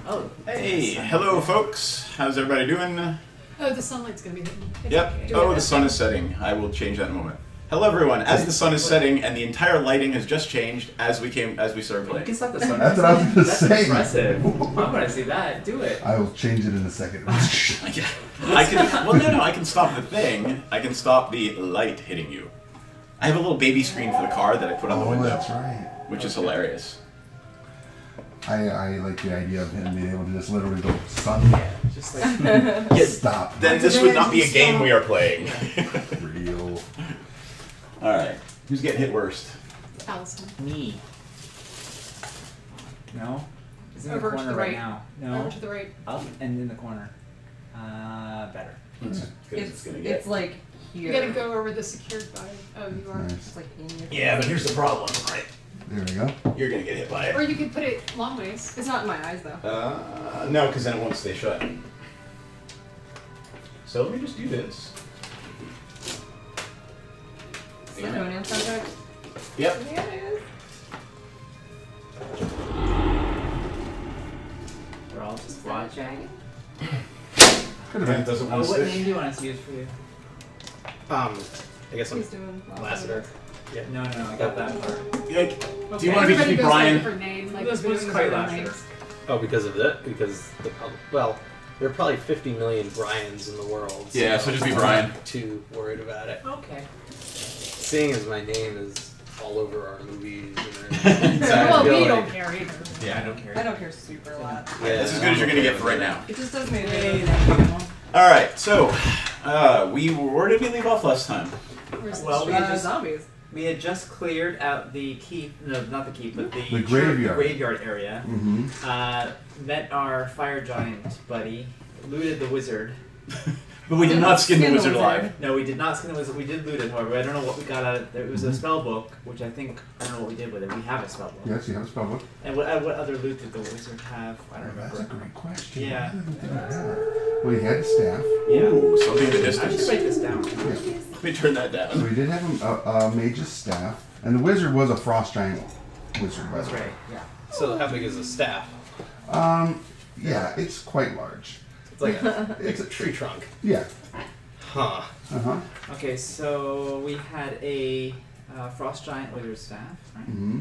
Oh. Hey, hello folks. How's everybody doing? Oh, the sunlight's gonna be hitting. It's Yep. okay. Oh, the sun is setting. I will change that in a moment. Hello everyone. As the sun is setting and the entire lighting has just changed as we started You playing. can stop the sun. That's what I was going to say. That's impressive. I'm gonna see that. Do it. I will change it in a second. Yeah. I can. Well, no. I can stop the thing. I can stop the light hitting you. I have a little baby screen for the car that I put on the Oh, window, that's right. which is hilarious. I like the idea of him being able to just literally go, sun, Just like stop. Then this would not be a game we are playing. Real. All right. Who's getting hit worst? Allison. me. No. It's in Over the to corner the right right. now. No. Over to the right. Up and in the corner. Better. It's as good as it's gonna get. It's like You here. gotta go over the secured by. Oh, you are. Nice. It's like in your. Yeah, but here's the problem, right? There we go. You're gonna get hit by Or it. you could put it long ways. It's not in my eyes though. No, because then it won't stay shut. So let me just do this. Is that Conan subject? Yep. Yeah, it is. We're all just Is that a watching. dragon? Could have It been. doesn't Oh, want to what stick. name do you want us to use for you? I guess I'm He's doing Lassiter. No, I got that part. Like, Okay. do you want to Everybody be goes by a Brian? different name. Like Let's doing call you their own Lassiter. names. Oh, because of that? Because there are probably 50 million Brians in the world. Yeah, so just be I'm Brian. not too worried about it. Okay. Seeing as my name is all over our movies. Exactly. Well, feel we like- don't care either. Yeah, I don't care. I don't care super a lot. Yeah, That's as good as you're gonna get for right now. It just does me a Hey, bit. thank you. All right. So, where did we leave off last time? Where's this? Well, we had just Zombies. we had just cleared out the keep. No, not the keep, but the graveyard. graveyard area. Mm-hmm. Met our fire giant buddy. Looted the wizard. But we did not skin the wizard alive. No, we did not skin the wizard. We did loot it, however. I don't know what we got out of it. There was a spell book, which I think, I don't know what we did with it. We have a spell book. Yes, you have a spell book. And what other loot did the wizard have? I don't That's a remember. great question. Yeah. Well, he had the staff. Yeah. Ooh, something in the I should distance. write this down. Yeah. Let me turn that So down. he did have a mage's staff, and the wizard was a frost giant wizard. by That's the way. right. Yeah. So how big is the staff? Yeah, it's quite large. It's like it's a tree trunk. Yeah. Huh. Uh-huh. Okay, so we had a frost giant wizard staff, right? Mm-hmm.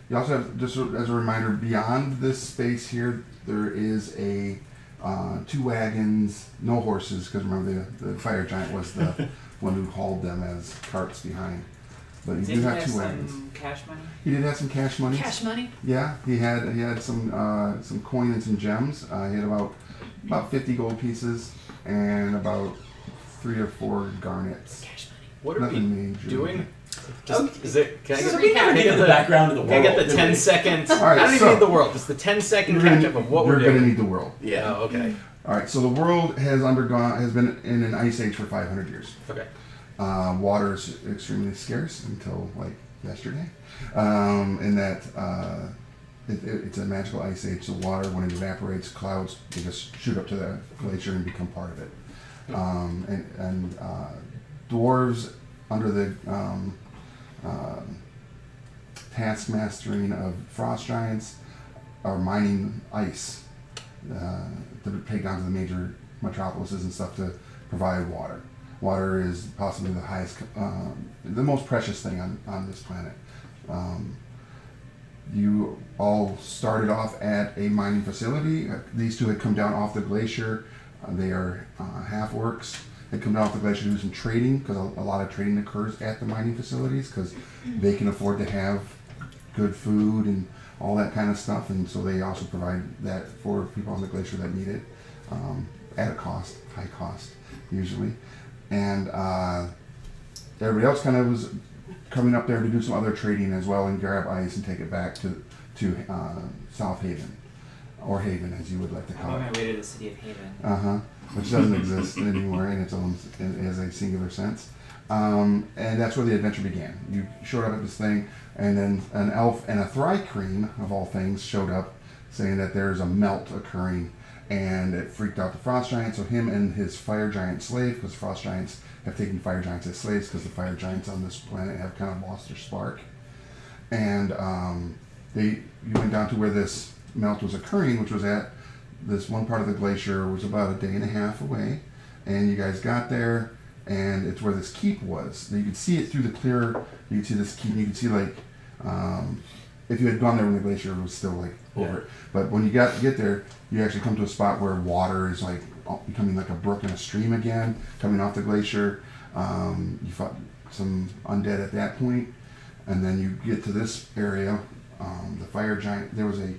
You also have, just as a reminder, beyond this space here, there is a 2 wagons, no horses, because remember the fire giant was the one who hauled them as carts behind. But you Did do he have have 2 some wagons. cash money? He did have some cash money. Cash money. Yeah, he had some coin and some gems. He had about 50 gold pieces and about 3 or 4 garnets. What are we Nothing major. doing? Just, is it? Can I So get, we Can I get the background of the world? can I get the 10 seconds? All right, I don't even so- need the world. Just the 10-second You're catch gonna- up of what we're You're gonna doing. need the world. Yeah. Oh, okay. All right, so the world has been in an ice age for 500 years. Okay. Water is extremely scarce until like yesterday, in that it's a magical ice age. So water, when it evaporates, clouds they just shoot up to the glacier and become part of it. And dwarves under the task mastering of frost giants are mining ice to take down to the major metropolises and stuff to provide water. Water is possibly the highest, the most precious thing on this planet. You all started off at a mining facility. These 2 had come down off the glacier. They are half orcs. They come down off the glacier to do some trading, because a lot of trading occurs at the mining facilities, because they can afford to have good food and all that kind of stuff, and so they also provide that for people on the glacier that need it, at a cost, high cost usually. And everybody else kind of was coming up there to do some other trading as well and grab ice and take it back to South Haven, or Haven as you would like to I'm call on it. my way to the city of Haven. Uh-huh. Which doesn't exist anymore in its own, as a singular sense. And that's where the adventure began. You showed up at this thing, and then an elf and a thrycreen, of all things, showed up saying that there's a melt occurring, and it freaked out the frost giant, so him and his fire giant slave, because frost giants have taken fire giants as slaves, because the fire giants on this planet have kind of lost their spark. And you went down to where this melt was occurring, which was at this one part of the glacier, was about a day and a half away. And you guys got there, and it's where this keep was. You could see it through the clear. You could see this keep. You could see like, if you had gone there when the glacier was still like over it. But when you get there, you actually come to a spot where water is like becoming like a brook and a stream again, coming off the glacier. You fought some undead at that point, and then you get to this area. The fire giant. There was a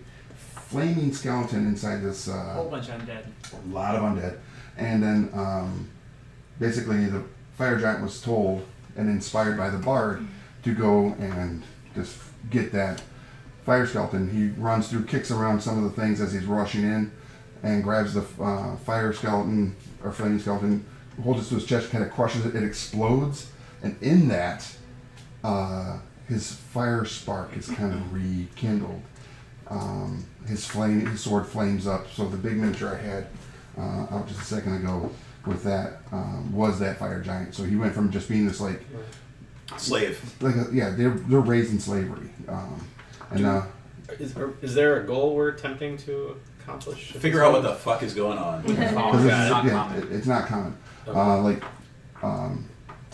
flaming skeleton inside this. A whole bunch of undead. A lot of undead. And then basically the fire giant was told and inspired by the bard to go and just get that fire skeleton. He runs through, kicks around some of the things as he's rushing in, and grabs the fire skeleton or flaming skeleton, holds it to his chest, kind of crushes it. It explodes, and in that, his fire spark is kind of rekindled. His sword flames up. So the big miniature I had out just a second ago with that was that fire giant. So he went from just being this like Slave. They're raised in slavery. Is there a goal we're attempting to accomplish? Figure out what the fuck is going on. Because Not common. it's not common.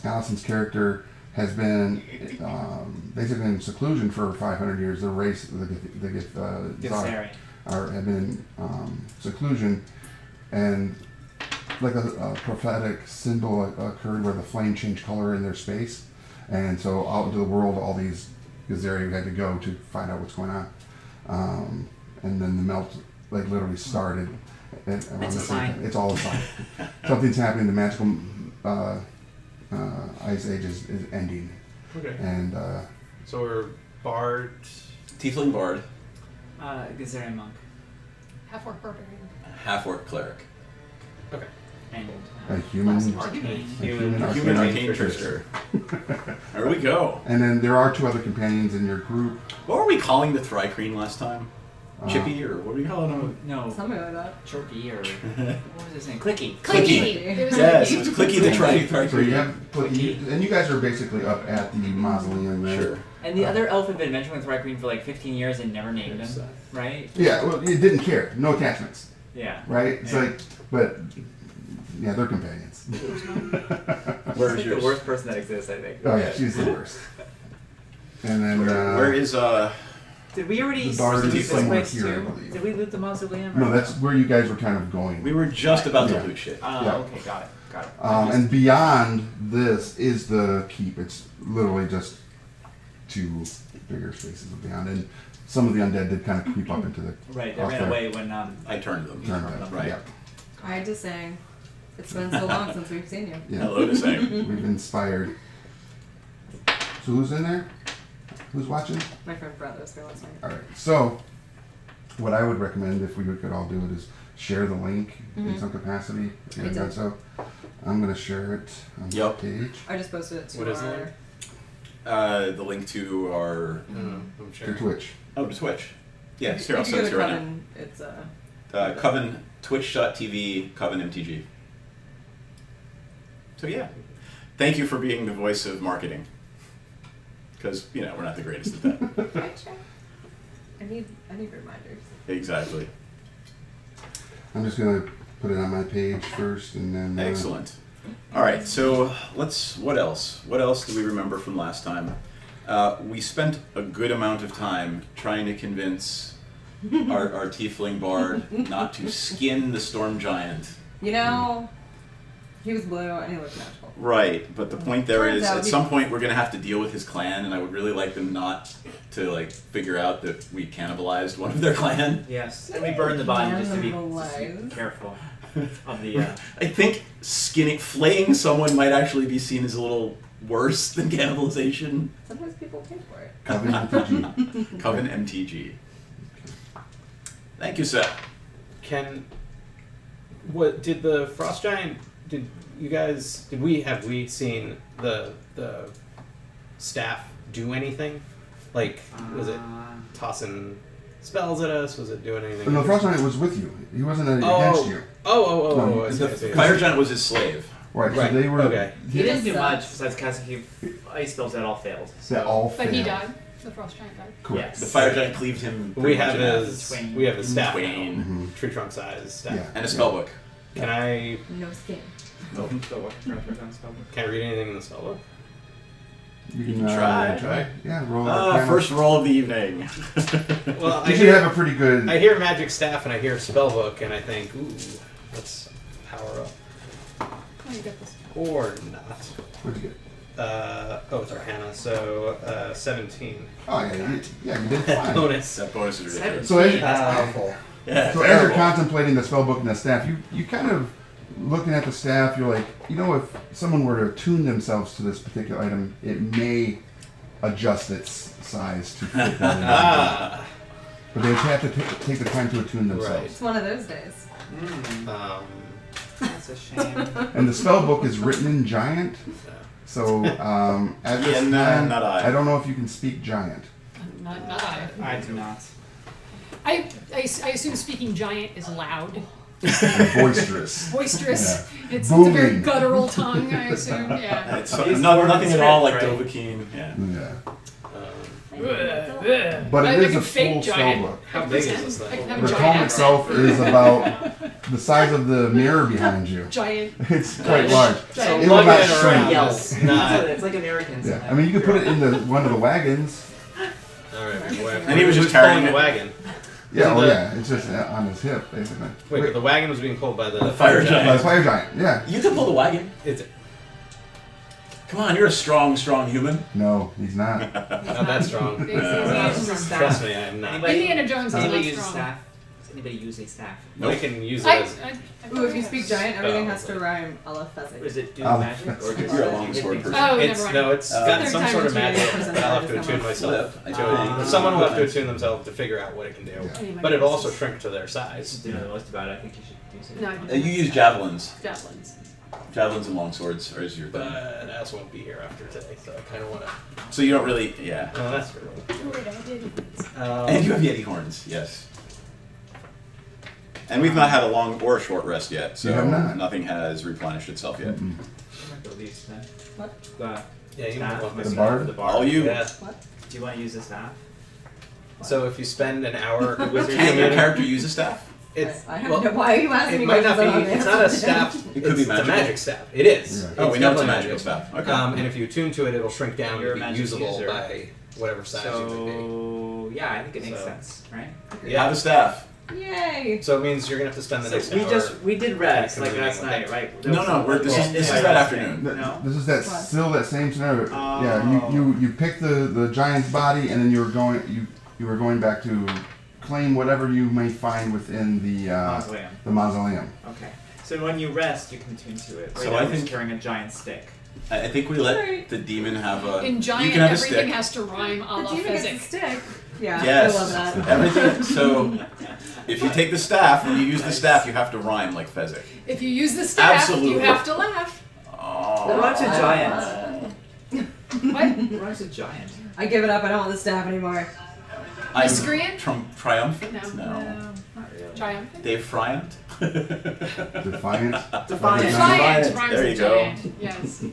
Allison's character has been basically in seclusion for 500 years. The race, the Githzari. have been in seclusion, and like a prophetic symbol occurred where the flame changed color in their space, and so out into the world all these Githzari had to go to find out what's going on, and then the melt like literally started. It's a sign. It's all a sign. Something's happening. The magical ice age is ending. Okay. And So we're bard. Tiefling bard, Githzari monk. Half-orc barbarian. half-orc cleric, Okay. And a human. arcane. human arcane. arcane trickster. There we go. And then there are 2 other companions in your group. What were we calling the Thrycreen last time? Chippy, or what were we calling him? No, Something like that. Chorky or what was his name? Clicky. Clicky. It was Yes, Clicky. it's Clicky the Thrycreen. So you have, and you guys are basically up at the mausoleum there. Sure. And the other elf had been mentioned with Thrycreen for like 15 years and never named him, right? Yeah, well, it didn't care. No attachments, Yeah. right? It's Yeah. like, but yeah, they're companions. Where's She's yours? the worst person that exists, I think. Oh yeah, she's the worst. And then Where is Did we already The bard loot is this somewhere place here, I too? believe. Did we loot the mausoleum? or no, that's where you guys were kind of going. we were just about to Yeah. loot shit. Yeah. Okay, got it. Got it. And beyond this is the keep. It's literally just 2 bigger spaces beyond, and some of the undead did kind of creep up into the. Right, they off ran there. away when I turned them. Turned up, Right. Yeah. I just saying, it's been so long since we've seen you. Yeah. Hello to say. We've inspired. So who's in there? Who's watching? My friend Brett was there last night. All right. So, what I would recommend if we could all do it is share the link in some capacity. If you I haven't done did. so, I'm gonna share it on the Yep. page. I just posted it to What is the our... link? The link to our I'm To sure. Twitch. to Twitch. Yes, If here I'll you send go it to to you right Coven, it's now. Coven, twitch.tv, Coven MTG. So yeah, thank you for being the voice of marketing. Because, we're not the greatest at that. I try. I need reminders. Exactly. I'm just gonna put it on my page first, and then. Excellent. All right, so what else? What else do we remember from last time? We spent a good amount of time trying to convince our tiefling bard not to skin the storm giant. You know, he was blue and he looked magical. Right, but the point there Turns is, out at he- some point we're gonna have to deal with his clan, and I would really like them not to figure out that we cannibalized one of their clan. Yes, and we burned the body just to be Cannibalize. careful of the. I think flaying someone might actually be seen as a little worse than cannibalization. Sometimes people pay for it. Coven MTG. Coven MTG. Thank you, Seth. What did the frost giant? Did we seen the staff do anything? Was it tossing spells at us? Was it doing anything? No, Frost Giant was with you. He wasn't against you. Oh, I see, The I see. fire giant was his slave. Right. Right, So they were. okay. He didn't do Yes, much besides casting a few ice spells that all failed. That all But he failed. died. The frost giant died. Correct. Yes. The fire giant cleaved him. We pretty have much in half. his Twain. we have his staff Twain. now. Mhm. Tree trunk size staff. Yeah. And a spellbook. Can I No skin. Oh, so what? Spellbook. can I read anything in the spellbook? You can try. Try. Yeah, roll. Ah, Arcana. first roll of the evening. Well, You should have a pretty good. I hear magic staff and I hear spellbook and I think, ooh, let's power up Oh, you got this. or not. What'd you get? It's Arcana, so 17. Oh yeah, you did fine. Bonus. That bonus is ridiculous. So as, That's powerful. Yeah, so as you're terrible. contemplating the spellbook and the staff, you kind of looking at the staff. You're like, if someone were to attune themselves to this particular item, it may adjust its size to fit that item. Ah. But they would have to take the time to attune themselves. It's one of those days. That's a shame. And the spellbook is written in giant. So at this Yeah, time, not I. I don't know if you can speak giant. Not I. I do not. I assume speaking giant is loud, And boisterous. boisterous. Yeah. It's a very Booming. guttural tongue, I assume. Yeah. It's It's nothing at all like script, right? Dovahkiin. Yeah. Yeah. Um, But I it like is a a fake full giant. spellbook. how big is this I thing? can have The a tome giant itself is about the size of the mirror behind you. giant. It's quite large. So Giant. It will lugging not it shrink. around Yells. is not. It's like Americans. Yeah, I mean, you could put it in one of the wagons. All right, And he was just who's carrying pulling the it. wagon. Yeah, Isn't oh the- yeah, it's just on his hip, basically. Wait, but the wagon was being pulled by the fire By giant. the fire giant, yeah. You can pull the wagon. It's Come on, you're a strong human. No, he's not. not that strong. He's not strong. Trust me, I am not. Anybody- Indiana Jones is Anybody not use a strong. staff? Does anybody use a staff? I can use it I, as. Ooh, if you speak giant, everything has to rhyme a la pheasant. Or is it do Oh, magic or just You're a longsword person. Oh, It's never mind. no, it's got Third some time sort of in 2 magic. years, I'll have to it's attune not myself. I do. Someone will have to attune themselves to figure out what it can do. Yeah. But it'll also shrink to their I size. should do know the most about it. I think you should use it. No, I You use javelins. javelins. Javelins and longswords are your But thing. I also won't be here after today, so I kind of want to. So you don't really, yeah. Oh, that's true. Wait, I did. And you have Yeti horns, yes. And we've not had a long or a short rest yet, so You have not. nothing has replenished itself yet. Mm-mm. I'm gonna go these then. What? The Yeah, you staff. can My The staff bard? for the bard. All you. Yeah. Do you want to use the staff? So if you spend an hour, The wizard- Can your commuting- character use a staff? it's I have well, no. Why are you asking it me might not questions be. about It's this? not a staff. It could be it's a magical. magic staff. It is. Yeah. Oh, we know it's a definitely magical staff. Okay. And if you attune to it, it'll shrink down You're to a be magic usable user. by whatever size you may So yeah, I think it makes So- sense, right? be. You have a staff. Yay! So it means you're gonna have to spend the next we hour. we did rest like commuting last with night, it. right? No, this is Well, that afternoon. No. This is that What? still that same scenario. Oh. Yeah, you pick the giant's body, and then you were going back to claim whatever you may find within the Mausoleum. mausoleum. Okay. So when you rest, you can tune to it. Right So now I we're just think- carrying a giant stick. I think we let Alright. the demon have a. In you giant, can have a everything stick. has to rhyme a The la demon gets a physic. stick. Yeah, Yes. I love that. Everything. So if you take the staff, when you use the staff, you have to rhyme like Fezzik. If you use the staff, Absolutely. you have to laugh. Oh. What's a giant? What? What's a giant? I give it up. I don't want the staff anymore. I'm Miscreant? triumphant? No. Not really. Triumphant? Dave Friant? Defiant. Defiant. Defiant rhymes There with you go. giant. Yes.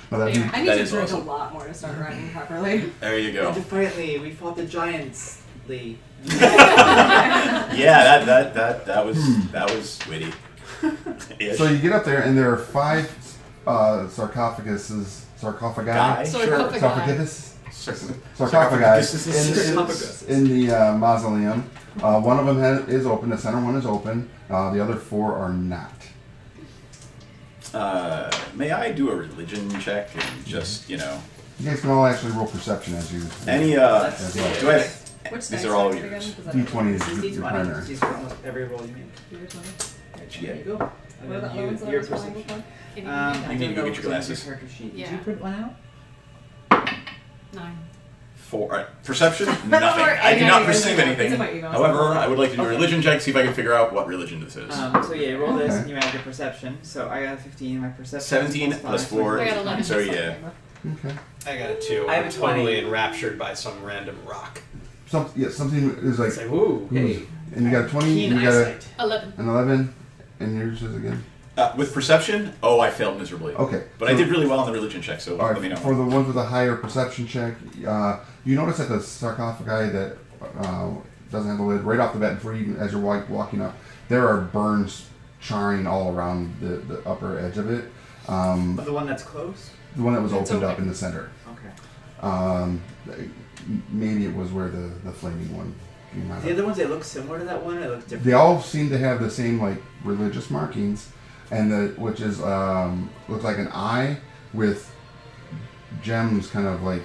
Well, that'd be- I need That to is drink awesome. a lot more to start rhyming properly. There you go. Defiantly, we fought the giants. Lee. Yeah, that was witty. Ish. So you get up there, and there are 5 sarcophagi. Guy? Sarcophagi. Sarcophagus. Sarcophagus. Sarcophagus. in the mausoleum. One of them is open. The center one is open. The other 4 are not. May I do a religion check and just, You guys can all actually roll perception as you. any, as well. do I have, Which These dice are all it yours. again? 'Cause I don't D20 This is is your D20. primary. These for almost every roll you make. know. Yeah. There you go. What And are the then other ones that I your was rolling perception. before? Anything You like need to that? go get your What's on glasses. character sheet. Did Yeah. you print one out? 9. 4. Perception? don't Nothing. worry, I do I not know, perceive it's in anything. my emails. However, I would like to do a Okay. religion check, see if I can figure out what religion this is. So yeah, you roll this Okay. and you add your perception. So I got a 15. My perception. 17 is plus 5, 4. I got 11. So yeah. Okay. I got a 2. I have I'm a 20. totally enraptured by some random rock. Something is like, It's like, ooh, hey. and you got a 20, Keen and you got eyesight. 11. an 11, and yours is again. With perception, I failed miserably. Okay. But so- I did really well on the religion check, so All right, let me know. for the ones with a higher perception check, you notice that the sarcophagi that doesn't have the lid, right off the bat, before you, as you're walking up, there are burns charring all around the upper edge of it. But the one that's closed? The one that was It's opened up open. in the center. Okay. Maybe it was where the flaming one came out The of. other ones, they look similar to that one, or they look different? They all seem to have the same like religious markings, and which is looks like an eye with gems kind of like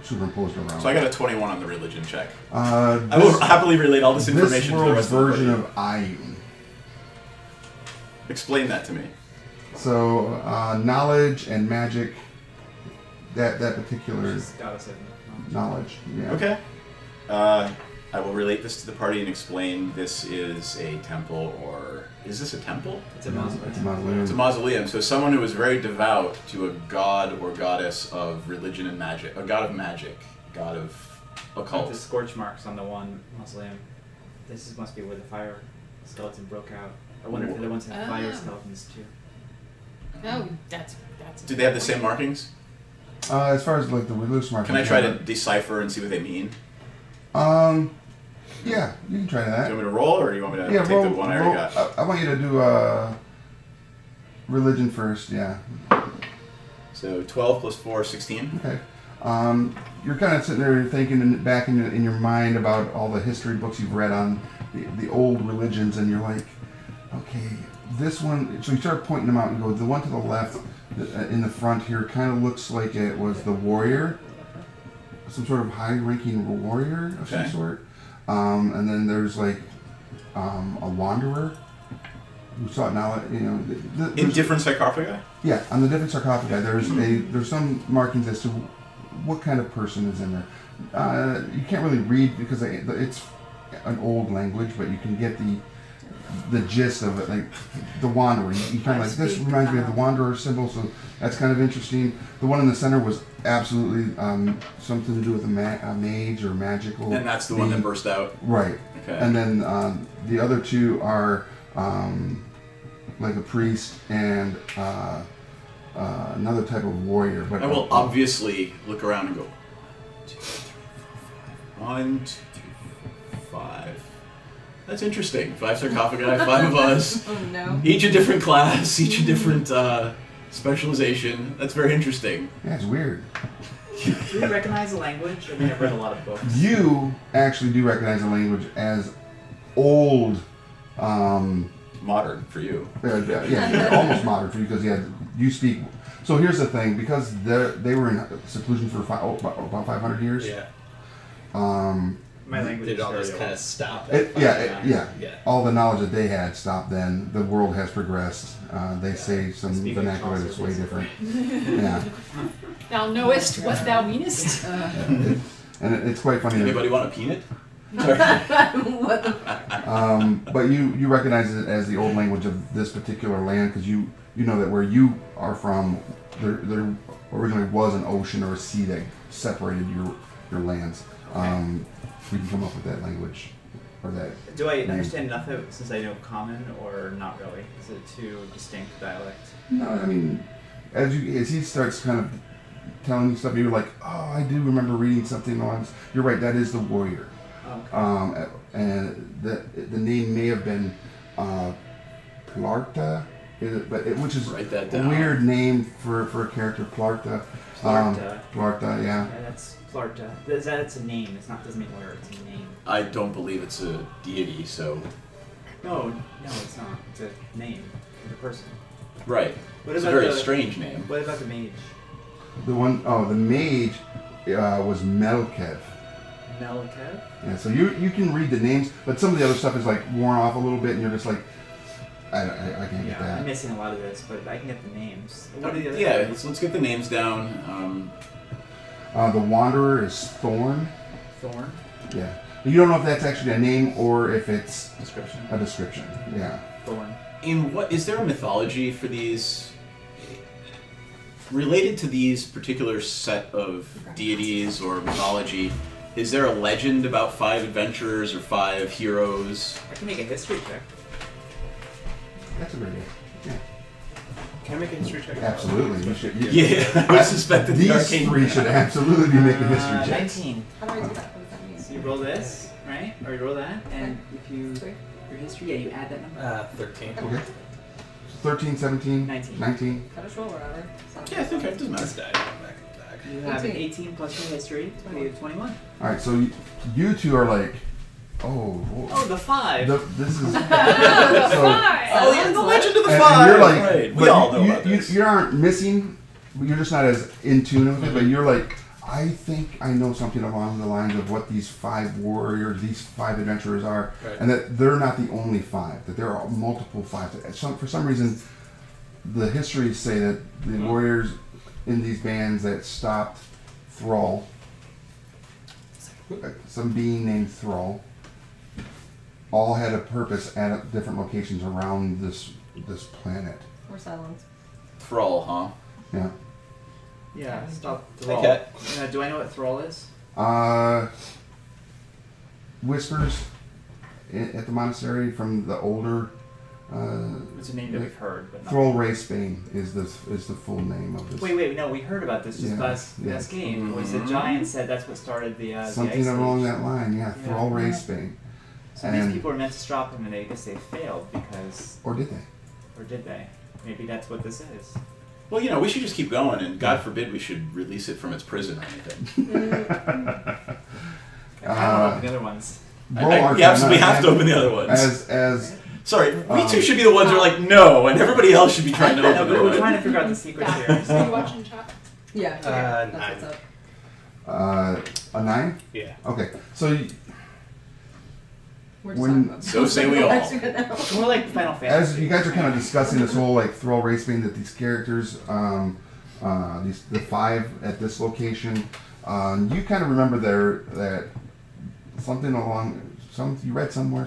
superimposed around. So I got a 21 on the religion check. I I will happily relate all this information to the world's rest of the version party. of Ayun. Explain that to me. So knowledge and magic, that particular Just goddess of knowledge. Yeah. Okay. I will relate this to the party and explain this is a temple, or is this a temple? It's a No, mausoleum. it's a mausoleum. It's a mausoleum. So someone who is very devout to a god or goddess of religion and magic, a god of magic, god of occult. The scorch marks on the one mausoleum. Must be where the fire skeleton broke out. I wonder if the other ones have fire Oh. skeletons too. Oh, that's. Do they have the same markings? As far as like the religious markings. Can I try to decipher and see what they mean? Yeah, you can try Do that. you want me to roll, or do you want me to Yeah, take roll. the one I already got? I want you to do religion first. Yeah. So 12 plus 4, 16. Okay. You're kind of sitting there thinking back in your mind about all the history books you've read on the old religions, and you're like, okay, this one. So you start pointing them out and go, the one to the left in the front here kind of looks like it was the warrior, some sort of high-ranking warrior of some Okay. sort. And then there's like a wanderer who sought knowledge. You know, In there's- different sarcophagi? yeah, on the different sarcophagi, there's some markings as to what kind of person is in there. You can't really read because it's an old language, but you can get the gist of it, like the wanderer. You kind of like, this reminds me of the wanderer symbol, so that's kind of interesting. The one in the center was absolutely something to do with a mage or magical. And that's the one that being. burst out. Right. Okay. And then the other two are like a priest and another type of warrior. But I will obviously look around and go, 1, 2, 3, 4, 5. 1, 2, 3, 4, 5. That's interesting. 5 sarcophagi, 5 of us. Oh no. Each a different class, each a different specialization. That's very interesting. yeah, it's weird. Do we recognize the language? I mean, I've read a lot of books. You actually do recognize the language as old. Modern for you. Yeah, almost modern for you because you speak. So here's the thing: because they were in seclusion for about 500 years. Yeah. My language Did is all very this old. kind of stop? Yeah. Yeah. All the knowledge that they had stopped then. The world has progressed. They say some Speaking of vernacular that's way Chaucer, different. Yeah. Thou knowest what thou meanest. And it's quite funny. Anybody want a peanut? Sorry. What the But you recognize it as the old language of this particular land because you know that where you are from, there originally was an ocean or a sea that separated your lands. We can come up with that language or that. Do I understand enough of it since I know common, or not really? Is it too distinct dialect? No, I mean, as he starts kind of telling you stuff, you're like, oh, I do remember reading something once. You're right, that is the warrior. Okay. And the name may have been Plarta, which is Write that a down. weird name for a character, Plarta. Plarta. Plarta, yeah. Yeah, that's Plarta. It's a name. Doesn't mean where. It's a name. I don't believe it's a deity, so. No, it's not. It's a name. It's a person. Right. What It's a about very the- strange name. What about the mage? The mage was Melkev. Melkev? Yeah, so you can read the names, but some of the other stuff is like worn off a little bit, and you're just like, I can't get Yeah, that. I'm missing a lot of this, but I can get the names. What are the other Yeah, names? let's get the names down. The Wanderer is Thorn. Thorn? Yeah. You don't know if that's actually a name or if it's Description? a description. Yeah. Thorn. In what is there a mythology for these related to these particular set of deities or mythology? Is there a legend about 5 adventurers or 5 heroes? I can make a history check. That's a great idea. Can I make a history check? Absolutely. You should. Yeah, I suspected the These arcane. three should absolutely be making history checks. 19. How do I do that? What does that mean? So you roll this, right? Or you roll that, and if you Three. your history, yeah, you add that number. 13. Okay. 13, 17, 19. 19. I just roll whatever. Sounds Yeah, I think it doesn't Let's matter. die. Back. You have an 18. 18 plus your history, so you have 21. All right, so you two are like, oh, Oh, the 5. this is. The so, five. Oh, yeah, the Legend of the and Five. you're like, right. We but all know you, about you, this. you aren't missing. You're just not as in tune with it. But you're like, I think I know something along the lines of what these 5 warriors, these 5 adventurers are, Right. and that they're not the only 5. That there are multiple 5. For some reason, the histories say that the warriors in these bands that stopped Thrall, some being named Thrall, all had a purpose at different locations around this planet. We're silent. Thrall, huh? Yeah. Yeah, stop Thrall. Okay. Do I know what Thrall is? Whispers at the monastery from the older It's a name that we've heard, but not. Thrall Race-Bane is the full name of this. Wait, no, we heard about this just Yeah, last game. Was the giant said that's what started the Something the ice along age. that line, yeah. Thrall Yeah. Race-Bane. So And- these people were meant to stop him, and I guess they failed because, Or did they? or did they? Maybe that's what this is. Well, you know, we should just keep going, and God forbid we should release it from its prison or anything. I don't know the other ones. Roll Arcana, You absolutely have to and open the other ones. As Sorry, we two should be the ones who are like, no, and everybody else should be trying to No, open but we're it. trying to figure out the secrets here. Are you watching chat? Yeah. Okay. Uh, That's what's nine. up. a 9? Yeah. Okay, so We're just When- talking about So say we all. Actually, now. It's more like Final Fantasy. as you guys are kind of discussing this whole like Thrall Race-Bane, that these characters, the 5 at this location, you kind of remember that something along you read somewhere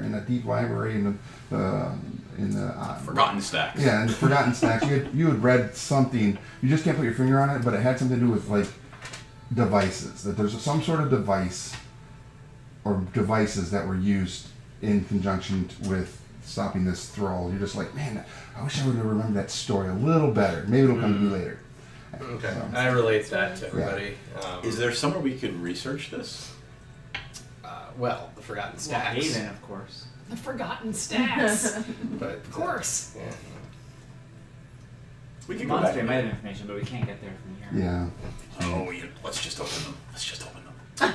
in a deep library in the Forgotten Stacks. yeah, in the Forgotten Stacks, you had read something. You just can't put your finger on it, but it had something to do with like devices. That there's some sort of device or devices that were used in conjunction with stopping this thrall. You're just like, man, I wish I would have remembered that story a little better. Maybe it'll come to me later. Okay. So, I relate that to everybody. Is there somewhere we could research this? Well, the Forgotten Well, Stacks. Haven, of course. The forgotten stacks. But, Of course. Yeah. We could go back. Monastery might have information, but we can't get there from here. yeah. Oh, let's just open them. Let's just open them.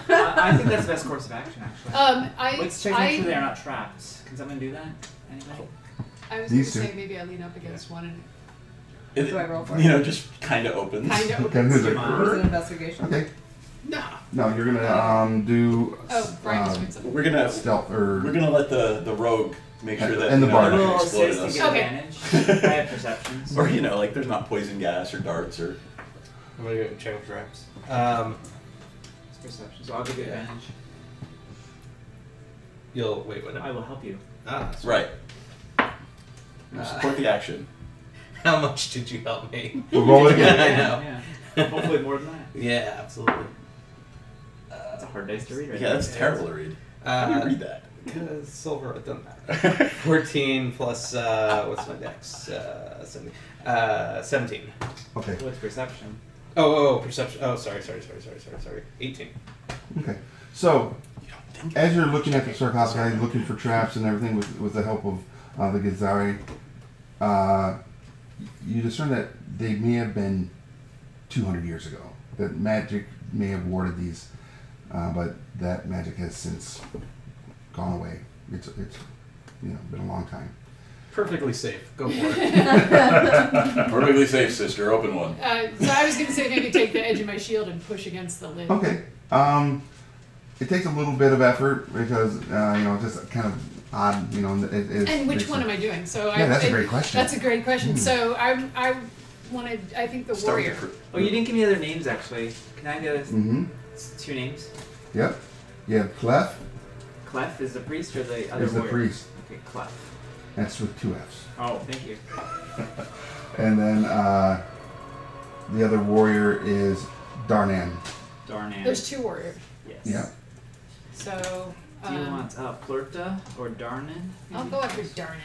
I think that's the best course of action, actually. Let's check make sure they are not trapped. Can someone do that? Anybody? I was going These to say two. maybe I lean up against one and It, Do I roll for you it? know, just kind of opens. kind of Okay, opens. who's it? Come on. Where's an investigation? Okay. No. No, you're gonna do Oh, Brian was doing something. We're gonna stealth or let the rogue make sure that And the you know, bard. nothing Roll exploded 6 to us. get Okay. advantage. I have perceptions. Or you know, like there's not poison gas or darts or. I'm gonna go check with traps. It's perception, so I'll give you advantage. You'll wait. What? I will help you. That's Right. Support the action. How much did you help me? We'll roll it again. I know. Yeah. Hopefully more than that. Yeah, absolutely. That's a hard dice to read right Yeah, there. that's terrible to read. How do you read that? Because silver, it doesn't matter. 14 plus, what's my dex? 17. Okay. What's perception? Oh, perception. Oh, sorry. 18. Okay. So, as you're looking at the sarcophagi, looking for traps and everything with the help of the Gizari, you discern that they may have been 200 years ago. That magic may have warded these, but that magic has since gone away. It's been a long time. Perfectly safe. Go for it. Perfectly safe, sister. Open one. So I was going to say maybe take the edge of my shield and push against the lid. Okay. It takes a little bit of effort because it's just kind of odd. And which one am I doing? So Yeah, that's a great question. That's a great question. So I wanted. I think the Start with warrior. the crew. Oh, you didn't give me other names, actually. Can I get Mm-hmm. 2 names? Yep. You have Clef Clef is the priest or the other is the warrior? priest. Okay, Clef. That's with 2 F's. Oh, thank you. And then the other warrior is Darnan. Darnan. There's 2 warriors. Yes. Yeah. So. Do you want Plurta or Darnan? I'll go after Darnan.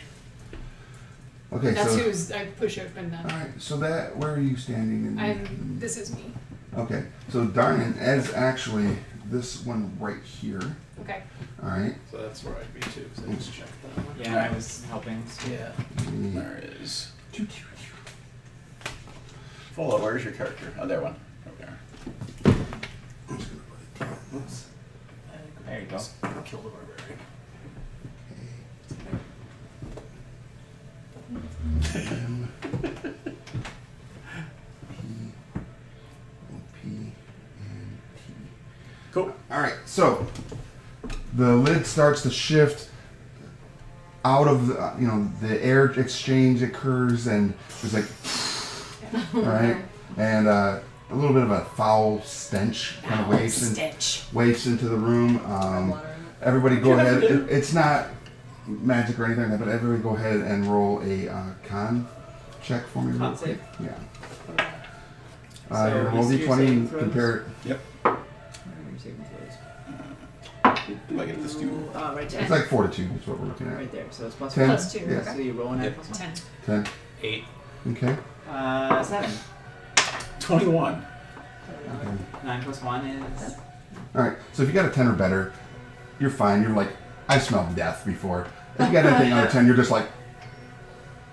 Okay, That's so who's I push open the. all right. So that where are you standing? This is me. Okay, so Darnan is actually this one right here. Okay. All right. So that's where I'd be too, because I just checked that one. Yeah, I was helping. Yeah. There it is. Follow, where's your character? Oh, there one. Okay. Oops. There you go. Kill the barbarian. M, P, and T. Cool. All right, so the lid starts to shift out of the, the air exchange occurs, and there's like, all right, and a little bit of a foul stench kind of waves into the room. Everybody go ahead. It's not magic or anything like that, but everybody go ahead and roll a con check for me. Con real quick. save? Yeah. So You're gonna roll you see your d20 saving and throws? compare it. Yep. Where are your saving throws? Do I get this too? Right there. It's like fortitude is what we're looking at. Right there. So it's plus 10. one. Plus 2. Yes. So you roll an Yep. plus 1. 10. 10. 8. Okay. 7. 21. 9 plus 1 is. All right. So if you got a 10 or better, you're fine. You're like, I smelled death before. If you got anything under 10, you're just like,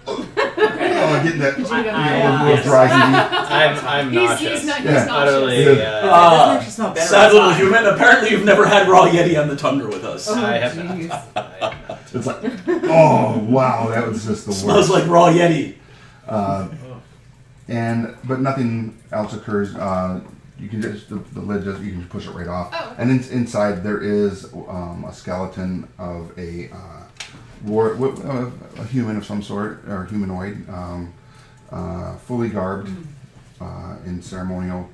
getting that Did you get little dry heat. I'm nauseous. He's not. Yeah. He's Utterly. nauseous. It doesn't actually smell better. Sad little outside. human. Apparently, you've never had raw Yeti on the Tundra with us. I have not. jeez. I have not. It's like, oh wow, that was just the Smells worst. like raw Yeti. But nothing else occurs. You can just the lid just you can push it right off. Oh. And inside there is a skeleton of a human of some sort or humanoid, fully garbed in ceremonial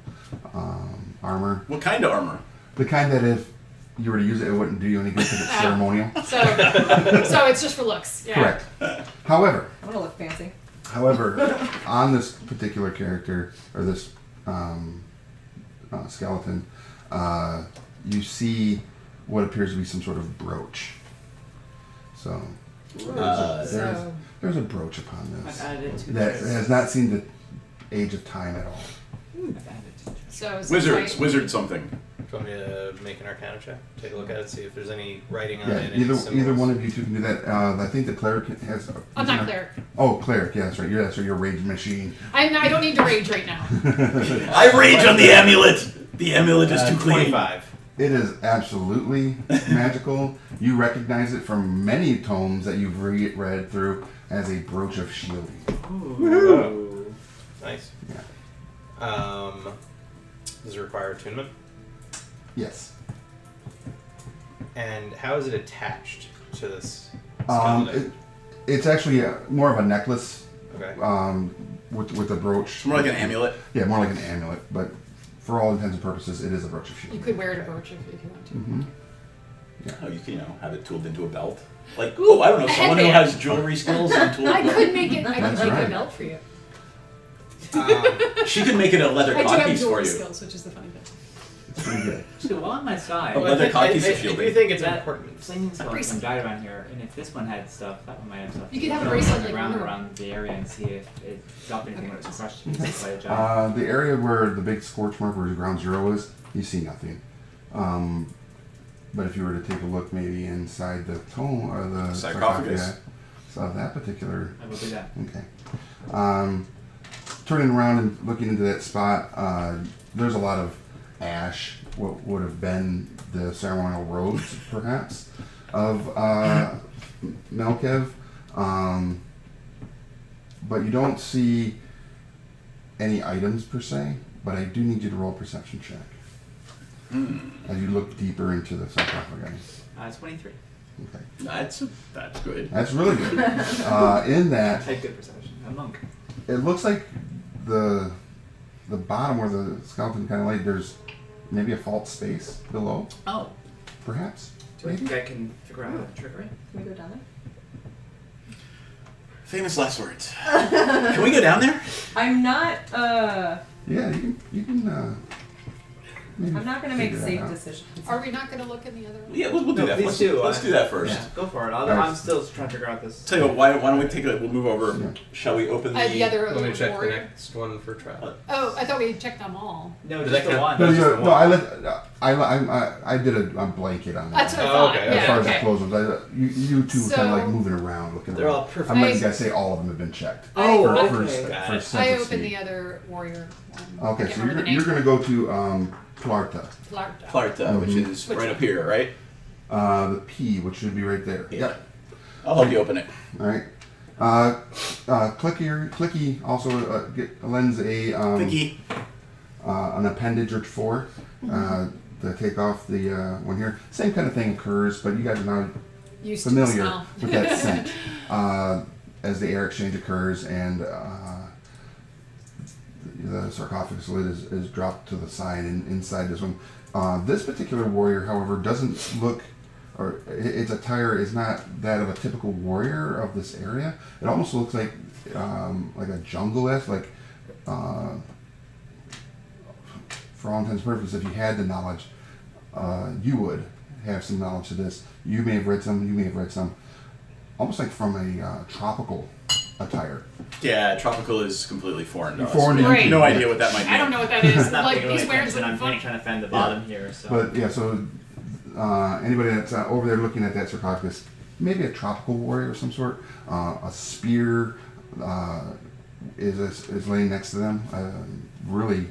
armor. What kind of armor? The kind that if you were to use it, it wouldn't do you any good because it's ceremonial. So it's just for looks. Yeah. Correct. However, I want to look fancy. on this particular character or this skeleton, you see what appears to be some sort of brooch. So there's a brooch upon I've this added it to that this. has not seen the age of time at all. I've added it to this. So it's Wizards. like- Wizard something. Do you want me to make an Arcana check? Take a look at it, see if there's any writing on Yeah, it. any either symbols? one of you two can do that. I think the cleric has. I'm not cleric. Oh, cleric. Yeah, that's right. You're a rage machine. I don't need to rage right now. I rage on the amulet. The amulet is too clean. 25. It is absolutely magical. You recognize it from many tomes that you've read through as a brooch of shielding. Ooh. Nice. Yeah. Does it require attunement? Yes. And how is it attached to this Um, skeleton? it's actually more of a necklace Okay. with a brooch. It's more like an amulet. Yeah, more like an amulet, but for all intents and purposes, it is a brooch of You shielding. could wear it a brooch if you want to. Mm-hmm. Oh, you can, have it tooled into a belt. Like, oh, I don't know, A someone who headband. has jewelry skills and tooled. I could make it. I could That's make right. a belt for you. She could make it a leather I do have codpiece for jewelry you. skills, which is the funny bit. It's pretty good. Actually, while on my side, Oh, Well, leather I codpiece think- of I shielding. do think it's that important. flaming skeleton bracelet. died around here, and if this one had stuff, that one might have stuff. You could have a Go bracelet on the like ground Wonder around the area and see if it dropped anything when it was crushed. It's quite a giant. The area where the big scorch mark where ground zero is, you see nothing. But if you were to take a look maybe inside the tomb or the Sarcophagus. of that particular. I will do that. Okay. Turning around and looking into that spot, there's a lot of ash, what would have been the ceremonial robes, perhaps, of Melkev. But you don't see any items per se, but I do need you to roll a perception check as you look deeper into the sarcophagus. 23. Okay. That's good. That's really good. In that, Type good perception. A monk. it looks like the bottom where the skeleton kind of laid, there's maybe a false space below, Oh. perhaps. Do I think I can figure out how to trigger it? Can we go down there? Famous last words. Can we go down there? I'm not. Yeah, you can maybe I'm not gonna make figure that safe out. decisions. Are we not going to look in the other one? Yeah, we'll do No, that. please do. Let's do that first. Yeah, go for it. Alright. I'm still trying to figure out this. Tell you what, why don't we take a? We'll move over. Yeah. Shall we open The other Let me check the warrior? next one for trial. Oh, I thought we checked them all. No, Does just that the count? one. No, Just the I did a blanket on that. That's what I Oh, thought. okay, As Yeah, far as okay. the closed ones, you two So- kind of like moving around, looking They're around. all perfect. I'm not I- gonna say all of them have been checked. Oh, for, okay. for, Got for it. sense I of opened speed. the other warrior one. Okay, I so can't remember the you're name. gonna go to Clarta. Clarta. Clarta, which is Which right one? up here, right? The P, which should be right there. Yeah. Yep. I'll help you open it. All right. Clicky also lends a Vicky. an appendage or 4 to take off the one here. Same kind of thing occurs, but you guys are now Used to the familiar smell. with that scent as the air exchange occurs and the sarcophagus lid is dropped to the side and inside this one. This particular warrior, however, doesn't look, or its attire is not that of a typical warrior of this area. It almost looks like a jungle-esque, like for all intents and purposes, if you had the knowledge, you would have some knowledge to this. You may have read some, you may have read some, almost like from a tropical attire. Yeah, tropical is completely foreign to us. Foreign We to have you. no Yeah. idea what that might be. I don't know what that is. Not Like, paying he's really wearing attention. something I'm funny. trying to find the bottom here. So. But yeah, so anybody that's over there looking at that sarcophagus, maybe a tropical warrior of some sort. A spear is laying next to them. Really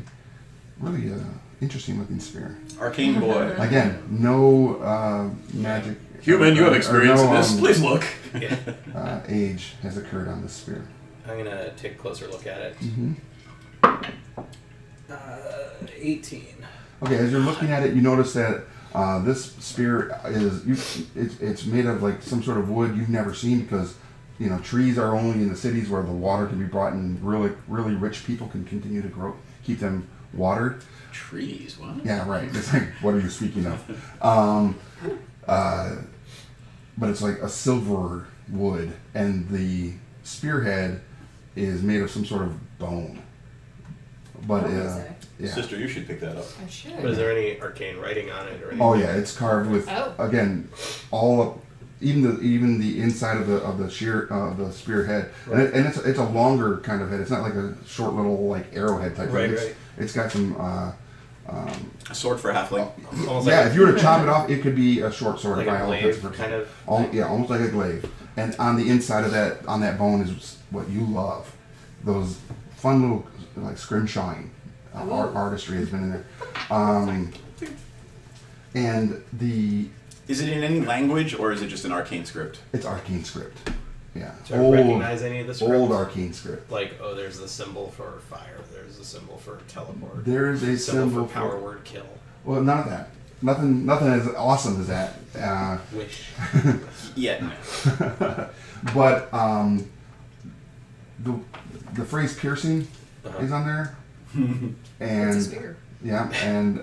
interesting looking spear. Arcane boy. Again, no magic. Human, you have experience or in no, this. Please look. Yeah. Age has occurred on this spear. I'm gonna take a closer look at it. Mm-hmm. 18. Okay, as you're looking at it, you notice that this spear it's made of like some sort of wood you've never seen because trees are only in the cities where the water can be brought and really rich people can continue to grow, keep them watered. Trees, what? Yeah, right. It's like, what are you speaking of? But it's like a silver wood, and the spearhead is made of some sort of bone. But What was it? yeah. Sister, you should pick that up. I should. But is there any arcane writing on it or anything? Oh yeah, it's carved with Oh. again all of, even the inside of the spearhead, Right. and it's a longer kind of head. It's not like a short little like arrowhead type. Right, thing. right. It's got some. A sword for a halfling. Almost Yeah, like if you were to chop it off, it could be a short sword. like by a all glaive intents and kind purposes. of. Yeah, almost like a glaive. And on the inside of that, on that bone, is what you love. Those fun little like scrimshawing artistry has been in there. And Is it in any language or is it just an arcane script? it's arcane script. Yeah, Do I recognize any of the scripts? old arcane script. Like, oh, there's the symbol for fire. There's the symbol for teleport. There is a symbol for power word kill. Well, none of that. Nothing as awesome as that. Wish. Yeah. But the phrase piercing is on there, and It's a spear. yeah, and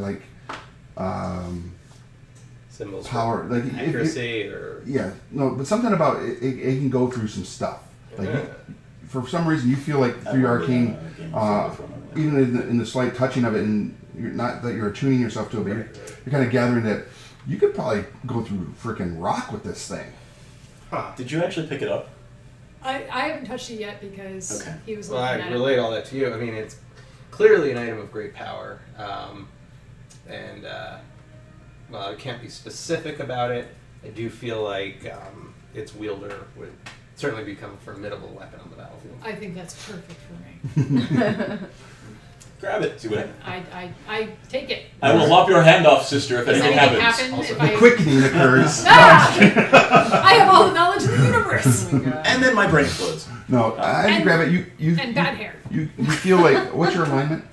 like Symbols power, for like accuracy or. yeah, no, but something about it can go through some stuff. Like for some reason, you feel like through your arcane, even in the slight touching of it, and you're not that you're attuning yourself to it, but you're kind of gathering that you could probably go through freaking rock with this thing. Huh. Did you actually pick it up? I haven't touched it yet because Okay. he was Well, looking I at relate all that to you. I mean, it's clearly an item of great power, and well, I can't be specific about it. I do feel like its wielder would certainly become a formidable weapon on the battlefield. I think that's perfect for me. Grab it. See what I take it. I will lop your hand off, sister, if Does anything anything happens. happen if The I... quickening occurs. Ah! I have all the knowledge in the universe. Oh my god. And then my brain explodes. No, as you And- grab it, you and bad hair. You feel like what's your alignment?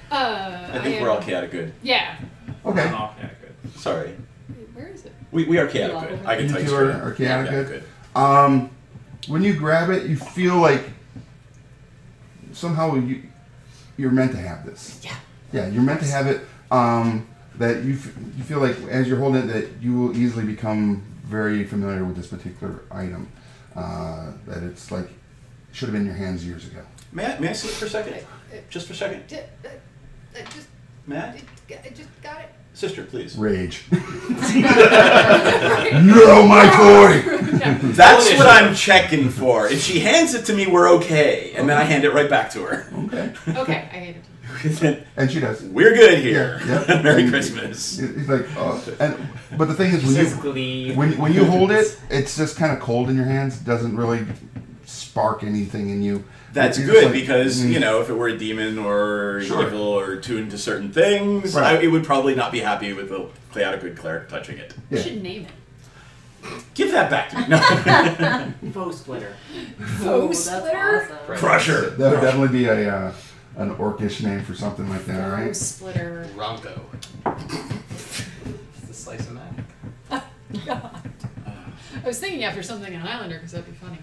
I think we're all chaotic good. Yeah. Okay. Oh, yeah, good. Sorry. Where is it? We are chaotic good. I can You tell you two straight are up. chaotic Yeah, good? When you grab it, you feel like somehow you're meant to have this. Yeah. Yeah, you're meant to have it. That you feel like as you're holding it, that you will easily become very familiar with this particular item. That it's like should have been in your hands years ago. May I see it for a second? Just for a second? Just Matt? I just got it. Sister, please. Rage. No, my toy! Yeah. That's what I'm checking for. If she hands it to me, we're okay. And then I hand it right back to her. Okay. Okay, I hate it. And she does. We're good here. Yeah, yeah. Merry And Christmas. He's like, oh. But the thing is, Says Glee. when you hold it, it's just kind of cold in your hands. Doesn't really spark anything in you. That's You're good just like, because, you know, if it were a demon or Sure. evil or tuned to certain things, Right. it would probably not be happy with the chaotic good cleric touching it. You Yeah. should name it. Give that back to me. No. Foe splitter. Oh, Foe that's splitter? awesome. Crusher. That would definitely be an orcish name for something like that, Foe right? splitter. Ronco. It's the slice of Mac. God. I was thinking after something on Islander because that'd be funny.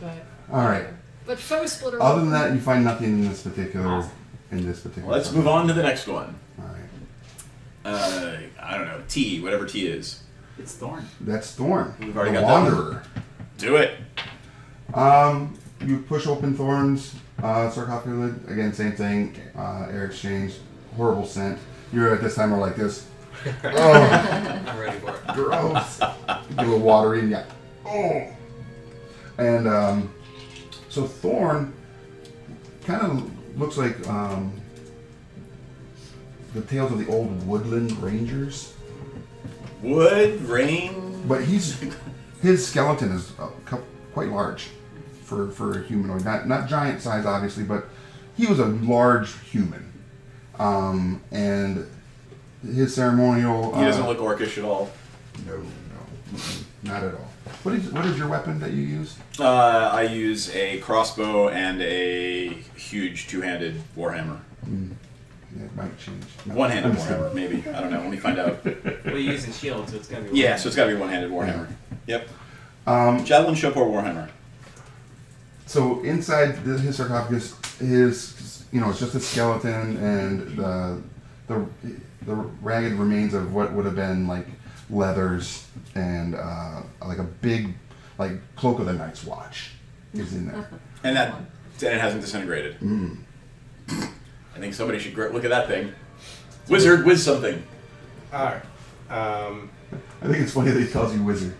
But All right. But foe splitter. Other than that, you find nothing in this particular. Let's move on to the next one. All right. I don't know. T, whatever T is. It's Thorn. That's Thorn, We've already the got that one. Wanderer. Do it. You push open Thorn's sarcophagus lid. Again, same thing. Air exchange. Horrible scent. You're at this time are like this. Oh, I'm ready for it. gross. Do a watering, yeah. Oh. And so Thorn kind of looks like the tales of the old woodland rangers. Wood, rain. But his skeleton is quite large for a humanoid. Not giant size, obviously, but he was a large human. And his ceremonial. He doesn't look orcish at all. No, not at all. What is your weapon that you use? I use a crossbow and a huge two-handed warhammer. Yeah, it might change. No, One-handed I'm just warhammer, maybe. I don't know. Let me find out. Well, you use a shield, so it's gotta be. Yeah, so it's got to be one-handed warhammer. Yep. kidding. Javelin, Shopor, warhammer. So inside his sarcophagus, it's just a skeleton and the ragged remains of what would have been like leathers and like a big cloak of the Night's Watch is in there. And it hasn't disintegrated. I think somebody should look at that thing. Wizard, whiz something. Alright. I think it's funny that he calls you wizard.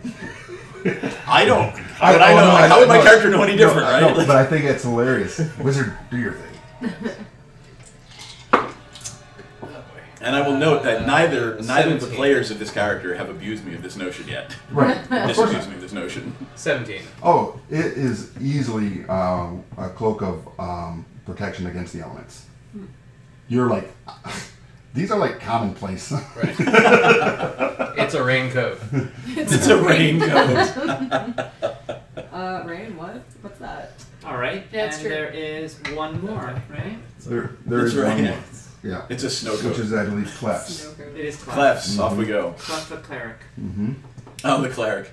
I don't. How would I know? How would my character know any different, right? No, but I think it's hilarious. Wizard, do your thing. And I will note that neither of the 17. players of this character have abused me of this notion yet. Right. Of course Disabused not. me of this notion. 17. Oh, it is easily a cloak of protection against the elements. You're like, these are like commonplace. Right. It's a raincoat. It's a raincoat. Rain, what? What's that? All right. That's and true. there is one more, right? there That's is right. one more. Yeah. It's a snow Which coat. is, I believe, Clefs. Snow coat. It is Clef. Clefs, off we go. Clef the cleric, Mm-hmm. Oh, the cleric.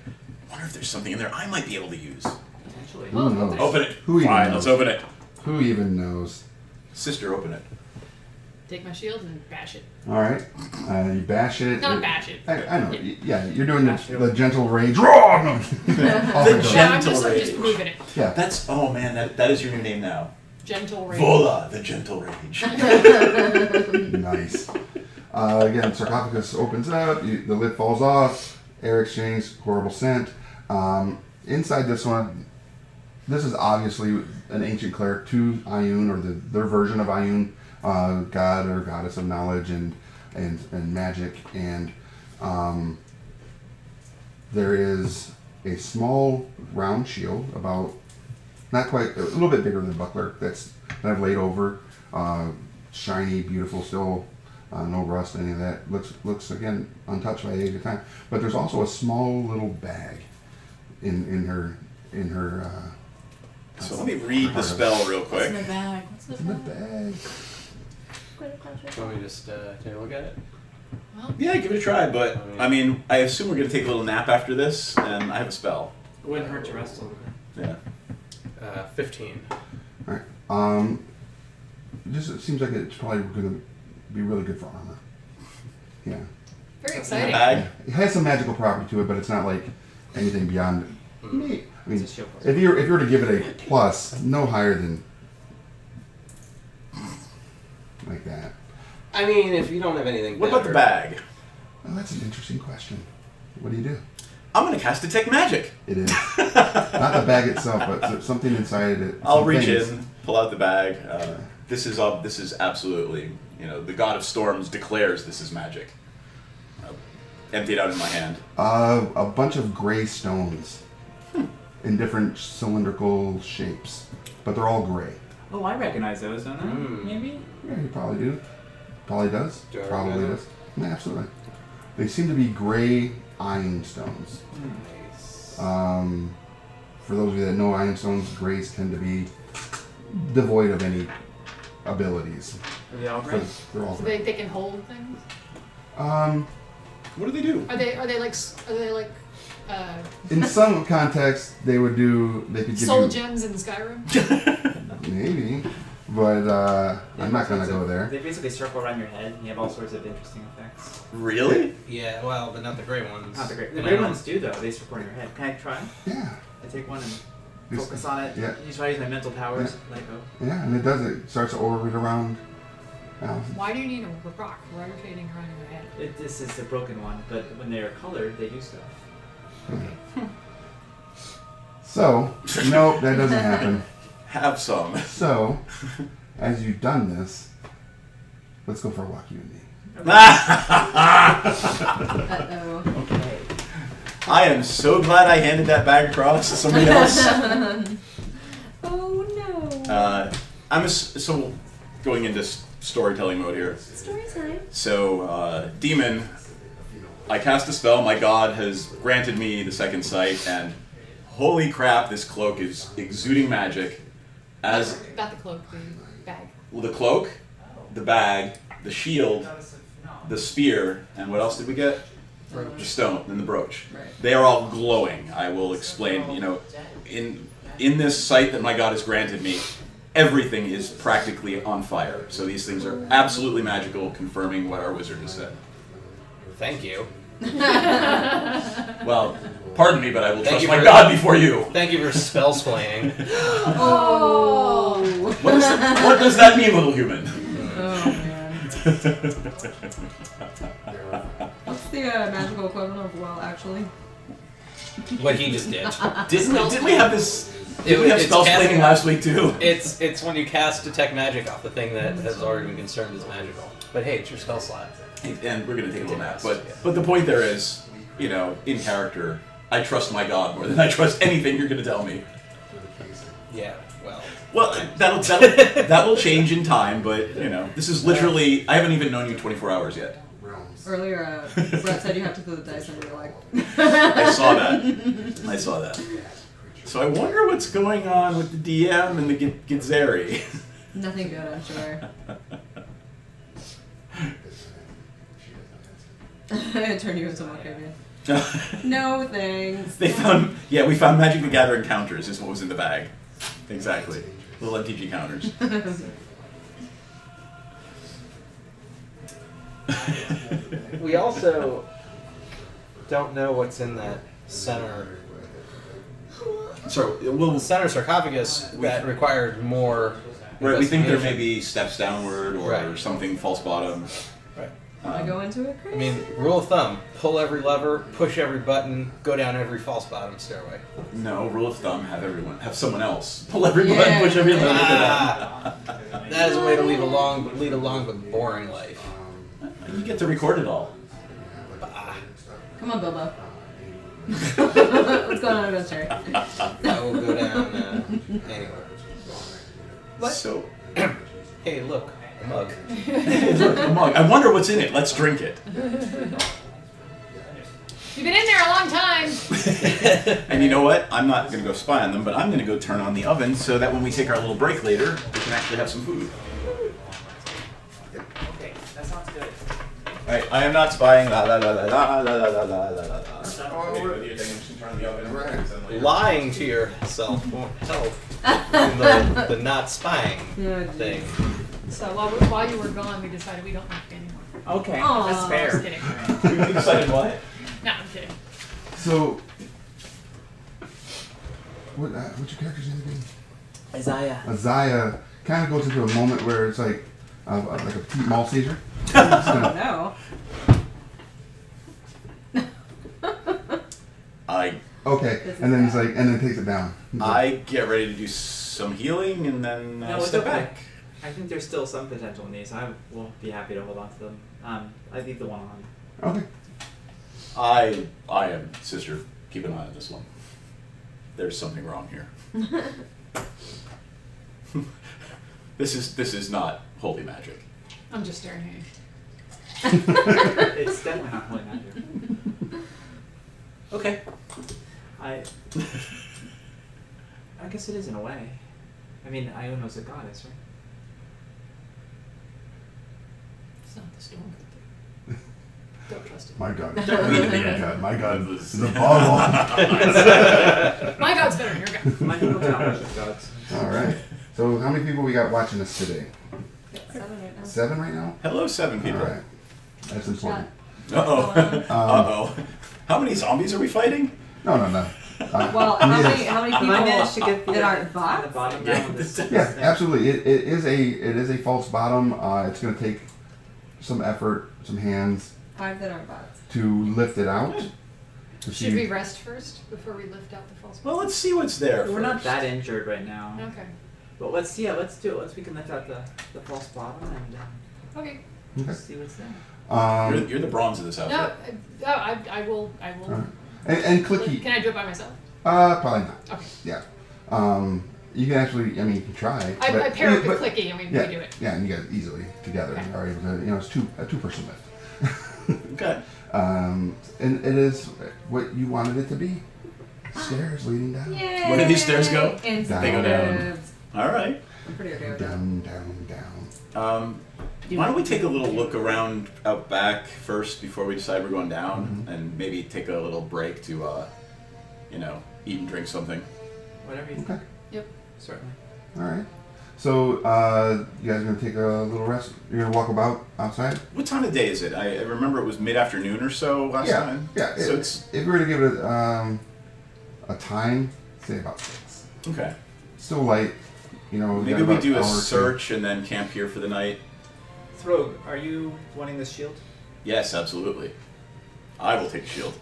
I wonder if there's something in there I might be able to use. potentially. Who knows? Open it. Who even Fine, knows? let's open it. Who even knows? Sister, open it. Take my shield and bash it. All right. You bash it. Not bash it. I know. Yeah, you're doing Bash it. the gentle rage. Roar! No. Off it goes. Gentle I'm rage. just moving it. Yeah. That's, oh man, that is your new name now. Gentle rage. Vola, the gentle rage. Nice. Again, sarcophagus opens up. The lid falls off. Air exchange. Horrible scent. Inside this one, this is obviously an ancient cleric to Ioun, or their version of Ioun, god or goddess of knowledge and magic. And there is a small round shield, about not quite, a little bit bigger than a buckler, that I've laid over. Shiny, beautiful, still no rust, any of that. Looks again untouched by the age of time. But there's also a small little bag in her. So let me read the spell real What's in the quick. bag? What's It's in in the the bag? bag. Do you want me to just take a look at it? Well, Yeah, give it a try, but I mean, I assume we're going to take a little nap after this, and I have a spell. It wouldn't hurt to rest a little bit. Yeah. 15. All right. It seems like it's probably going to be really good for armor. Yeah. very In the exciting. bag. It has some magical property to it, but it's not like anything beyond me. I mean, It's a shield plus. if you were to give it a plus, no higher than like that. I mean, if you don't have anything What about the bag? Well, that's an interesting question. What do you do? I'm going to cast Detect Magic. It is. Not the bag itself, but there's something inside it. I'll some reach things. in, pull out the bag. This is absolutely, the god of storms declares this is magic. Empty it out in my hand. A bunch of gray stones in different cylindrical shapes, but they're all gray. Oh, I recognize those, don't I? Maybe? Yeah, you probably do. Probably does. Do I Probably recognize does. Yeah, absolutely. They seem to be gray iron stones. Nice. For those of you that know iron stones, grays tend to be devoid of any abilities. Are they all So gray? they're all So gray. they can hold things. What do they do? Are they like In some context, they could give soul you gems in Skyrim? maybe, but I'm not gonna go there. They basically circle around your head and you have all sorts of interesting effects. Really? Yeah, well, but not the gray ones. Not the great. The And I gray don't- ones do though. They circle around your head. Can I try? Yeah, I take one and Just- focus on it. yeah. You try to use my mental powers. Let it go. yeah, and it does. It starts to orbit around. Why do you need a rock rotating around in your head? This is the broken one, but when they are colored, they do stuff. So, nope, that doesn't happen. Have some. So, as you've done this, let's go for a walk, you and me. Uh-oh. Okay. I am so glad I handed that bag across to somebody else. Oh no. So going into storytelling mode here. Story time. So, demon, I cast a spell. My god has granted me the second sight, and holy crap, this cloak is exuding magic. As Not the cloak, the bag. the cloak, the bag, the shield, the spear, and what else did we get? The stone and the brooch. Right. They are all glowing. I will explain. In this sight that my god has granted me, everything is practically on fire. So these things are absolutely magical, confirming what our wizard has said. Thank you. Well, pardon me, but I will Thank trust you my for- god before you. Thank you for spell splaining. Oh. What does that mean, little human? Oh man. What's the magical equivalent of well, actually? What he just did. Didn't we have this? Did we have It's spell casting- splaining last week too? It's when you cast detect magic off the thing that has already been confirmed as magical. But hey, it's your spell slot. And we're gonna take a little nap. But the point there is, in character, I trust my god more than I trust anything you're gonna tell me. Yeah, well. Well, that will change in time, but this is literally. I haven't even known you 24 hours yet. Earlier, Brett said you have to throw the dice and you're like. I saw that. So I wonder what's going on with the DM and the Gizeri. Nothing good, I'm sure. I turn you into a Mokavian. No thanks. We found Magic the Gathering counters is what was in the bag. Exactly. Little MTG counters. We also don't know what's in that center So, the center sarcophagus that required more. right, we think there may investigation. be steps downward or Right. something false bottom. Right. I go into it I crazy. mean, rule of thumb: pull every lever, push every button, go down every false bottom stairway. No, rule of thumb, have someone else pull every button, Yeah. push every lever. That is a way to lead a long but boring life. You get to record it all. Come on, Bilbo. What's going on, Adventure? I will go down anyway. What? So, Hey, look, a mug. look, a mug. I wonder what's in it. Let's drink it. You've been in there a long time. And you know what? I'm not going to go spy on them, but I'm going to go turn on the oven so that when we take our little break later, we can actually have some food. Okay, that sounds good. Alright, I am not spying. La la la la la la la la la la. Lying to yourself won't help in the not spying thing. So while you were gone, we decided we don't like it anymore. Okay, Aw. that's fair. Just kidding. You decided what? No, I'm kidding. So, what's your character's name again? Isaiah. Isaiah kind of goes into a moment where it's like a petite mall seizure. Oh I Okay, This is and then he's bad. like, and then takes it down. He's like, I get ready to do some healing and then No, it's step okay. back. I think there's still some potential in these. I will be happy to hold on to them. I leave the one on. okay. I am, sister. Keep an eye on this one. There's something wrong here. This is not holy magic. I'm just staring at you. It's definitely not holy magic. Okay. I guess it is in a way. I mean, Iono's a goddess, right? It's not the storm. Don't trust it. My God. Yeah. God. My God. This Is a ball. My god's better than your god. My people challenge of gods. All right. So how many people we got watching us today? 7 right now. 7 right now? Hello, 7 people. All right. That's important. Uh-oh. Uh-oh. How many zombies are we fighting? No. Well, how many I people managed to get that aren't the bots? bottom Yeah. down of this. Yeah, thing. absolutely. It is a false bottom. It's going to take some effort, some hands 5 that aren't bots. to lift it out. To Should we rest first before we lift out the false Well, let's see what's there We're not first. that injured right now. Okay. But let's do it. We can lift out the false bottom and Okay. Okay. see what's there. You're the bronze of this outfit. No, I will. All right. And clicky. Can I do it by myself? Probably not. Okay. Yeah. You can actually. I mean, you can try. I pair up with but- Clicky and we Yeah, do it. yeah, and you guys easily together Okay. are able to. It's a two-person lift. Okay. And it is what you wanted it to be. Stairs leading down. Yay! Where do these stairs go? Instant They go down. moves. All right. I'm pretty okay with that. Down. Why don't we take a little look around out back first before we decide we're going down, Mhm. and maybe take a little break to, eat and drink something. Whatever you think. Okay. Yep. Certainly. All right. So you guys are gonna take a little rest. You're gonna walk about outside. What time of day is it? I remember it was mid-afternoon or so last time. Yeah. So it's If we were to give it a time, say about 6. okay. Still light. You know. Maybe we do a search and then camp here for the night. Throg, are you wanting this shield? Yes, absolutely. I will take a shield.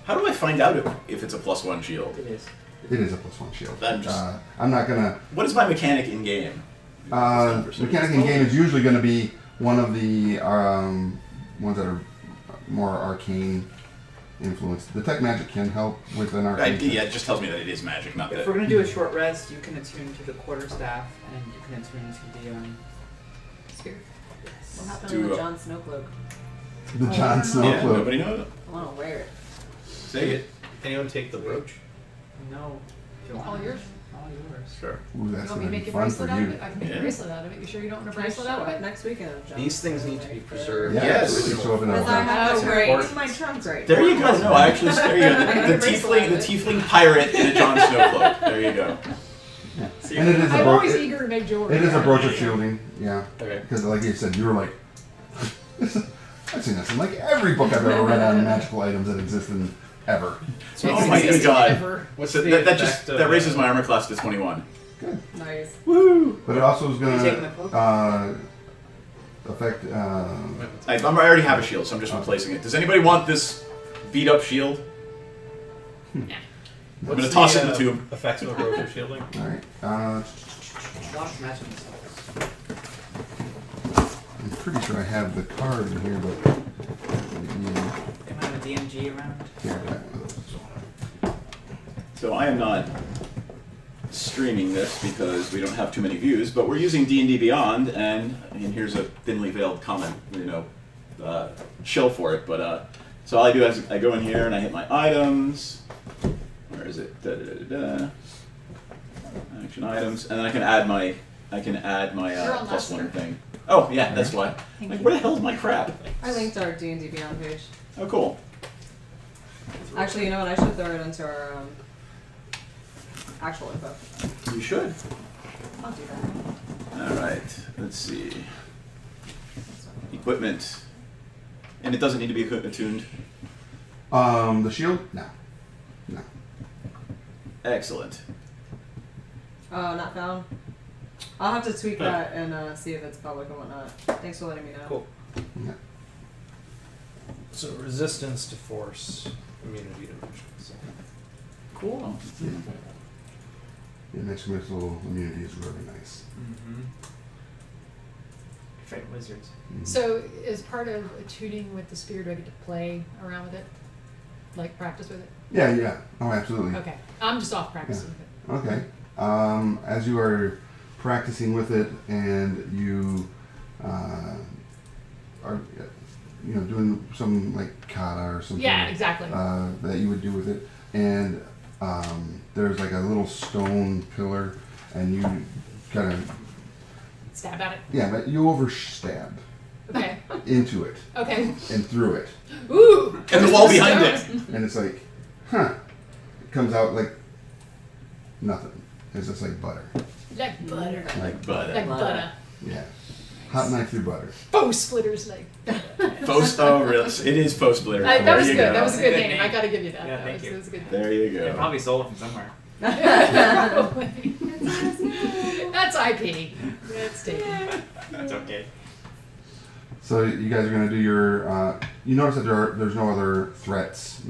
How do I find out if it's a +1 shield? It is. It is a +1 shield. I'm just- I'm not gonna. What is my mechanic in game? Mechanic in game is usually going to be one of the ones that are more arcane influenced. Detect magic can help with an arcane. Yeah, it just tells me that it is magic, not If that. we're gonna do a short rest, you can attune to the quarterstaff and you can attune to the Spear. What happened Do to the a- Jon Snow cloak? The Jon Snow Yeah, cloak. nobody knows. I want to wear it. Say it. Anyone take the brooch? No. If you want All it. yours? All yours. Sure. Ooh, You that's want me going to to make be a fun for bracelet out of you. it? I can make Yeah. a bracelet out of it. You sure you don't want a Can I bracelet show out of up it? next weekend? Jon? These things need to be preserved. Yeah, Yes. so show up in a Because I have That's a great. important. My trunk right. There you go. No, actually, there you I go. have The a bracelet tiefling, the of it. tiefling pirate in a Jon Snow cloak. There you go. And it is a I'm bro- always it- eager to make jewelry. It is a brooch of shielding, yeah. Okay. Because like you said, you were like, I've seen this in like every book I've ever read on magical items that exist in ever. Oh my good god. Ever. What's So the that effect just of, that raises my armor class to 21. Good. Nice. Woo! But it also is Are you taking the going cloak? to affect. I already have a shield, so I'm just replacing it. Does anybody want this beat up shield? I'm What's gonna toss it in the tube. Effects of a brooch of shielding. All right. Lots of magic stuff. I'm pretty sure I have the card in here, but yeah, Am I have a DMG around? here, I got one of those. So I am not streaming this because we don't have too many views, but we're using D&D Beyond, and here's a thinly veiled comment, shell for it. But so all I do is I go in here and I hit my items. Where is it? Da, da, da, da, da. Action items, and then I can add my You're on +1 Lester. thing. Oh yeah, that's why. Thank Like, you. where the hell is my crap? I linked our D&D Beyond page. Oh, cool. Actually, you know what? I should throw it into our actual info. You should. I'll do that. All right. Let's see. Equipment. And it doesn't need to be attuned. The shield? No. Excellent. Oh, not found. I'll have to tweak that and see if it's public and whatnot. Thanks for letting me know. Cool. Yeah. So resistance to force, immunity to motion. Cool. Yeah, next missile immunity is really nice. Mm-hmm. Fight wizards. Mhm. So, as part of tuning with the spear, do I get to play around with it? Like, practice with it? Yeah, yeah. Oh, absolutely. Okay. I'm just off practicing with it. Okay. As you are practicing with it and you are, doing some like kata or something. Yeah, exactly. That you would do with it, and there's like a little stone pillar, and you kind of Stab at it. yeah, but you overstab Okay. into it Okay. and through it, Ooh! And the wall behind it. and it's like, huh? It comes out like nothing. It's just like butter. Like butter. Like butter. Like butter. Yeah, hot knife through butter. Faux splitters like Faux, oh, really? It is faux splitter. that There was you good. go. That was a good Good name. name. I gotta give you that. Yeah, that thank was, you. That was a good There you They go. probably stole it from somewhere. name. That's IP. That's taken. That's okay. So you guys are going to do your. You notice that there's no other threats.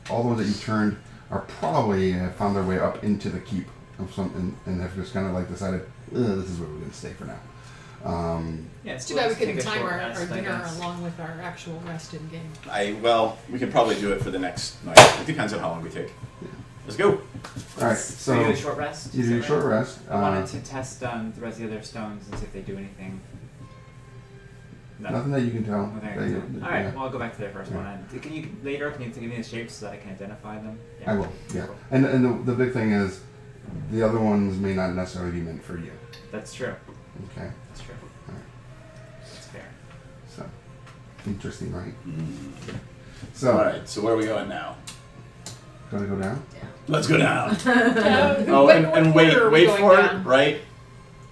All the ones that you turned are probably found their way up into the keep of something, and have just kind of like decided, this is where we're going to stay for now. Yeah, It's too bad we couldn't take a time short our rest, I dinner guess. along with our actual rest in game. Well, we could probably do it for the next night. It depends on how long we take. Let's go. All right, So you so do a short rest. you is do that a short right? rest. I wanted to test the rest of the other stones and see if they do anything. No. Nothing that you can tell. Nothing. All right. Yeah, Well, I'll go back to the first Yeah. one. And can you later? Can you give me the shapes so that I can identify them? I will. Yeah, Cool. and the big thing is, the other ones may not necessarily be meant for you. That's true. Okay, That's true. all right. That's fair. So interesting, right? All So right. So where are we going now? gonna go down. Let's go down. Oh, And wait for it. Right.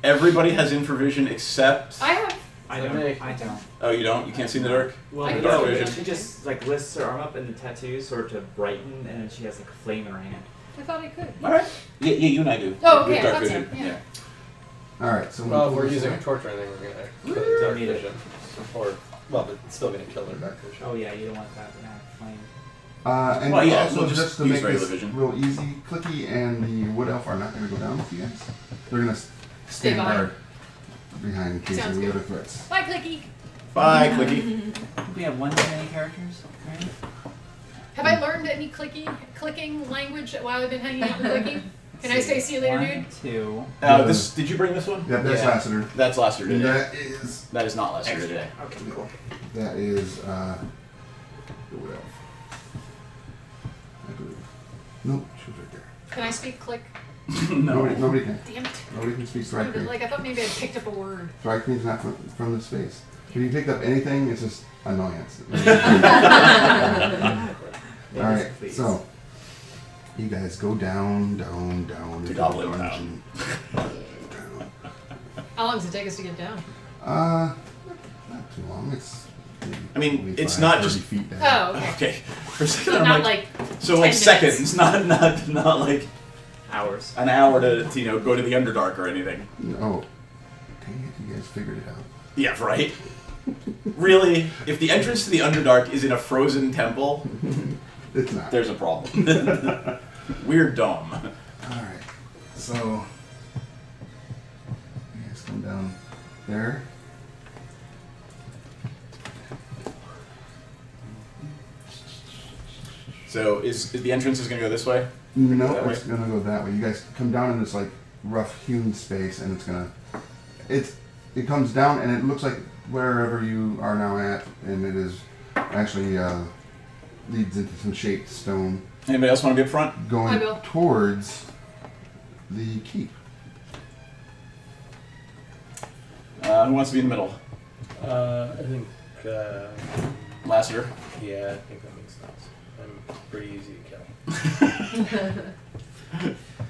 Everybody has infravision except. I have. I don't. Okay. I don't. Oh, you don't? You can't see in the dark? Well, I the can dark see vision. it. She just like lifts her arm up and the tattoos sort of brighten, and then she has like a flame in her hand. I thought I could. All right. Yeah, you and I do. Oh, We have okay, I dark thought so, vision. yeah. All right. So Well, if we'll we're pull using a this torch or anything, we're gonna kill Woo! the dark Need it. vision. Or, well, it's still gonna kill their dark vision. Oh yeah, you don't want that flame. And Well, yeah, also we'll just just to use make regular this vision. real easy, Clicky and the Wood Elf are not going to go down with you guys. They're going to Stay stand behind. guard behind in case Sounds of any good. other threats. Bye, Clicky. Bye, Clicky. We have one too many characters. Right? Have I learned any clicking language while I've been hanging out with Clicky? Can I say see you later, dude? 1, 2. Did you bring this one? Yeah, that's Yeah. Lassiter. That's last year And today. that is That is not last year Extra. today. Okay, cool. the Wood Elf. I believe. Nope, she was right there. Can I speak click? Nobody can. Damn it. Nobody can speak Thrive Queen. Like I thought maybe I picked up a word. Thrive Queen's not from this space. If you picked up anything, it's just annoyance. All right, Please. so you guys go down To into Goblin the Town. dungeon. How long does it take us to get down? Not too long. It's. I mean, 25, it's not 30 just- feet down. Oh, okay. Okay. For a second, So I'm not like, like so 10 like minutes. seconds, not like Hours. an hour to go to the Underdark or anything. Oh, dang it! You guys figured it out. Yeah, right. Really, if the entrance to the Underdark is in a frozen temple, It's not. there's a problem. We're dumb. All right. So you guys come down there. So is the entrance is gonna go this way? No, That way? it's gonna go that way. You guys come down in this like rough hewn space, and it comes down, and it looks like wherever you are now at, and it is actually leads into some shaped stone Anybody else want to be up front? I going will. towards the keep. Who wants to be in the middle? I think, Lassiter. yeah, I think that makes sense. I'm pretty easy to kill.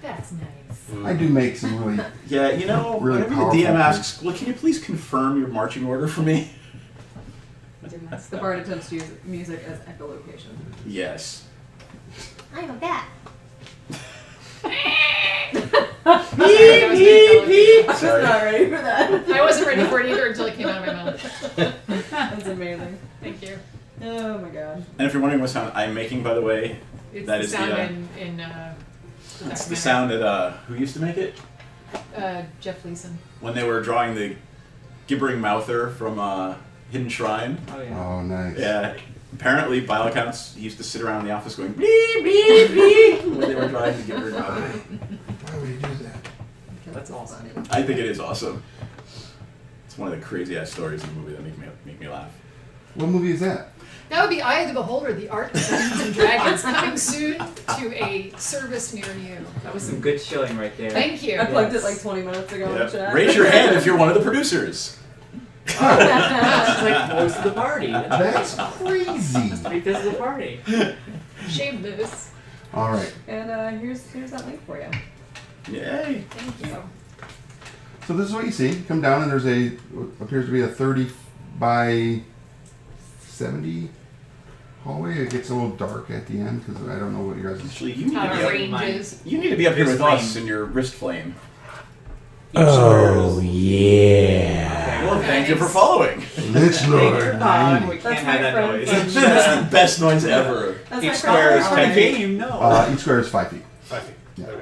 That's nice. I do make some really Yeah, you know, Really whenever the powerful DM asks, well, can you please confirm your marching order for me? The bard attempts to use music as echolocation. Yes. I'm a bat. I was Sorry. not ready for that. I wasn't ready for it either until it came out of my mouth. That's amazing. Thank you. Oh my god. And if you're wondering what sound I'm making, by the way, It's that the is sound the in it's the sound that who used to make it Jeff Leeson. when they were drawing the gibbering mouther from Hidden Shrine. Oh yeah. Oh, nice. Yeah. Apparently, by all accounts, he used to sit around the office going bleep bleep bleep when they were drawing the gibbering mouther. Why would you do that? That's awesome. I think it is awesome. It's one of the crazy ass stories in the movie that make me laugh. What movie is that? That would be Eye of the Beholder, the Art of Dungeons and Dragons, coming soon to a service near you. That was some good shilling right there. Thank you. I plugged it like 20 minutes ago in the Yeah. chat. Raise your hand if you're one of the producers. She's like most of the party. That's crazy. 3/5 of the party. Shameless. All right. And here's that link for you. Yay! Thank you. So this is what you see. You come down and there's what appears to be a 30 by 70 hallway. It gets a little dark at the end because I don't know what you guys. Actually, you need How to our be up, range is. you need to be up here with Wrist us flame. in your wrist flame. Oh, yeah. Well, thank you for following. Lich Thank Lord. you, Bob. We That's can't my have that friend noise. from- That's the best noise ever. That's Each my square friend is from 10 feet. Game, no. Each square is 5 feet. 5 feet. Yeah. Okay.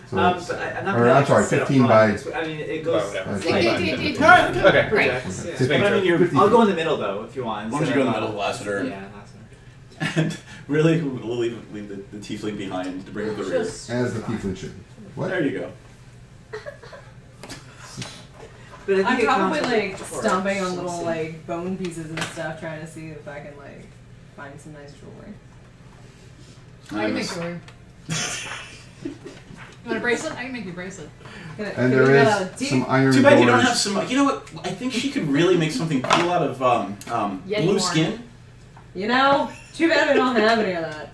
So it's- But I'm not or, gonna I'm sorry, sit up 15 front. by. It's- I mean, it goes. Whatever. It's It- like- it- it- Okay. projects, yeah. Just But I mean, you're, 50 I'll go in feet. the middle though, if you want. Why don't you go in the middle, Lassiter? Yeah, Lassiter. and really, we'll leave the tiefling behind to bring up the rear. As the tiefling should. What? There you go. But I think I'm it probably counts like for- stomping on let's little see. like bone pieces and stuff, trying to see if I can like find some nice jewelry. I can make jewelry. You want a bracelet? I can make you a bracelet. And there is some iron Too bad you don't doors. have some. You know what? I think she could really make something cool out of Yeti blue horn. skin. You know, too bad we don't have any of that.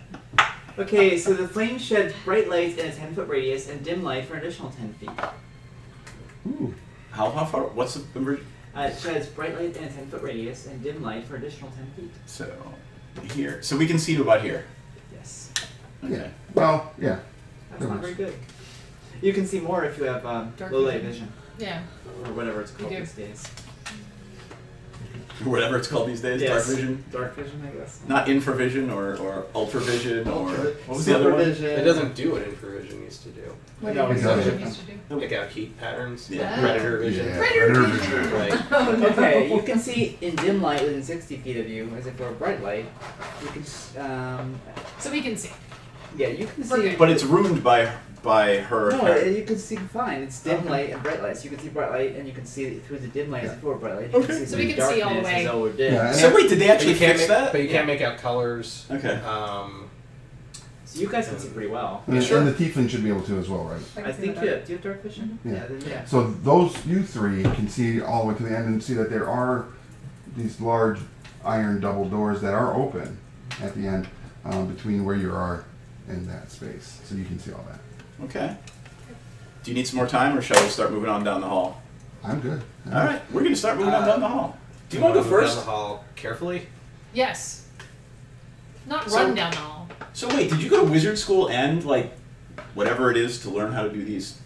Okay, so the flame sheds bright light in a 10-foot radius and dim light for an additional 10 feet. Ooh. How far? What's the number? It sheds bright light in a 10-foot radius and dim light for additional 10 feet. So here, so we can see to about here. Yes. Okay. Yeah. Well, yeah. That's There not was. very good. You can see more if you have Dark low light vision. vision, Yeah. or whatever it's called do. these days. Whatever it's called these days, dark Yes. vision. Dark vision, I guess. Not infravision or ultravision or Ultra- what was the other one? supervision. It doesn't do what infravision used to do. What No, did it doesn't. vision used to do? Pick out heat patterns. Yeah. Predator vision. Yeah. Predator vision. Right. Oh no. Okay, you can see in dim light within 60 feet of you, as if we're bright light. You can, So we can see. yeah, you can We're see. good. But it's ruined by her. No, you can see fine. It's dim light and bright light. So you can see bright light, and you can see it through the dim light as if it were bright light. You Okay. can see So through we can see all the darkness way. as though we're dim. Yeah. So wait, did they But actually you can't fix make, that? But you Yeah. can't make out colors. Okay. So you guys can see pretty well. And, Sure. and the tiefling should be able to as well, right? I think you do. Do you have dark vision? Yeah. Then yeah. So those you three can see all the way to the end and see that there are these large iron double doors that are open at the end between where you are and that space. So you can see all that. Okay. Do you need some more time, or shall we start moving on down the hall? I'm good. All right, we're gonna start moving on down the hall. Do you want to go move down first? the hall carefully? Yes. Not So- run down the hall. So wait, did you go to wizard school and like whatever it is to learn how to do these?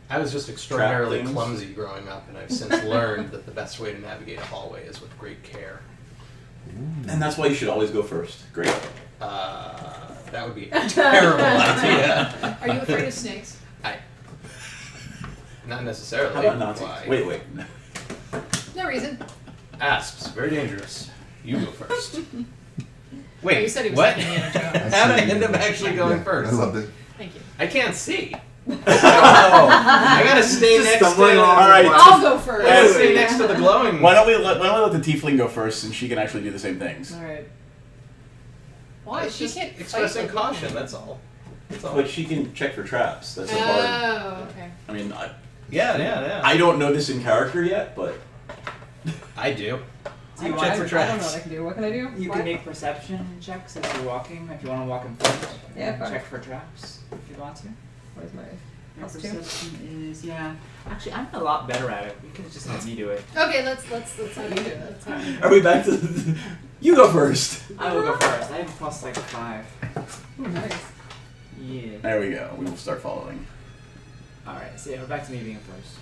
I was just extraordinarily things? clumsy growing up, and I've since learned that the best way to navigate a hallway is with great care. And that's why you should always go first. Great. That would be a terrible idea. Are you afraid of snakes? Not necessarily. How about Nazis? Why? Wait. No reason. Asps, very dangerous. You go first. Oh, you Wait, said he was what? like Indiana Jones. How did I end up actually going Yeah, first? I loved it. Thank you. I can't see. I gotta stay Just next to. stumbling along. All right. I'll go first. I gotta stay next to the glowing. Why don't we let the tiefling go first, and she can actually do the same things. All right. Why? It's She just can't fight expressing like caution. that. That's all. That's all. But she can check for traps. That's the part. Oh, okay. I mean, Yeah. I don't know this in character yet, but I do. Do you I want don't for know traps? what I can do. What can I do? You What? can make perception checks as you're walking. If you want to walk in front, Yeah, and fine. check for traps if you want to. Where's my Your +2? perception is Actually, I'm a lot better at it. You could just have me do it. Okay, let's have you do it. Let's have you do are we back to the... You go first. I will go first. I have plus like 5. Ooh, nice. Yeah. There we go. We will start following. Alright, so yeah, we're back to me being first.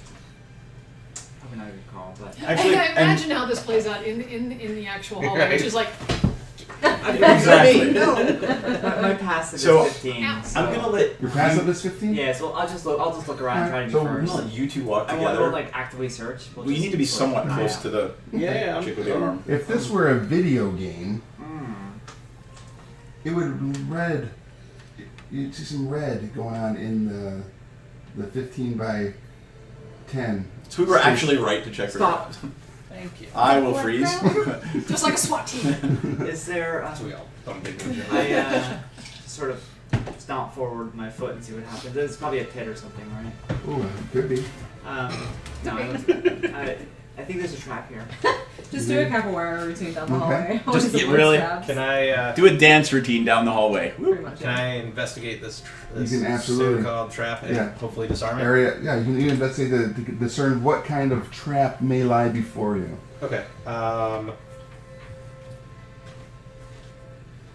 Probably not a good call, but Actually, I imagine how this plays out in the actual hallway, Right. which is like, Exactly. my passive So- is 15. Ow. So I'm gonna let Your passive is 15? yeah, so I'll just look around and try to be So I'm first. gonna let you two walk I won't together. like actively search. Well, you need to be somewhat close to the Yeah, chick with the arm. If this were a video game, Mm. it would red. You'd see some red going on in the 15 by 10. So we were actually right to check her Stop. out. Thank you. I will freeze. just like a SWAT team. Is there? So we all bumped into each I other. sort of stomp forward my foot and see what happens. There's probably a pit or something, right? Ooh, could be. No, I think there's a trap here. Just do a capoeira routine down the Okay. hallway. Just Always get avoid really- stabs. Can I Do a dance routine down the hallway. Pretty much. can I investigate this You can absolutely. so-called trap and Yeah. hopefully disarm it? Area, yeah, you can investigate to discern what kind of trap may lie before you. Okay.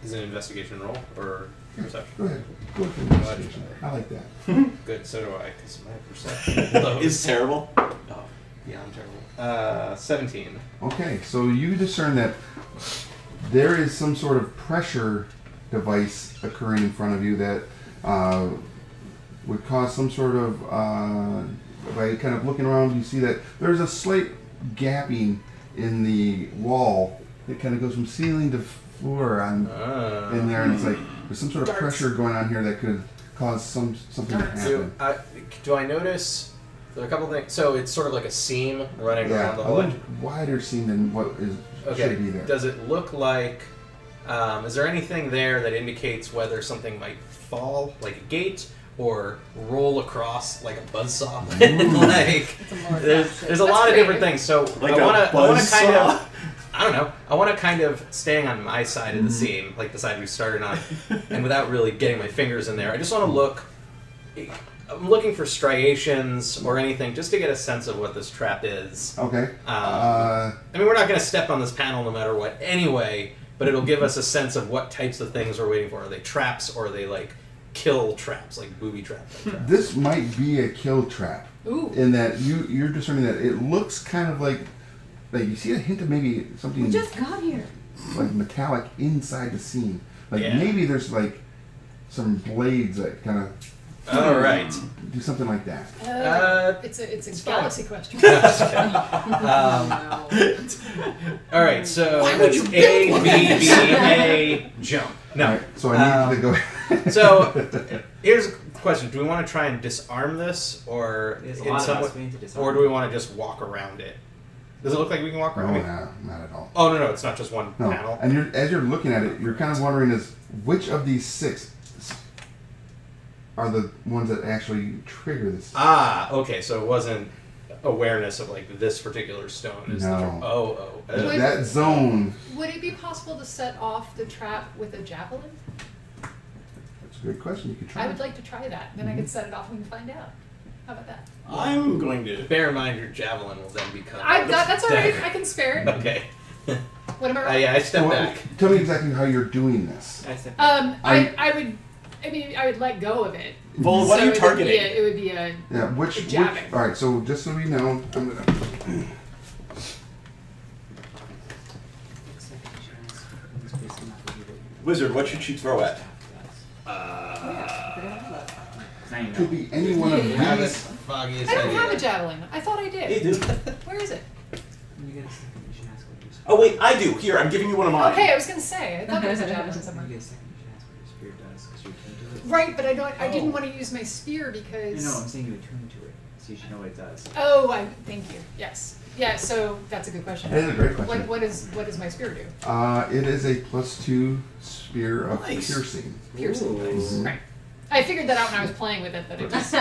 Is it an investigation roll or perception? Go ahead. Go with the investigation. I like that. Good, so do I, because my perception Is terrible. oh, beyond terrible. 17. Okay, so you discern that there is some sort of pressure device occurring in front of you that would cause some sort of, by kind of looking around, you see that there's a slight gapping in the wall that kind of goes from ceiling to floor on in there, and it's like there's some sort of Darts. pressure going on here that could cause something to happen. Do I notice? There are a couple things. So it's sort of like a seam running Yeah, around the a hallway. little wider seam than what is Okay. should be there. Does it look like? Is there anything there that indicates whether something might fall, like a gate, or roll across like a buzzsaw? Like It's a more there's a lot of different things. So Like I a want to kind buzzsaw? of. I don't know. I want to kind of staying on my side of the seam, like the side we started on, and without really getting my fingers in there. I just want to look. I'm looking for striations or anything just to get a sense of what this trap is. Okay. I mean, we're not going to step on this panel no matter what anyway, but it'll give us a sense of what types of things we're waiting for. Are they traps or are they like kill traps, like booby traps? This might be a kill trap. Ooh. In that you're discerning that it looks kind of like you see a hint of maybe something We just got here. like metallic inside the seam. Like Yeah. maybe there's like some blades that kind of All right. do something like that. It's a fine. galaxy question. All right, so Why would that's you A, build B, one? B, A, jump. No. Alright, so I need you to go. So here's a question: do we want to try and disarm this, or There's a in lot some of us way- we need to disarm. or do we want to just walk around it? Does it look like we can walk No, around it? not at all. Oh no, it's not just one No, panel. and as you're looking at it, you're kind of wondering is which of these 6 are the ones that actually trigger this. Ah, okay, so it wasn't awareness of like this particular stone is the No. oh. That zone. Would it be possible to set off the trap with a javelin? That's a good question. You could try. I would like to try that. Then I could set it off and we can find out. How about that? I'm going to. Bear in mind your javelin will then become. That's all right. dagger. I can spare it. Okay. What am I right? Yeah, I step Well, back. Tell me exactly how you're doing this. I said, I would let go of it. Well, what So are you it would be targeting? It would be a Yeah, which jabbing. all right, so just so we know, I'm gonna Wizard, what should she throw at? could be any one of Have it these. foggiest I don't have a idea. javelin. I thought I did. You do. Where is it? you get a second, you should ask what your Oh wait, I do. Here, I'm giving you one of mine. Okay, I was gonna say. I thought there was a javelin When somewhere. you get a second, you should ask what your spear does, because you can do it. Right, but I Oh. didn't want to use my spear because. No, I'm saying you attune to it, so you should know what it does. Oh, thank you. Yes. Yeah. So that's a good question. That is a great question. What does my spear do? It is a +2 spear of Nice. piercing. Piercing. Ooh. Right. I figured that out when I was playing with it. That it was.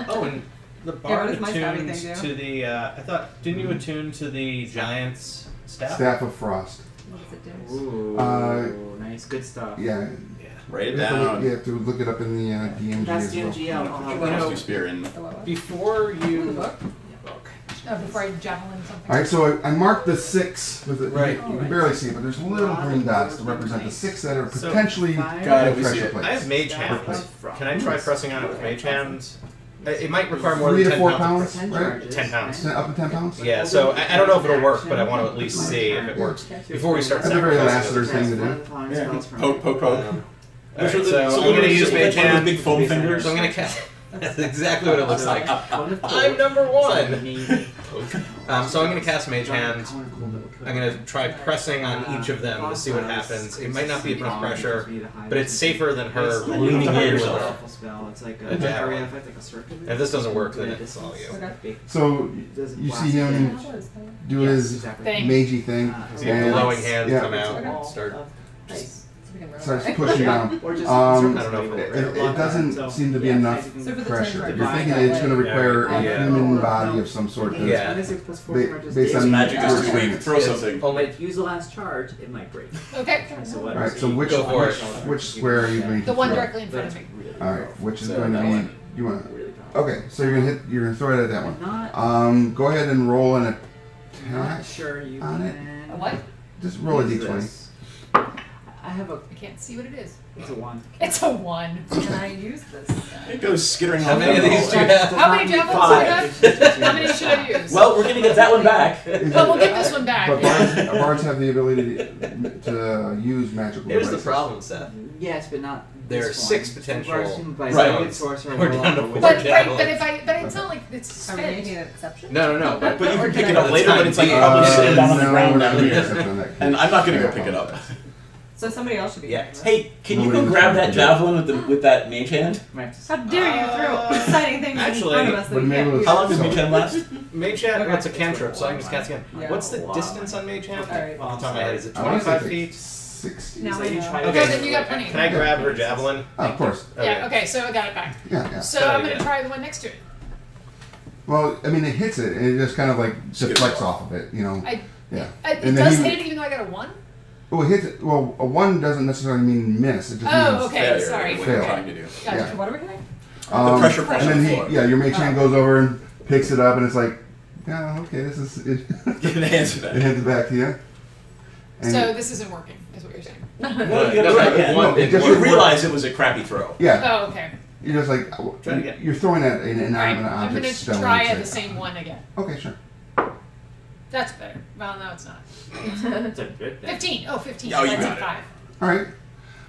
Oh, and the what bard does my stabby attuned thing do? to the. I thought, didn't you attune to the giant's staff? Staff of Frost. What does it do? Ooh, nice, good stuff. Yeah. Write it You have to look- down. you have to look it up in the DMG That's as well. DMG, I'll have You know, Plus 2 spear in. The what? Before The you. book? Before I javelin something. All right, so I marked the 6 with it. Right. You can barely see it, but there's little green dots to represent the 6 that are So, potentially Got it, we pressure see it. plates. I have mage hand. Staff of Can I try pressing on it with mage hand? It might require more 3 than to 10 4 pounds. pounds, right? 10 pounds. Up to 10 pounds. Yeah, so I don't know if it'll work, but I want to at least see if it works before we start That's a very sacrificing Lassiter other thing to things. do. Yeah. Poke, poke, poke. Alright, so I'm going to use Mage one of Hand. those big foam fingers. So I'm going to cast. That's exactly what it looks like. I'm number 1. So I'm going to cast Mage Hand. I'm going to try pressing on each of them to see what happens. It might not be enough pressure, but it's safer than her leaning in with a javelin. If this doesn't work, then it's all you. So you see him do his magey thing, See the glowing hands come out and start. starts pushing down. I don't know if It doesn't seem to be enough pressure. You're thinking it's going to require a human body of some sort. Yeah. Based on Magic is too your weak. Throw something. Only Use the last charge, it might break. Okay. All right. So Go for it. which square are you going to The one throw? directly in front of me. All right. Which is going to be you want? Okay. So you're going to hit. You're going to throw it at that one. Not, Go ahead and roll an not attack. sure you on it. can. A what? Just roll a use d20. this. I have a. I can't see what it is. It's a 1. It's a 1. Can I use this? It goes skittering How off many the of these wall. do you have? How many javelins do you have? How many should I use? Well, we're gonna get that one back. But we'll get this one back. But bards have the ability to use magical Here's the devices. problem, Seth. Yes, but not. There are this 6 one. potential By Right. Zoid Sorcerer, We're Warlock, down to or four. Wizard. But javelins. but it's not like it's Are we making spent. an exception? No, But you Or can pick can it I- up later, but it's like Uh, probably sitting down on the no, ground we're down not gonna here. accept on that case. And I'm not gonna go Yeah. pick it up. So somebody else should be. Yeah. doing this. Hey, can you go Nobody grab knows that what to do. javelin with that mage hand? How dare you throw exciting things actually, in front of us that but we can't maybe use? How long does mage hand last? Mage Hand, Okay. what's a cantrip? So I can just cast again. Yeah. What's the distance on Mage Hand? Alright. Off the top of my head, is it I wanna say 25 feet? 60. Now I know. Okay. Oh, then you got plenty. Can I grab her javelin? Oh, of course. Yeah, okay, so I got it back. Yeah, yeah. So Try I'm it going to again. try the one next to it. Well, I mean, it hits it, and it just kind of like Skips deflects off. off of it, you know. Yeah. It And then does he- hit it even though I got a 1? Well, it hits it. Well, a 1 doesn't necessarily mean miss. It just Oh, means okay, Failure, sorry. what you're Fail. trying to do. Gotcha. Yeah. What are we getting? The pressure point And on then the floor. your mage hand goes over and picks it up, and it's like, yeah, okay, this is it. Give an answer to It that. hands it back to you. And So this isn't working, is what you're saying. Well, you No, gotta try again. one No, it didn't just- You work. realize it was a crappy throw. yeah, Oh, okay. you're just like Try it again. you're throwing at an Alright, inanimate I'm object. going to stone, try it's at the like- same one again. Okay, sure. That's better. Well, no, it's not. It's a good thing. 15. Oh, 15. Oh, you That's got at it. 5. All right.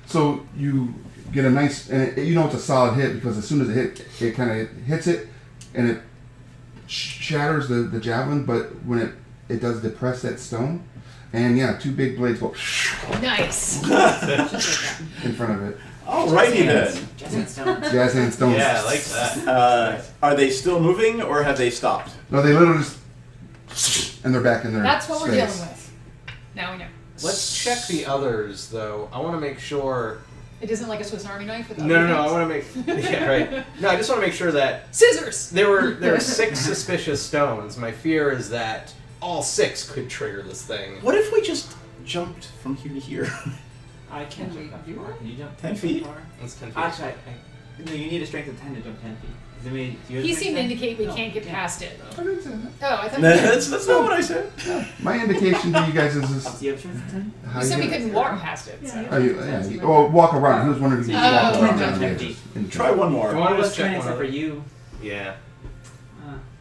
So you get a nice, and you know it's a solid hit because as soon as it kind of hits it, and it shatters the javelin. But when it does depress that stone, and yeah, 2 big blades go Nice. in front of it. Alrighty then. Jazz hand stones. Yeah, I like that. Are they still moving or have they stopped? No, they literally just, and they're back in their That's what we're space. dealing with. Now we know. Let's check the others, though. I want to make sure. It isn't like a Swiss Army knife with No, other no, no. I things. want to make. Yeah, right. No, I just want to make sure that Scissors! there were 6 suspicious stones. My fear is that all 6 could trigger this thing. What if we just jumped from here to here? I can't Can we jump that do far. it? Can you jump 10 that feet? far? That's 10 feet. Actually, no, you need a strength of 10 to jump 10 feet. Does it mean, do you have He strength seemed to 10? indicate we No. can't get past it. I didn't say that. Oh, I thought That's not what I said. My indication to you guys is this. Do you have strength of 10? How you said we get it. couldn't walk past it. So. Oh, yeah, well, walk around. He was wondering if you could walk Oh, around okay. on the 10 edges. feet. Try one more. Do you want to What's just check strength one for other? you? Yeah,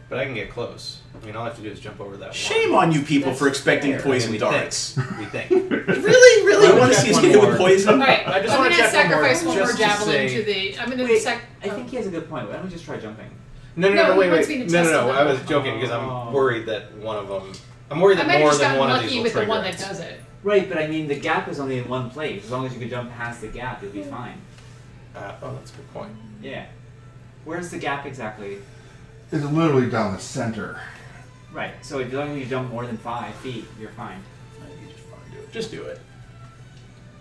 but I can get close. I mean, all I have to do is jump over that one. Shame on you people for expecting fair. poison We darts. think. We think. Really, really? I want to check see us one get hit more. with poison. Alright, I just I'm wanna gonna check one more, sacrifice one more just to javelin say- to the. I'm gonna Wait, sec. I think he has a good point. Why don't we just try jumping? No, no, No, no, he wait, wants wait. me to No, no, test no. them. I was joking because Oh. I'm worried that one of them. I'm worried I that might have more just than gotten one of lucky these will with the trigger one it. that does it. Right, but I mean, the gap is only in one place. As long as you could jump past the gap, you'll be fine. Oh, that's a good point. Yeah. Where's the gap exactly? It's literally down the center. Right, so as long as you jump more than 5 feet, you're fine. Just do it.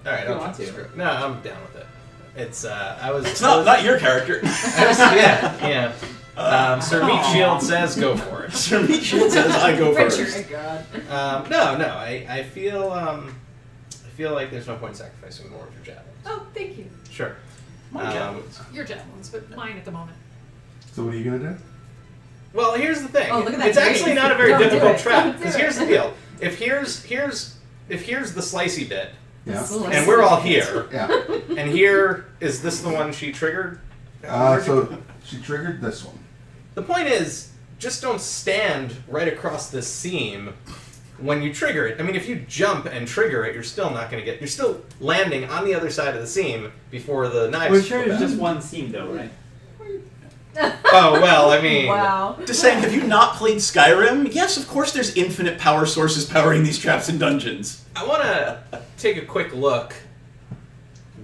All right, If you I'll want just to. screw it. No, I'm down with it. It's I was. It's not your character. I was, yeah, yeah. Sir Meat Shield says go for it. Sir Meat Shield says I go Richard. first. God. No, I feel like there's no point in sacrificing more of your javelins. Oh, thank you. Sure. My javelins. Your javelins, but mine at the moment. So what are you gonna do? Well, here's the thing. Oh, look at that It's actually face. not a very Don't do difficult it. trap. Don't do Because it. here's the deal. If here's the slicey bit, Yeah. and we're all here, Yeah. and here is this the one she triggered? So she triggered this one. The point is, just don't stand right across this seam when you trigger it. I mean, if you jump and trigger it, you're still not going to get... You're still landing on the other side of the seam before the knives... We're sure go it's back. just one seam, though, right? Oh, well, I mean... Wow. Just saying, have you not played Skyrim? Yes, of course there's infinite power sources powering these traps and dungeons. I want to take a quick look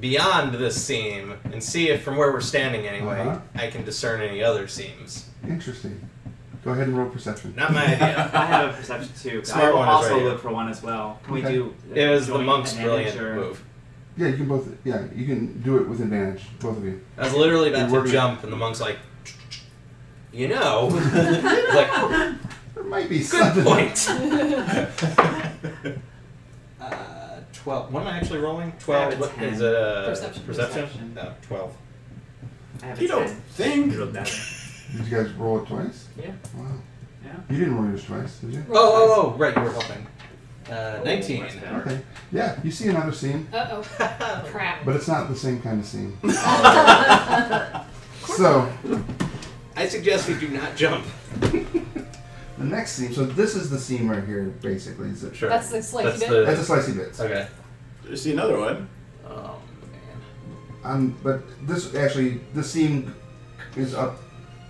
beyond this seam and see if, from where we're standing anyway, Uh-huh. I can discern any other seams. Interesting. Go ahead and roll perception. Not my idea. I have a perception too. Smart I will one is also right here. look for one as well. Can Okay. we do? It was the joint monk's advantage brilliant or- move. Yeah, you can both. Yeah, you can do it with advantage, both of you. I was literally about You're to working- jump, and the monk's like, you know, like, There might be good something. point. 12. What am I actually rolling? 12. have a What 10. is it? Perception. Perception. No, 12. I have a You don't 10. think? You rolled better. Did you guys roll it twice? Yeah. Wow. Yeah. You didn't roll yours twice, did you? Oh, right, you were helping. 19. Much better. Okay. Yeah, you see another seam, Uh-oh. Crap. but it's not the same kind of seam. So, I suggest you do not jump. the next seam, so this is the seam right here, basically. Is it? Sure. That's the slicey That's bit? the- That's a slicey bits. Okay. There's another one. Oh, man. But this actually, this seam is up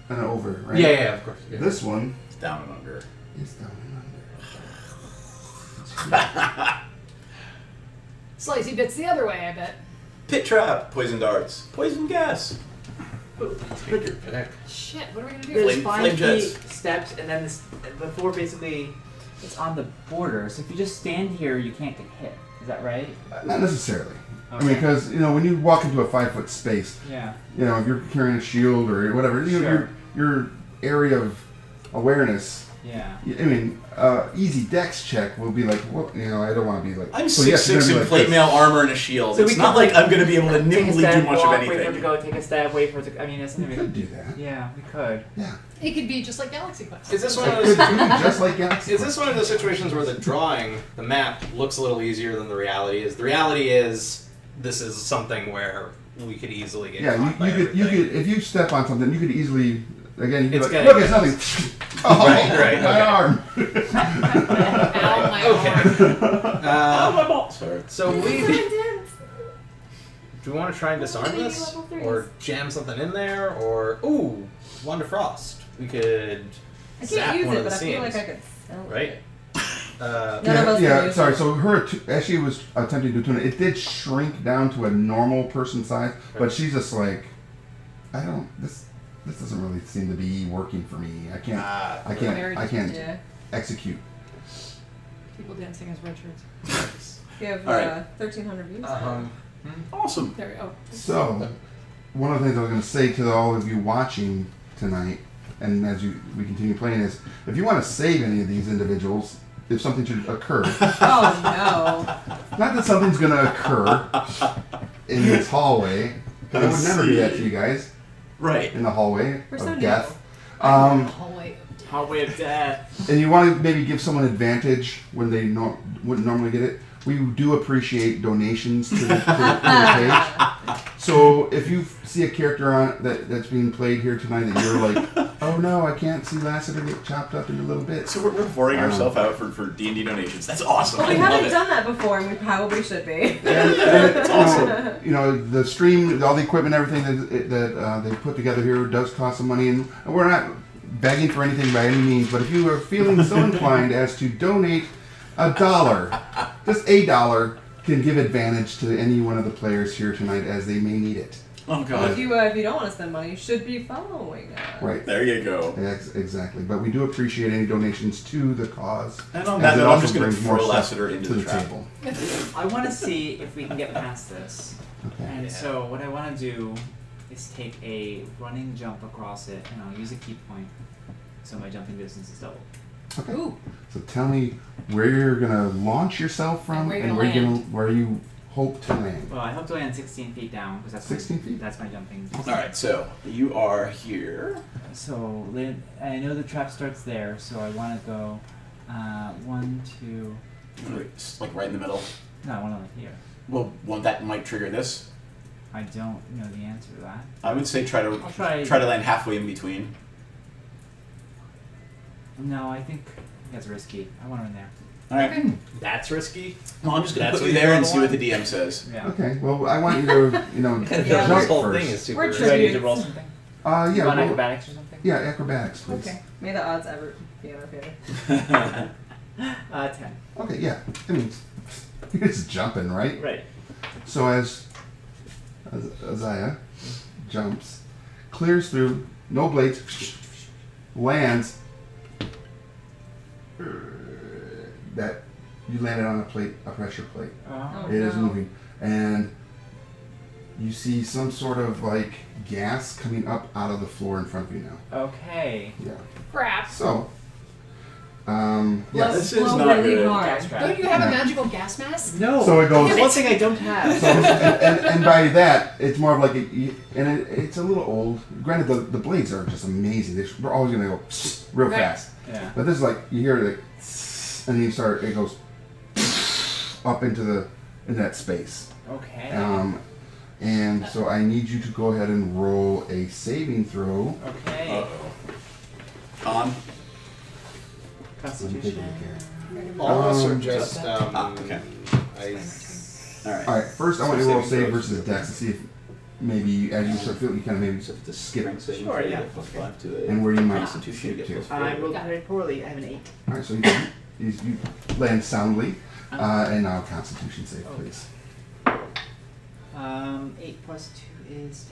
and over, right? Yeah, of course. Yeah. This one It's down and under. is down and under. Slicey bits the other way, I bet. Pit trap. Poison darts. Poison gas. Shit, what are we gonna do? There's Flame- 5 flame feet jets. steps, and then the floor basically it's on the border. So if you just stand here, you can't get hit. Is that right? Not necessarily. I mean, Okay. because when you walk into a 5-foot space, Yeah. if you're carrying a shield or whatever, Sure. your area of awareness. Yeah. I mean, easy dex check will be like, well, I don't want to be like. I'm so 6'6" yes, you're in gonna be plate like mail armor and a shield. So it's we not could, like I'm going to be able to Take a nimbly step, do much walk, of wait for it to anything. go. Take a step. Wait for it to. I mean, it's You gonna could be. do that. Yeah, we could. Yeah. It could be just like Galaxy Quest. Is this one It of could those? be just like Galaxy. Is this one of those situations where the drawing, the map, looks a little easier than the reality is? The reality is this is something where we could easily get Yeah, caught by you could everything. if you step on something, you could easily again. You It's could be gonna- like, look, it's nothing. Oh, Right, my okay. arm. Ow, my Okay. arm. Oh, my ball. Sorry. So we So intense. do we want to try and disarm Maybe this, level threes. or jam something in there, or Wand of Frost? We could I zap can't use one it, of the but I feel like seams, I could sell it. right? None of Yeah, us yeah, can use sorry. it. So as she was attempting to tune it, it did shrink down to a normal person size, but she's just like, I don't. This doesn't really seem to be working for me. I can't. I can't Yeah. execute. People dancing as Richards. You have All right. 1,300 views. Awesome. There we go. So, one of the things I was going to say to all of you watching tonight, and as we continue playing, is if you want to save any of these individuals, if something should occur, Oh not that something's going to occur in this hallway, because I would never do that to you guys Right. in the hallway We're of so death. Hallway. Hallway of death. And you want to maybe give someone advantage when they wouldn't normally get it. We do appreciate donations to the page. So if you see a character on that's being played here tonight that you're like, oh no, I can't see Lassiter get chopped up into little bits. So we're pouring ourselves out for D&D donations. That's awesome. Well, we I love haven't it. done that before, and we probably should be. It's awesome. The stream, all the equipment, everything that they put together here does cost some money, and we're not begging for anything by any means. But if you are feeling so inclined as to donate $1, just $1, can give advantage to any one of the players here tonight as they may need it. Oh god. If you don't want to spend money, you should be following us. Right. There you go. Exactly. But we do appreciate any donations to the cause. And on as that it note, I'm also just going to brings more throw stuff Lassiter into to the the trap. table. I want to see if we can get past this. Okay. And so what I want to do is take a running jump across it, and I'll use a key point, so my jumping distance is doubled. Okay. Ooh. So tell me where you're gonna launch yourself from, And where you're gonna where you hope to land. Well, I hope to land 16 feet down because that's 16 feet? That's my jumping. All right, so you are here. So I know the trap starts there, so I want to go 1, 2. It's like right in the middle. No, I want to land here. Well, one that might trigger this. I don't know the answer to that. I would say try I'll to try. land halfway in between. No, I think that's risky. I want to run there. All right. That's risky. Well, I'm just gonna That's put you what there you and all see what the want? DM says. Yeah. Okay, well, I want you to, Yeah, jump this whole first. thing is super We're risky. Do I need to Tributes. roll something? Yeah, You want roll- acrobatics or something? yeah, acrobatics, please. Okay. May the odds ever be in our favor. 10. Okay, yeah. I mean, you're just jumping, right? Right. So as Isaiah jumps, clears through, no blades, lands. That you landed on a pressure plate. Oh. It is moving, and you see some sort of like gas coming up out of the floor in front of you now. Okay. Yeah. Crap. So, Blow- yes. This is blow not really good. hard. Gas trap. Don't you have Yeah. a magical gas mask? No. So it goes. That's one thing I don't have. So, and by that, it's more of like it's a little old. Granted, the blades are just amazing. They're always gonna go real Right. fast. Yeah. But this is like you hear it, like, and then it goes up into that space. Okay. And so I need you to go ahead and roll a saving throw. Okay. Uh-oh. On. Let me take a Constitution. look here. All of us are Um, just. okay. I, All right. All right, first I want you So to roll saving save throws. versus dex to see if maybe as you start feeling, you kind of maybe So if the skip strength saving Sure, throw, yeah. you get +5 to it. and where you might Constitution, you skip get to. +4. I rolled very poorly. I have an 8. All right, so you land soundly, and now Constitution save, please. 8 plus 2 is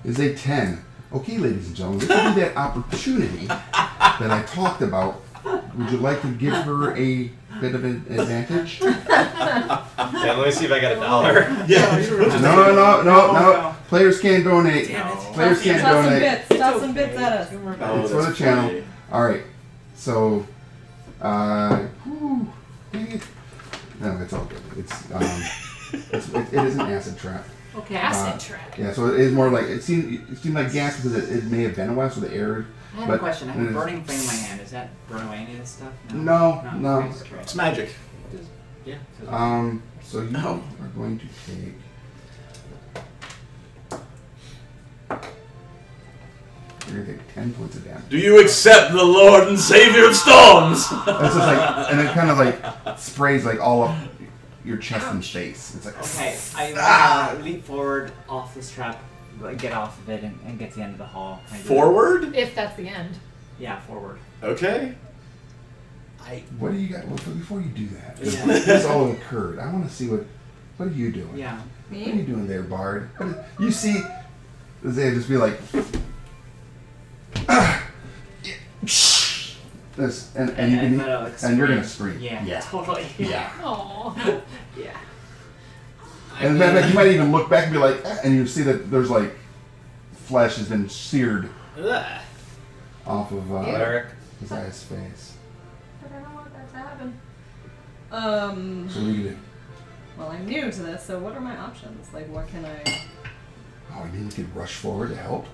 10. Is a 10. Okay, ladies and gentlemen, this will be that opportunity that I talked about. Would you like to give her a bit of an advantage? yeah, let me see if I got $1. Yeah. No. Players can't donate. Damn it. Players can't Toss some donate. bits. Toss some bits at us. Oh, It's for the that's channel. funny. All right. So, whew, dang it. No, it's all good. It is an acid trap. Okay. Acid trap. Yeah, so it is more like it seemed like gas because it may have been a while, so the air. I have But a question. I have it a is- burning flame in my hand. Does that burn away any of this stuff? No. Okay, just It's curious. magic. Yeah. So you No. are going to take. You're gonna take 10 points of damage. Do you accept the Lord and Savior of Storms? It's just like, and it kind of like sprays like all up your chest and face. It's like. Okay, I leap forward off this trap, like, get off of it, and get to the end of the hall. Can I do Forward? If that's the end. it? Yeah, forward. Okay. What do you got? Well, before you do that, 'cause Yeah. this all occurred. I want to see what are you doing? Yeah. What are you Me? doing there, Bard? You see, they just be like, this, and you're gonna scream. Yeah. Totally. Yeah. Aww. Yeah. And as a matter of fact, you might even look back and be like, and you see that there's like flesh has been seared Ugh. off of Eric. his guy's face. But I don't want that to happen. So what do you do? Well, I'm new to this, so what are my options? Like, what can I... Oh, you mean you could rush forward to help?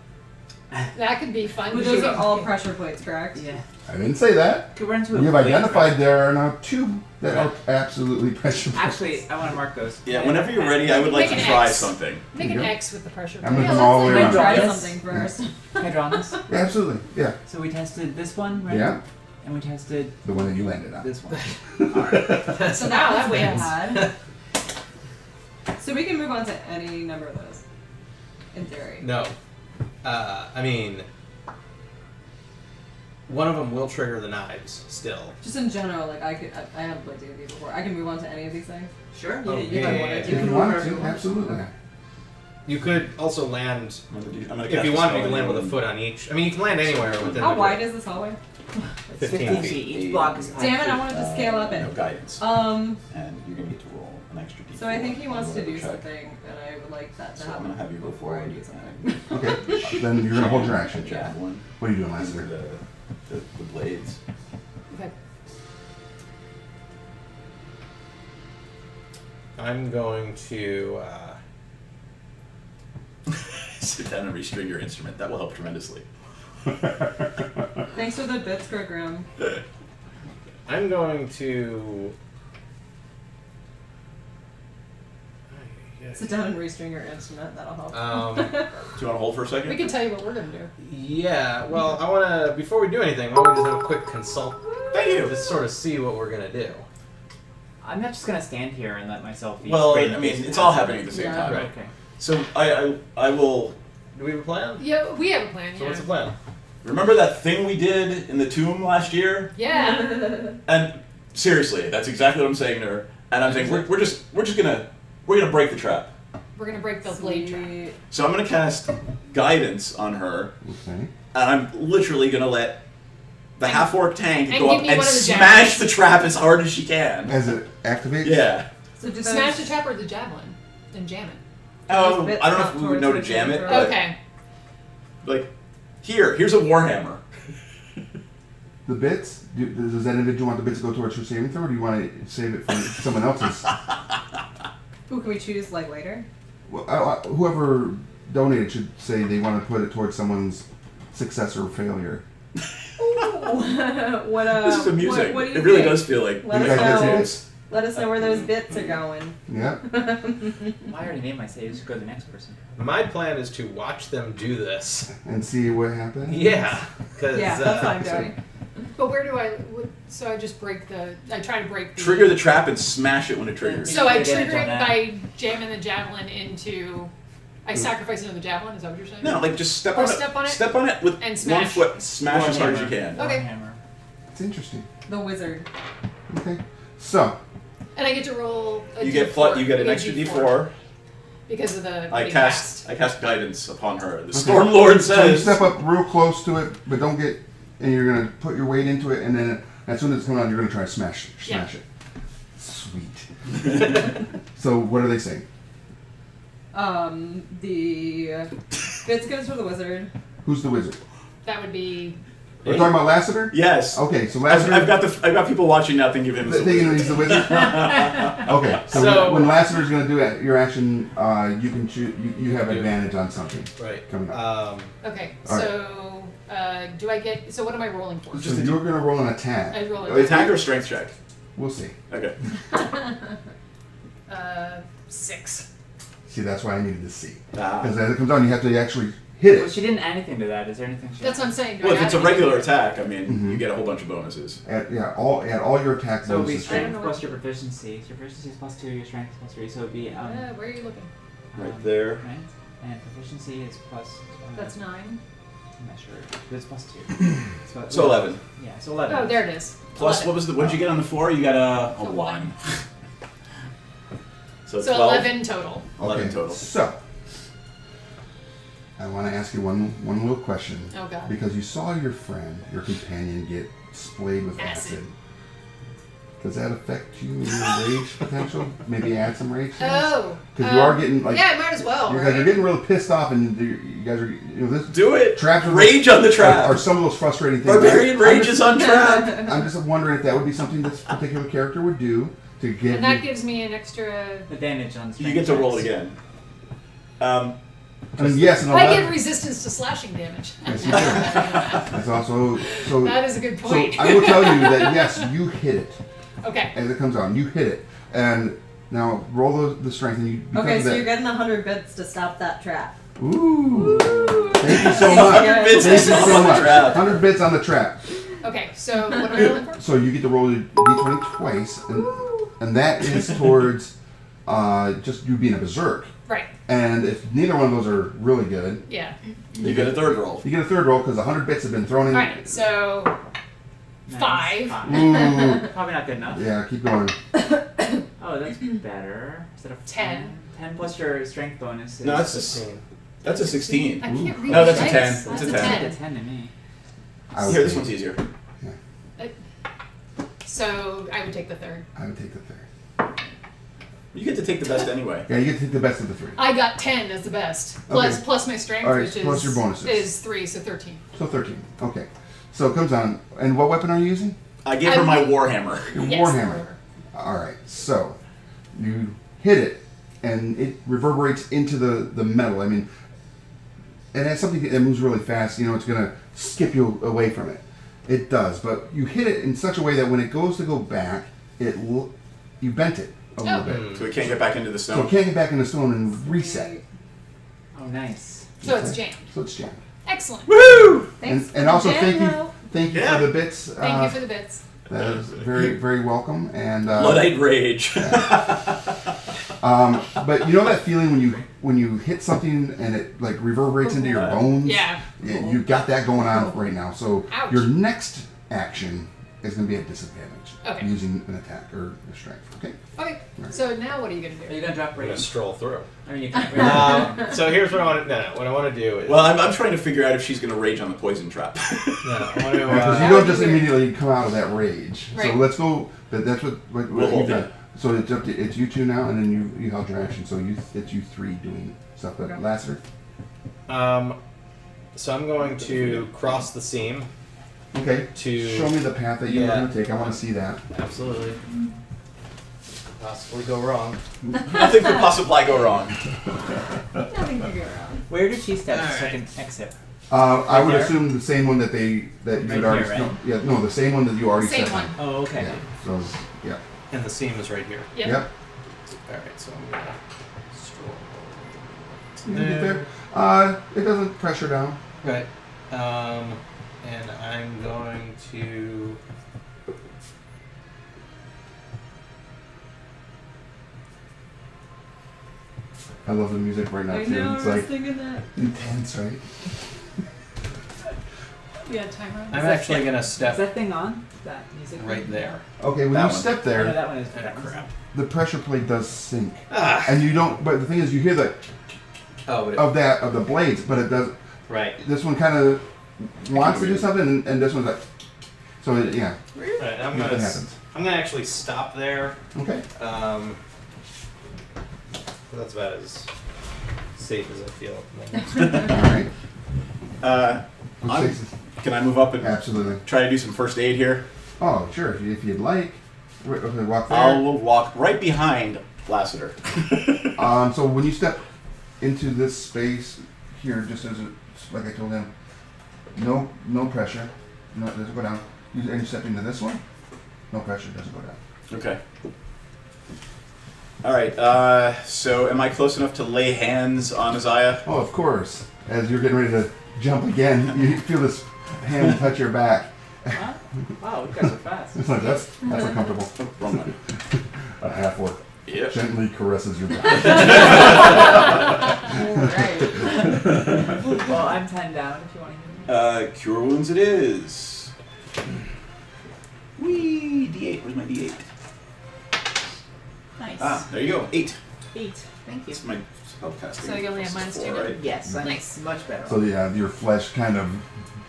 That could be fun. Well, those are all pressure plates, correct? Yeah. I didn't say that. Could run into a You've blade identified there are now 2 that are absolutely pressure. Actually, I want to mark those. Yeah, whenever you're ready, I would like Make to an try X. something. Make an Yeah. X with the pressure. I'm plate. gonna come all the way Let me around. try Yes. something first. Can I draw on this? Yeah, absolutely. Yeah. So we tested this one, right? Yeah. And we tested The one that you landed on. this one. So now that wins. bad. So we can move on to any number of those, in theory. No. I mean, one of them will trigger the knives still. Just in general, like I haven't played D&D before. I can move on to any of these things. Sure. Oh, you yeah, might yeah, want yeah. to. If you move wanted wherever to, you want. absolutely. You could also land, I'm gonna if cast you a wanted, spell you can land with a on foot on each. I mean, you can land anywhere within How the wide is this hallway? It's 15 feet. Each block is 5 Damn it, I feet. wanted to scale up No it. guidance. Um, And you're gonna get to roll an extra d4. so I think he wants to on do whatever check. something, and I would like that to So I'm happen gonna have you go before I forward do something. Okay. Then you're gonna hold your action. Yeah. What are you doing, These are Lester? the blades. Okay. I'm going to. Sit down and restring your instrument. That will help tremendously. Thanks for the bits, Graham. I'm going to. Sit down and restring your instrument. That'll help. you want to hold for a second? We can tell you what we're gonna do. Yeah. Well, I want to. Before we do anything, why don't we just have a quick consult? Thank you. Just sort of see what we're gonna do. I'm not just gonna stand here and let myself be. Well, sprayed I in mean, the it's face. all happening at the same Yeah. time. Right. Okay. So I will. Do we have a plan? Yeah, we have a plan. So Yeah. what's the plan? Remember that thing we did in the tomb last year? Yeah. And seriously, that's exactly what I'm saying to her. And I'm saying we're just gonna break the trap. We're gonna break the blade trap. Sweet. So I'm gonna cast guidance on her, Okay. and I'm literally gonna let the half-orc tank and go give up me and one of the smash javelins. the trap as hard as she can. As it activates? Yeah. So do Smash the those- trap or the javelin, and jam it. Oh, bits I don't know count if we would know to towards jam it, the but Okay. like, here's a warhammer. The bits? Does that individual want the bits to go towards her saving throw, or do you want to save it for someone else's? Who can we choose like later? Well, whoever donated should say they want to put it towards someone's success or failure. What This is amusing. What do you It really think? does feel like Let You us guys know. get bits? Let us know where those bits are going. Yeah. Well, I already made my saves. Go to the next person. My plan is to watch them do this. And see what happens? Yeah. Because Yeah, that's what I'm doing. But where do so I just break I try to break the... trigger the trap and smash it when it triggers. So I Get advantage trigger on it that. by jamming the javelin into... I sacrifice another javelin, is that what you're saying? No, like just step Or on step on it Step on it with and one smash. foot. Smash as hard as you Warhammer. can. Okay. Warhammer. It's interesting. The wizard. Okay. So, And I get to roll a You D4. get an I extra D4. Because of the... I getting cast guidance upon her. The Okay. Storm Lord so you says. step up real close to it, but don't get, and you're going to put your weight into it, and then as soon as it's coming on, you're going to try to smash it. Sweet. So what are they saying? The bits goes for the wizard. Who's the wizard? That would be... We're talking about Lassiter? Yes. Okay, so Lassiter... I've got people watching now thinking of him as the Thinking wizard. he's the wizard? Okay, so, So- when Lassiter's going to do your action, you can choose. You have advantage on something Right. coming up. Okay, All so... do I get... So what am I rolling for? So you're going to roll an attack. I roll Oh, it. attack or strength check? We'll see. Okay. 6. See, that's why I needed to see. Ah. Because as it comes on, you have to actually hit Well, it. she didn't add anything to that. Is there anything she? That's what I'm saying. Do Well, I if it's a add anything? regular attack, I mean, Mhm. you get a whole bunch of bonuses. Add all your attack So it'd be bonuses. strength plus your proficiency. So your proficiency is +2, your strength is +3. So it'd be Where are you looking? Right there. Right. And proficiency is plus. That's 9. I'm not sure. But it's +2. So 11. Yeah. So 11. Oh, there it is. Plus, 11. what did you get on the 4? You got a A 1. So So 12. 11 total. 11 total. So, I want to ask you one little question. Oh, God. Because you saw your friend, your companion, get splayed with Acid. acid. Does that affect you in your rage potential? Maybe add some rage? Oh. Because you are getting like Yeah, I might as well, you're, right? you're getting real pissed off, and you guys are this Do it! traps are Rage on the trap! are some of those frustrating things. Barbarian I'm rage just- is on trap! I'm just wondering if that would be something this particular character would do to give And that you. gives me an extra... Advantage on strength. You get to roll it checks. again. I mean, yes, and I get resistance to slashing damage. Yes, you do. That's also so. That is a good So point. I will tell you that yes, you hit it Okay. as it comes on. You hit it, and now roll the strength, and you. because Okay, of so that- you're getting 100 bits to stop that trap. Ooh. Thank you so much. Good. Bits Thank is you on so the much. trap. 100 bits on the trap. Okay, so what am I rolling for? So you get to roll a d20 twice, and that is towards just you being a berserk. Right. And if neither one of those are really good, Yeah. You get a third roll. you get a third roll because 100 bits have been thrown in. Alright, so... Nice. 5. Ooh. Probably not good enough. Yeah, keep going. Oh, that's better. Instead of 10. 10 plus your strength bonus is. No, that's a 16. I can't read No, that's a dice. 10. That's It's a a 10. 10. a 10 to me. I would Here, this take- one's easier. So I would take the third. I would take the third. You get to take the best anyway. Yeah, you get to take the best of the three. I got 10 as the best. Plus my strength, All right, which is plus your bonuses. is 3, so 13. So 13. Okay. So it comes on. And what weapon are you using? I gave her my Warhammer. Your Yes, Warhammer. All right. So you hit it, and it reverberates into the metal. I mean, and that's something that moves really fast. You know, it's going to skip you away from it. It does, but you hit it in such a way that when it goes to go back, you bent it a little bit. So it can't get back into the So stone. it can't get back in the stone and reset. Oh, nice. So it's jammed. So it's jammed. Excellent. Woo! Thanks. And also for the thank you demo. Yeah. for the bits. Thank you for the bits. That is very, very welcome. And Luddite rage. but you know that feeling when you hit something and it like reverberates into your bones? Yeah. You got that going on right now. So Ouch. your next action is going to be at disadvantage Okay. using an attack or a strength. Okay. Okay. So now what are you gonna Are do? you gonna drop I'm gonna rage? stroll through. I mean, you can. So here's what I want to. No, what I want to do is. Well, I'm trying to figure out if she's going to rage on the poison trap. no, I want to. Because you That don't would be just weird. immediately come out of that rage. Right. So let's go. That's what We'll hold you've done. it. So it's up to it's you two now, and then you held your action. So it's you three doing stuff. But Okay. Lassiter. So I'm going to cross the seam. Okay. To Show me the path that you were Yeah. going to take. I want to see that. Absolutely. Possibly go wrong. Nothing could possibly go wrong. Nothing to go wrong. Where did she step? All So I right. can exit. I would there? assume the same one that you Right had already. here, right? No, the same one that you already Same set one. on. Oh, okay. Yeah. So yeah. And the seam is right here. Yep. Yep. Alright, so I'm gonna stroll. You get there. It doesn't pressure down. Right. And I'm going to. I love the music right now I too. know, It's I was like thinking that. intense, right? Yeah, timer. I'm actually gonna Is step that thing on? That music? right there. Okay, when That you one. step Oh, no, there, that one is. Ah, that one's- crap. the pressure plate does sink, Ah! and you don't. But the thing is, you hear the Oh, but it, of the blades, but it does. right. This one kind of wants to do something, and this one's like. So yeah, Right, I'm nothing gonna. happens. I'm gonna actually stop there. Okay. That's about as safe as I feel at the moment. All right. I'm- Which takes us- Can I move up and Absolutely. try to do some first aid here? Oh, sure. If you'd like. Okay, walk there. I'll walk right behind Lassiter. So when you step into this space here, just as like I told him, no pressure, no, it doesn't go down. And you step into this one, no pressure, doesn't go down. Okay. All right. So, am I close enough to lay hands on Isaiah? Oh, of course. As you're getting ready to jump again, you feel this hand touch your back. Huh? Wow, you guys are fast. It's like that's uncomfortable. Oh, wrong one. A half orc Yep. gently caresses your back. Alright. Well, I'm 10 down if you want to hear me. Cure wounds it is. Whee! D8. Where's my D8? Nice. Ah, there you go. 8. 8. Thank you. It's my spellcasting. So you only have plus -2 4, now? right? Yes, I'm Nice. much better. So yeah, your flesh kind of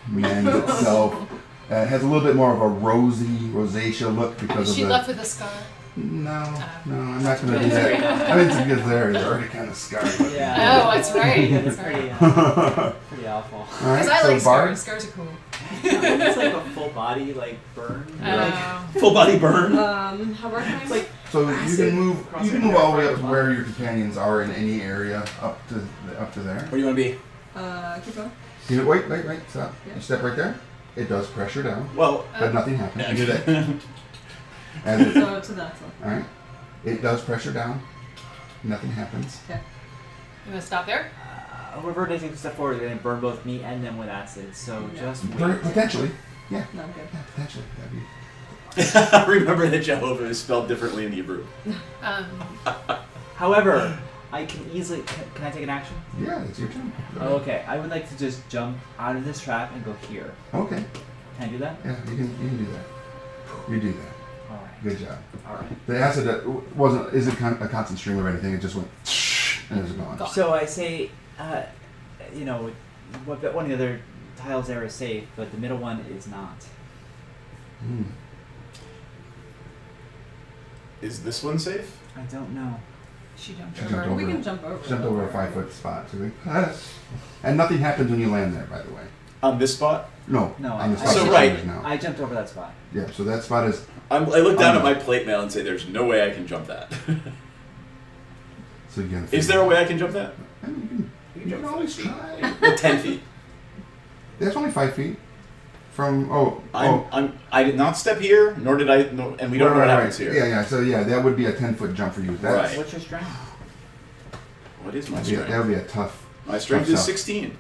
mends itself. It has a little bit more of a rosacea look because Is of she the. left with a scar? No, I'm not going to do that. I mean, because they're already kind of scarred. Yeah. Oh, that's right. It's That's pretty, right. pretty awful. All right, Because I so like Bard. scars. Scars are cool. It's like a full body like burn. Full body burn. How about It's like So you can move. Across You can the move all the way fire up to ball. where your companions are in any area up to there. Where do you want to be? keep going. Wait, stop. Yeah. You step right there. It does pressure down, Well, but nothing happens. yeah, You do did it. that. As it, So to that one. all right. It does pressure down. Nothing happens. You want to stop there? whoever takes a step forward is going to burn both me and them with acid. So Yeah. just wait. Potentially. Yeah. No, I'm good. Yeah, potentially. That'd be. Remember that Jehovah is spelled differently in Hebrew. However, I can easily. Can I take an action? Yeah, it's your turn. Oh, okay. I would like to just jump out of this trap and go here. Okay. Can I do that? Yeah, you can do that. You do that. All right. Good job. All right. The acid isn't a constant stream of anything. It just went and it's gone. Gone. So I say, you know, one of the other tiles there is safe, but the middle one is not. Hmm. Is this one safe? I don't know. She jumped She over. jumped over. We can jump over. Jumped over a 5-foot spot. So and nothing happens when you land there, by the way. On this spot? No. No, on the I- spot So that right. you're in now. I jumped over that spot. Yeah. So that spot is. I look down Oh, at no. my plate mail and say, "There's no way I can jump that." So again. Is there a way I can jump that? I mean, you can always try. With 10 feet. That's only 5 feet from. I did not step here, nor did I. No, and we don't know what happens here. Yeah. So yeah, that would be a 10-foot jump for you. That's, Right. What's your strength? What is my Yeah, strength? that would be a tough My strength Tough is sell. 16,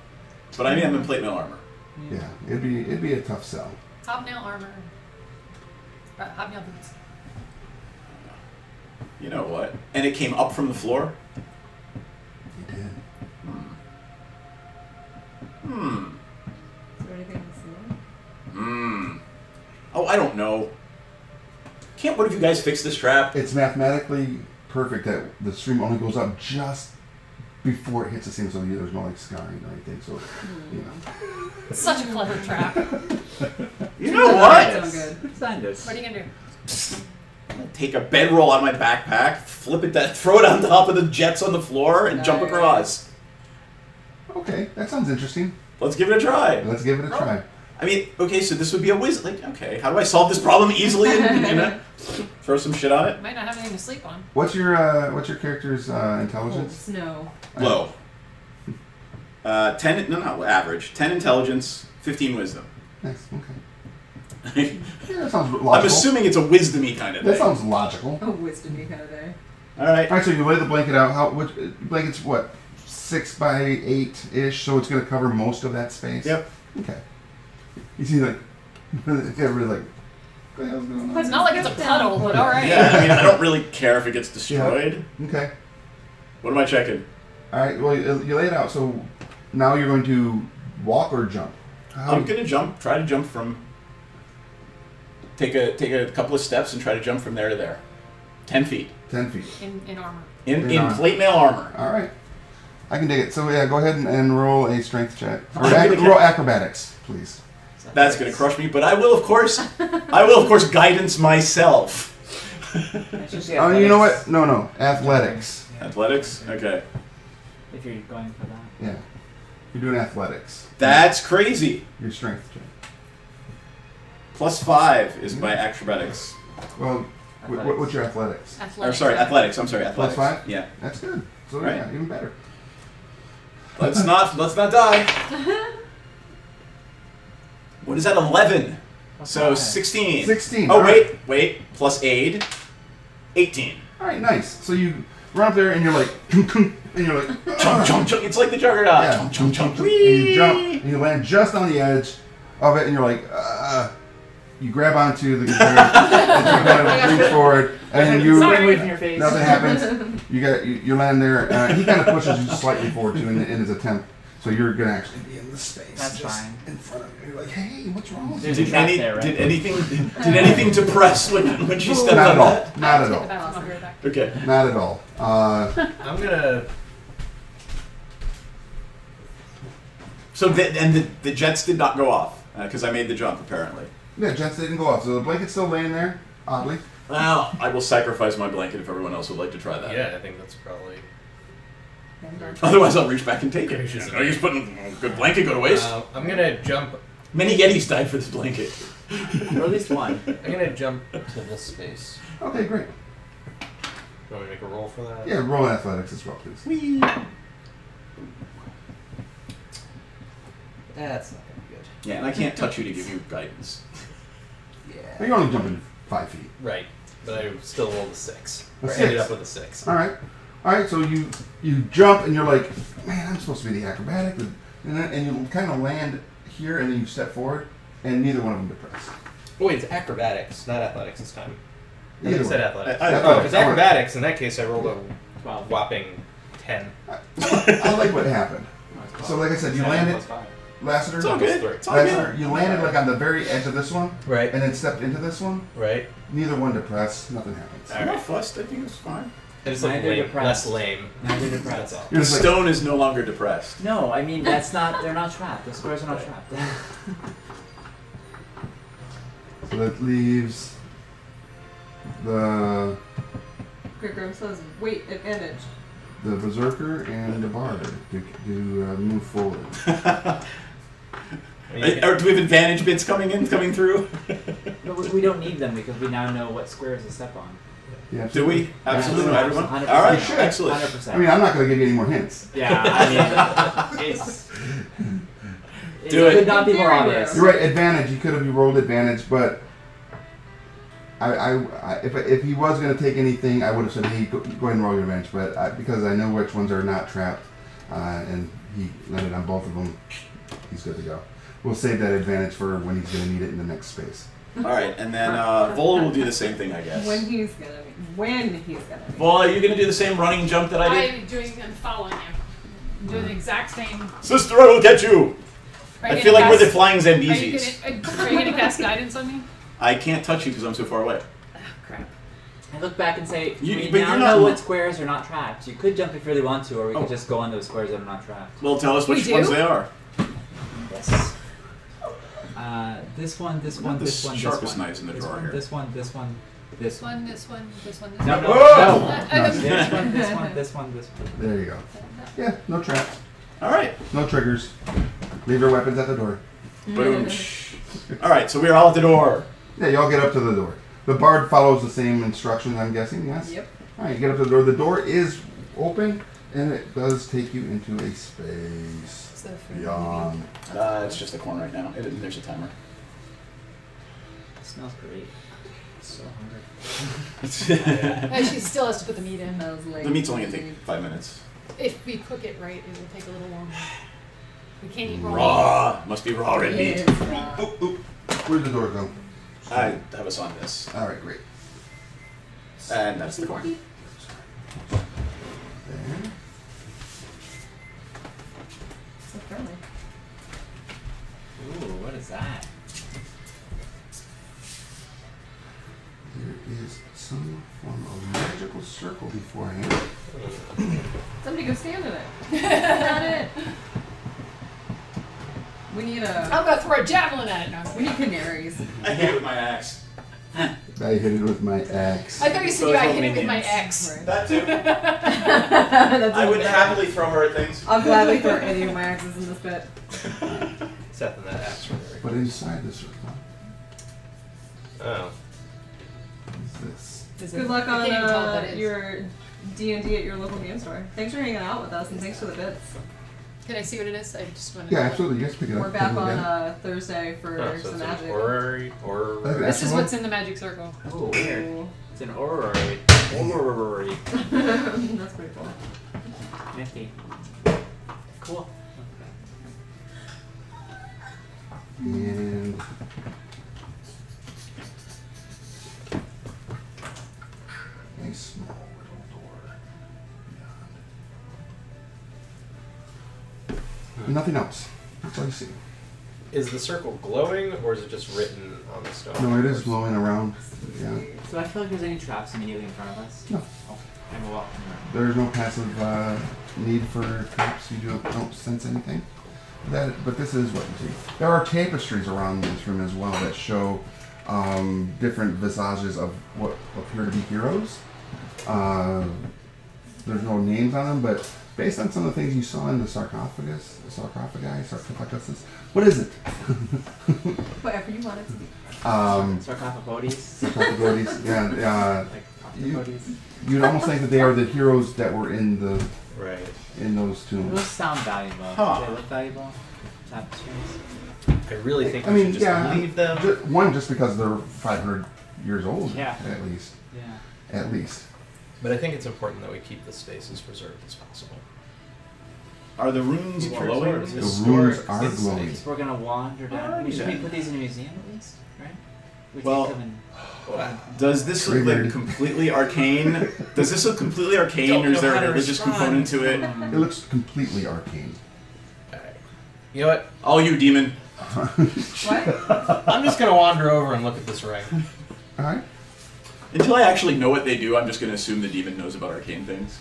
but I am in plate mail armor. Yeah, it'd be a tough sell. Hobnail armor. Hobnail boots. You know what? And it came up from the floor? You did. Hmm. Is there anything to see? Hmm. Oh, I don't know. Can't one of you guys fix this trap? It's mathematically perfect that the stream only goes up just before it hits the ceiling, so there's no like scarring or anything. So, you know. It's such a clever trap. You know That what? sounds good. Sign this. What are you gonna do? I'm gonna take a bedroll out of my backpack, flip it, throw it on top of the jets on the floor, and jump Nice. across. Okay, that sounds interesting. Let's give it a try. Let's give it a try. I mean, okay, so this would be a whiz. Like, okay, how do I solve this problem easily? And throw some shit on it. Might not have anything to sleep on. What's your character's intelligence? Snow. Low. 10, no, average. 10 intelligence, 15 wisdom. Nice. Okay. Yeah, that sounds logical. I'm assuming it's a wisdom-y kind of that thing. sounds logical. A wisdom-y kind of day. All right. All right, so you lay the blanket out. Blanket's what, 6 by 8 ish, so it's going to cover most of that space. Yep. Okay. You see, like, get really like, what the hell's going on? It's not like it's a puddle, but all right. Yeah, I mean, I don't really care if it gets destroyed. Okay. What am I checking? All right. Well, you lay it out. So now you're going to walk or jump. I'm gonna jump. Try to jump from. Take a couple of steps and try to jump from there to there. 10 feet. 10 feet. In armor. In armor. plate mail armor. All right. I can dig it. So yeah, go ahead and roll a strength check. Or I'm gonna roll acrobatics, please. That's gonna crush me, but I will of course guidance myself. Oh, you know what? No. Athletics. Athletics. Okay. If you're going for that. Yeah. You're doing athletics. That's crazy. Your strength check. +5 is my acrobatics. Well, what's your athletics? Or sorry, athletics. I'm sorry, athletics. +5? Yeah. That's good. So Right. yeah, even better. Let's not die. What is that? 11. So 16. 16. Oh all right. wait. Plus aid. 18. All right, nice. So you run up there and you're like, and you're like, Chunk, chunk, chunk. It's like the Juggernaut. yeah, Chunk, chunk, chunk. and you jump and you land just on the edge of it, and you're like, you grab onto the container and you kind of reach forward, and then you Sorry. Away from your face. nothing happens. You land there. He kind of pushes you slightly forward too in his attempt. So you're gonna actually be in the space. That's just fine. in front of you. You're like, hey, what's wrong? There's a trap there, right? Did anything depress when she stepped Not on at all. that? Not at Take the all. bathroom, I'll be right back. Okay. Not at all. I'm gonna. So the jets did not go off because I made the jump apparently. Yeah, jets didn't go off, so the blanket's still laying there. Oddly. Well, I will sacrifice my blanket if everyone else would like to try that. Yeah, I think that's probably. Otherwise, I'll reach back and take it. Gracious. No use putting a good blanket go to waste. I'm gonna jump. Many Yetis died for this blanket. Or at least one. I'm gonna jump to this space. Okay, great. You want me to make a roll for that? Yeah, roll athletics as well, please. Whee. That's not gonna be good. Yeah, and I can't touch you to give you guidance. Well, you're only jumping 5 feet. Right, but I still rolled a 6. A Or ended 6. up with a 6. All right. So you jump and you're like, man, I'm supposed to be the acrobatic, and you kind of land here, and then you step forward, and neither one of them depress. Oh, wait, it's acrobatics, not athletics this time. I Either think I said way. athletics. I- Oh, if it's acrobatics, in that case I rolled a 12. whopping 10. I like what happened. So like I said, you landed, Lassiter. It's all good. Three. It's all good. Lassiter, you landed like on the very edge of this one, Right. and then stepped into this one. Right. Neither one depressed. Nothing happens. I'm not fussed. I think it's fine. I just look Neither lame, depressed. less lame. Neither That's depressed. all. You're The just like, stone is no longer depressed. No, I mean that's not. They're not trapped. The squares are not trapped. so that leaves the Grigrum says, wait, advantage. berserker and the bard to move forward. Or do we have advantage bits coming through? No, we don't need them because we now know what squares to step on. Yeah, Do we? Absolutely, Yeah. everyone. 100%. All right, You should. excellent. 100%. I mean, I'm not going to give you any more hints. Yeah, I mean, it Do it. could not be more Very obvious. You're right. Advantage. You could have rolled advantage, but if he was going to take anything, I would have said, "Hey, go ahead and roll your advantage." But because I know which ones are not trapped, and he landed on both of them. He's good to go. We'll save that advantage for when he's going to need it in the next space. All right, and then Vol will do the same thing, I guess. When he's gonna. Vol, are you going to do the same running jump that I did? I'm following you. I'm doing the exact same. Sister, I will get you! I feel like we're the flying Zambesis. Are you going to cast guidance on me? I can't touch you because I'm so far away. Oh, crap. I look back and say, You- we but now you're know not- what squares are not trapped. You could jump if you really want to, or we Oh. could just go on those squares that are not trapped. Well, tell us which We ones do? they are. Yes. This one, this Not one, the this one, sharpest this one. knives in the This drawer one, here. this one, this one, This one, this one, this one, this No, one. no, Whoa! no. No. This one, this one, this one, this one. There you go. Yeah, no traps, All right. no triggers. Leave your weapons at the door. Boom. All right, so we're all at the door. Yeah, y'all get up to the door. The bard follows the same instructions, I'm guessing, yes? Yep. Alright, you get up to the door. The door is open, and it does take you into a space So for beyond. It's just a corner right now. There's a timer. It smells great. So hungry. She still has to put the meat in. The meat's only going to take 5 minutes. If we cook it right, it will take a little longer. We can't eat raw. Raw. Must be raw red meat. Oop, oop. Where'd the door go? I have us on this. Alright, great. And that's the corner. There. So friendly. Ooh, what is that? There is some form of magical circle beforehand. Somebody go stand in it. Got it. We need I'm gonna throw a javelin at it now. We need canaries. I hit it with my axe. I hit it with my axe. I thought you said Those I were hit it with my minions. ex. Right. That too. That's I would okay. happily throw her at things. I'll gladly throw any of my axes in this pit. Seth and that axe right there. But inside the circle Oh. is this. Good luck I on can't even tell what that is. your D&D at your local game store. Thanks for hanging out with us, and thanks for the bits. Can I see what it is? I just want to. Yeah, absolutely. You guys pick it up. We're back take a look on at it. Thursday for Oh, so some it's an magic. orrery. Okay. This is what's in the magic circle. Ooh, weird. Ooh. It's an orrery. Orrery. That's pretty cool. Nifty. Cool. And a small little door beyond. Nothing else. That's all you see. Is the circle glowing, or is it just written on the stone? No, it is glowing around. Yeah. So I feel like there's any traps immediately in front of us. No. Okay. And we'll walk from There's no passive need for traps. You don't sense anything. But this is what you see. There are tapestries around this room as well that show different visages of what appear to be heroes. There's no names on them, but based on some of the things you saw in the sarcophagus, sarcophaguses, what is it? Whatever you want it to be. Sarcophagodes. Sarcophagodes, yeah. Like octopodes. You'd almost think that they are the heroes that were in those Those tombs. sound valuable. Huh. Do they look valuable? Tapestries. I really think I we mean, should just yeah. leave them. One, just because they're 500 years old, Yeah. at least. Yeah. At least. But I think it's important that we keep the space as preserved as possible. Are the runes glowing? The runes are It's glowing. If we're gonna wander down, should we put these in a museum at least, right? We Well, take them and Does this look like completely arcane? Does this look completely arcane, Don't or is know there how a to religious respond. component to it? It looks completely arcane. Alright. You know what? All you, demon. What? I'm just gonna wander over and look at this ring. Alright. Until I actually know what they do, I'm just going to assume the demon knows about arcane things.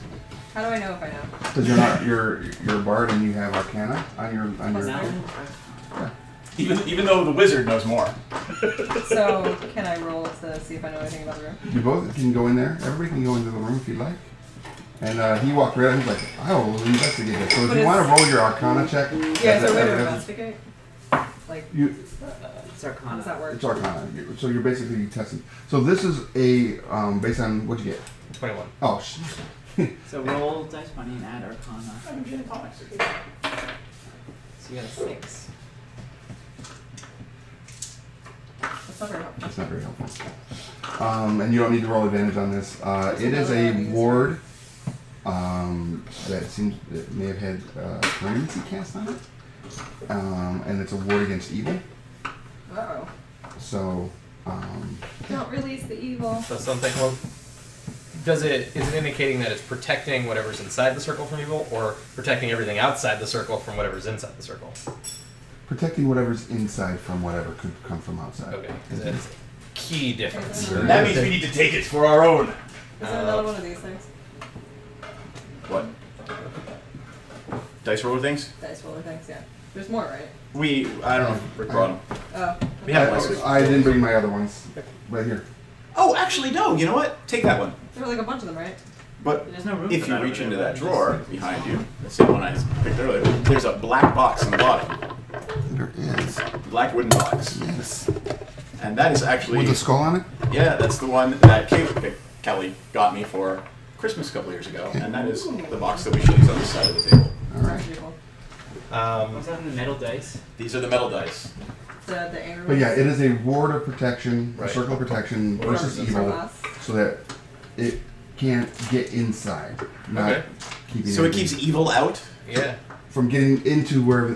How do I know if I know? Because you're a bard and you have arcana on your Plus now. Yeah. Even though the wizard knows more. So, can I roll to see if I know anything about the room? You both can go in there. Everybody can go into the room if you'd like. And he walked right in. He's like, I will investigate it. So if But you want to it's- roll your arcana check. Yeah, that's so way to evidence. investigate. Like, It's how does Arcana. that work? It's arcana. So you're basically testing. So this is a based on what'd you get? 21. Oh, So roll dice 20 and add Arcana. So you got a 6. That's not very helpful. that's not very helpful. And you don't need to roll advantage on this. It is a ward that seems that may have had permanency cast on it, and it's a ward against evil. Uh-oh. So, Don't release the evil. So something. Well, is it indicating that it's protecting whatever's inside the circle from evil, or protecting everything outside the circle from whatever's inside the circle? protecting whatever's inside from whatever could come from outside. Okay, because that's a key difference. That means we need to take it for our own. Is there another one of these things? What? Dice roller things? Dice roller things, yeah. There's more, right? I don't know if Rick brought them. Oh. We have one. I didn't bring my other ones. Right here. Oh, actually, no. You know what? Take that one. There were like a bunch of them, right? But There's no room if for you that reach over into there, that but drawer behind you, that's the one I picked earlier, there's a black box in the bottom. There is. Black wooden box. Yes. And that is actually... With the skull on it? Yeah, that's the one that Kelly got me for Christmas a couple years ago. And that is the box that we should use on the side of the table. Alright. Was that in the metal dice? These are the metal dice. The anger. But yeah, it is a ward of protection, Right. a circle of protection versus From evil, us. so that it can't get inside. Not Okay. keeping So it anything- keeps evil out? Yeah. from getting into where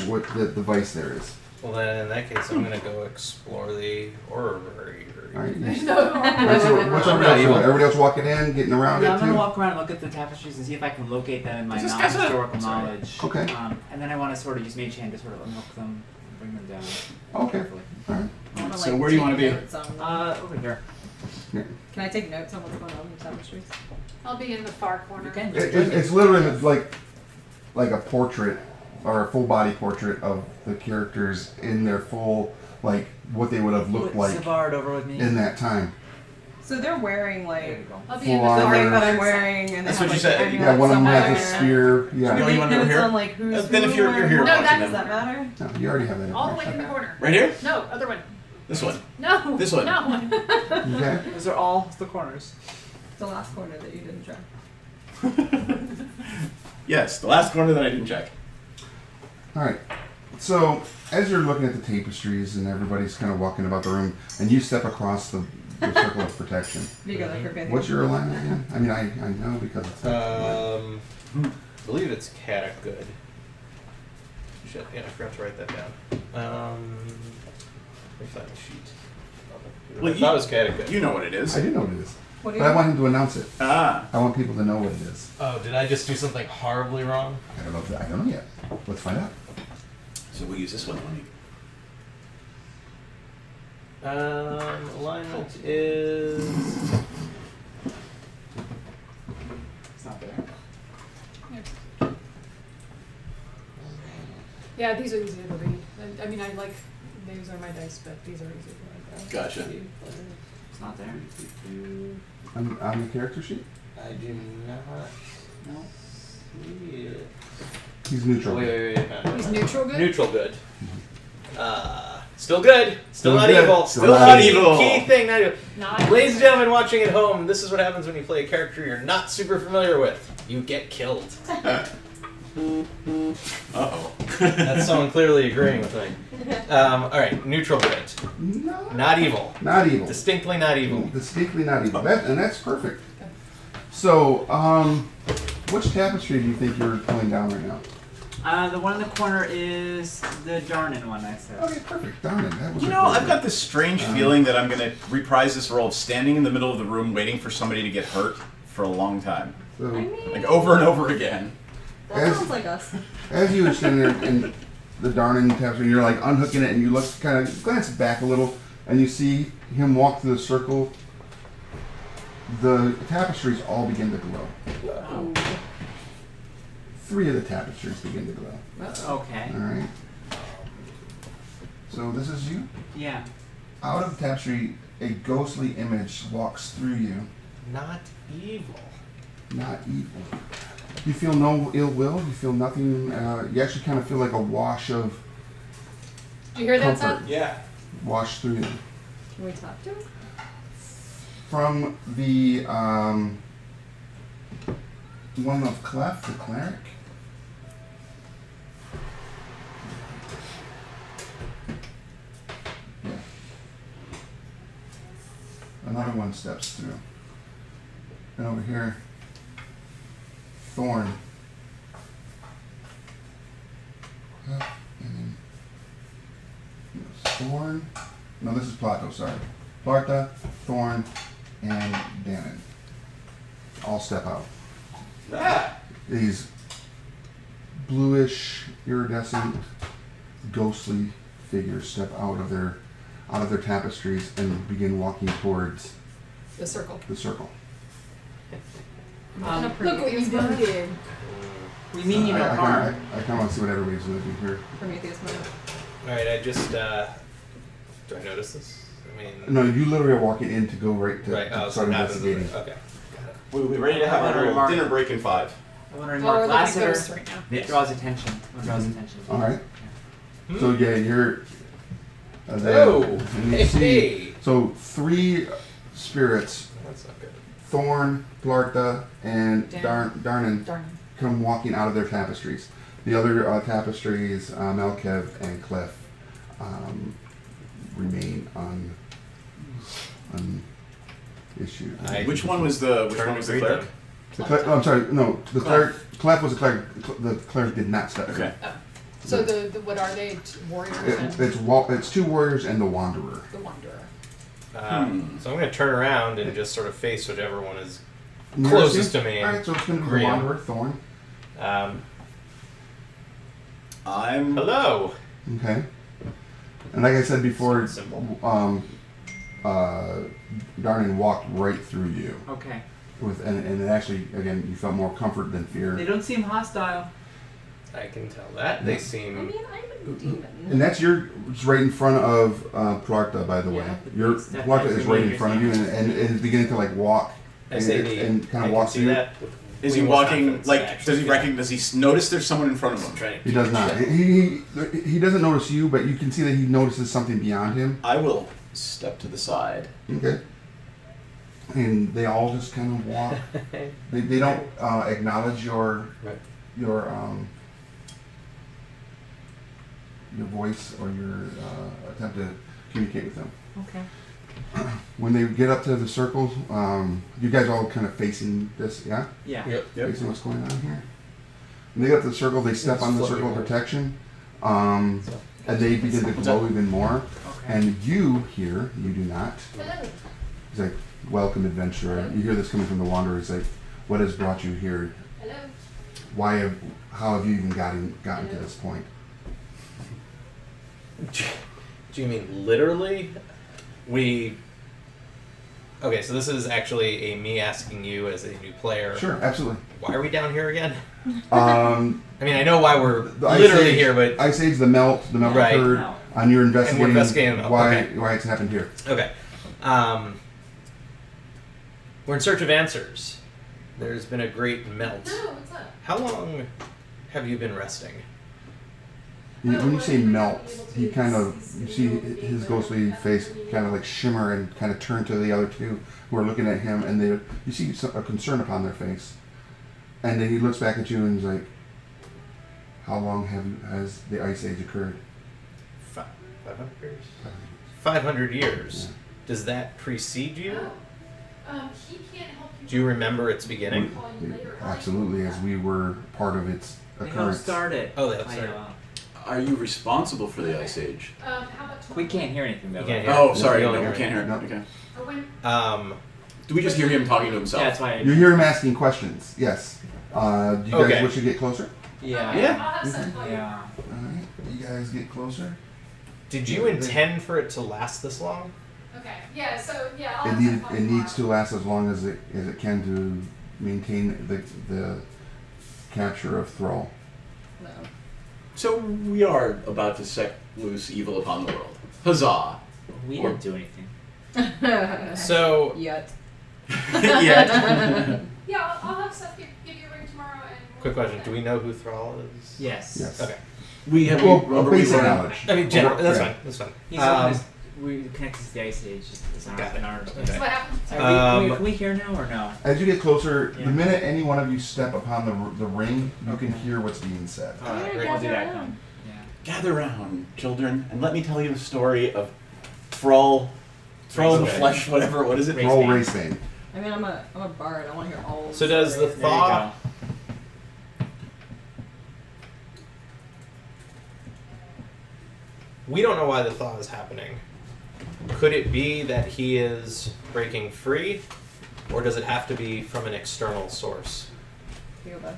what the device there is. Well, then in that case, I'm gonna go explore the orrery. Alright. There's What's, no. what's everybody else doing? Everybody else walking in, getting around Yeah, it I'm gonna too? walk around and look at the tapestries and see if I can locate them in my Is this guy's non-historical sorry. knowledge. Okay. And then I want to sort of use Mage Hand to sort of unhook them, bring them down. Okay. Carefully. Alright. I wanna, So like, where do you take wanna be? notes on them. Over here. Yeah. Can I take notes on what's going on in the tapestries? I'll be in the far corner. You can. It's literally like a portrait or a full body portrait of the characters in their full, like what they would have looked like Savard over with me. in that time. So they're wearing There you like go. I'll be in Full the the armor. far thing that I'm corner. wearing, and they That's have what like you said. the Yeah, one of them has a somewhere. spear. Do Yeah. You they want to notes go here? on like who's Then if you're who here or- No, watching that's- does that matter? No, you already have that All the way information. in the corner. Right here? No, other one. This one. No. This one. No. Okay. Those are all the corners. The last corner that you didn't try. Yes, the last corner that I didn't check. Alright. So, as you're looking at the tapestries and everybody's kind of walking about the room, and you step across the circle of protection, You go like okay. what's your alignment again? I mean, I know because it's. I believe it's good. Shit, yeah, I forgot to write that down. Where's that sheet? Well, I thought it was good. You know what it is. I do know what it is. What do But you I want him to announce it. Ah. I want people to know what it is. Oh, did I just do something horribly wrong? I don't know. I don't know yet. Let's find out. So we'll use this one. Alignment is. It's not there. Yeah, these are easy to read. I mean, I like, these are my dice, but these are easy to read. Gotcha. It's not there. On the character sheet? I do not No. see it. He's neutral. Wait. He's neutral good? Neutral good. Still good. Still not good. evil. Still Still not not evil. Key thing. Not evil. Not Ladies and gentlemen watching at home, this is what happens when you play a character you're not super familiar with. You get killed. Uh-oh. That's someone clearly agreeing with me. Alright, neutral good. No. Not evil. Not evil. Distinctly not evil. Distinctly not evil. And that's perfect. So, which tapestry do you think you're pulling down right now? The one in the corner is the Darnin one, I said. Okay, perfect. Darn it. That was You a know, good I've one. got this strange feeling that I'm going to reprise this role of standing in the middle of the room waiting for somebody to get hurt for a long time. I So, mean, Like over and over again. that sounds like us. as you were standing there in the Darnin tapestry, and you're like unhooking it, and you look, kind of glance back a little, and you see him walk through the circle. The tapestries all begin to glow. Oh. 3 of the tapestries begin to glow. Okay. All right. So this is you. Yeah. Out of the tapestry, a ghostly image walks through you. Not evil. Not evil. You feel no ill will. You feel nothing. You actually kind of feel like a wash of Did you hear that, comfort Seth? Yeah. wash through you. Can we talk to him? From the one of Clef, the cleric. Yeah. Another one steps through. And over here, Thorn. And then Thorn. No, this is Plato, sorry. Plarta, Thorn, and Danon. All step out. These bluish, iridescent, ghostly figures step out of their tapestries and begin walking towards The circle. the circle. Look what you did. We mean you no I harm. kind of want to see what everybody's going to do here. Prometheus mode. Alright, I just, do I notice this? I mean... No, you literally are walking in to go right to, Right, to so start it happens. investigating. Okay, got it. We ready to have our little dinner break in 5. I want to Oh, remark we're looking at Lassiter. ghosts right now. It draws attention. It draws attention. All right. Hmm. So yeah, you're. There, Oh, and you hey, see. hey. So 3 spirits, That's not good. Thorn, Plarta, and Dan. Darnan, Darn. come walking out of their tapestries. The other tapestries, Melkev and Cliff, remain unissued. Which one was the cleric? I'm sorry, no, the cleric. Clef was a cleric. The cleric did not step. Okay. So the what are they? Warriors and It's 2 warriors and the wanderer. the wanderer. So I'm going to turn around and just sort of face whichever one is Nearest closest you? to me. All right, so it's going to be Graham. the wanderer, Thorn. I'm. Hello. Okay. And like I said before, Simple. Darnan walked right through you. Okay. And it actually, again, you felt more comfort than fear. They don't seem hostile. I can tell that. They I seem... mean, I'm a demon. And that's it's right in front of Plarta, by the way. Yeah, Your it's that- Plarta that's is the right in major front of you and is beginning to like walk. I say the... and kind I of can walk see through. that. Is he Way more walking confidence like? than Does he actually recognize? Does he notice there's someone in front of I'm him? trying to He keep does it not. shut. He doesn't notice you, but you can see that he notices something beyond him. I will step to the side. Okay. And they all just kind of walk. They don't acknowledge your Right. your voice or your attempt to communicate with them. Okay. When they get up to the circles, you guys are all kind of facing this, yeah? Yeah. Yep. Facing what's going on here. When they get up to the circle, they step It's on the floating circle of over. protection, and they begin to glow even more. Okay. And you here, you do not. Hello. He's like, welcome adventurer. You hear this coming from the wanderer. He's like, what has brought you here? Hello. How have you even gotten to this point? Do you mean literally? Okay, so this is actually me asking you as a new player. Sure, absolutely. Why are we down here again? Um, I mean, I know why we're the Ice literally Age- here, but Ice Age, the melt Right. occurred, and you're investigating, investigating why okay. why it's happened here. okay. We're in search of answers. There's been a great melt. Oh, what's up? How long have you been resting? When you say melt, he kind of, you see his ghostly face kind of like shimmer and kind of turn to the other 2 who are looking at him, and you see a concern upon their face. And then he looks back at you and he's like, how long has the Ice Age occurred? 500 years? 500 years. Yeah. Does that precede you? He can't help you. Do you remember its beginning? Absolutely, as we were part of its They helped occurrence. start it. Oh, they helped I start know. Are you responsible for the Ice Age? How about We can't hear anything though. You can't right? hear. Oh, sorry, You no, don't we hear can't hear it. No. Okay. Or when? Do we just hear him talking to himself? Yeah, that's why. You hear him asking questions, yes. Do you guys Okay. wish to get closer? Yeah. Yeah. I'll have some for you. Yeah. Alright, you guys get closer. Did you intend for it to last this long? Okay. Yeah. So yeah. I'll It, have some for it you needs to tomorrow. last as long as it can to maintain the capture of Thrall. No. So we are about to set loose evil upon the world. Huzzah! We didn't do anything. So, Yet. Yeah. Yeah. I'll have stuff give you a ring tomorrow and. we'll quick question: go do we know who Thrall is? Yes. Yes. Okay. We have. Well, remember we basic learned- knowledge. I mean, general. That's Yeah. fine. That's fine. He's on this. We connected to the Ice Age. It's not Got it. in ours. Okay. So what happened? Can we hear now or no? As you get closer, Yeah. the minute any one of you step upon the ring, you can hear what's being said. Alright, great. We'll do that then. Yeah. Gather round, children, and let me tell you the story of Thrall the Okay. flesh, whatever. What is it? Race Roll bane. Race Bane. I mean, I'm a bard. I want to hear all. So does the There you thaw? we don't know why the thaw is happening. Could it be that he is breaking free, or does it have to be from an external source?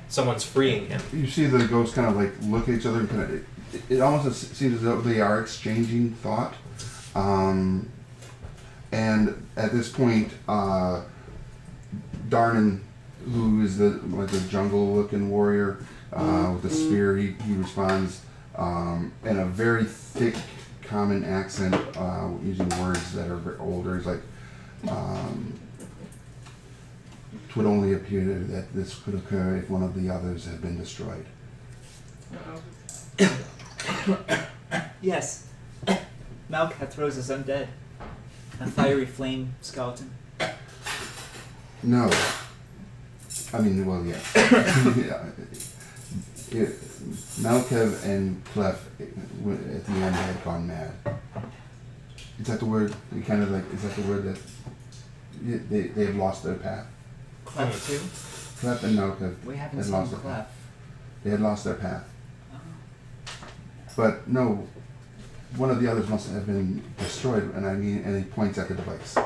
Someone's freeing him. You see the ghosts kind of like look at each other and kind of. It almost seems as though they are exchanging thought. And at this point, Darnan, who is the jungle-looking warrior with the spear, he responds in a very thick, common accent, using words that are very older. He's like, "It would only appear that this could occur if one of the others had been destroyed." Yes. Malkat throws us undead. A fiery flame skeleton. No. I mean, well, yeah. Malkev and Clef at the end had gone mad. Is that the word? You kind of like, is that the word that they have lost their path? Clef too? Clef and Malkev We haven't had seen lost their Clef. path. They had lost their path. Oh. But no, one of the others must have been destroyed, and he points at the device.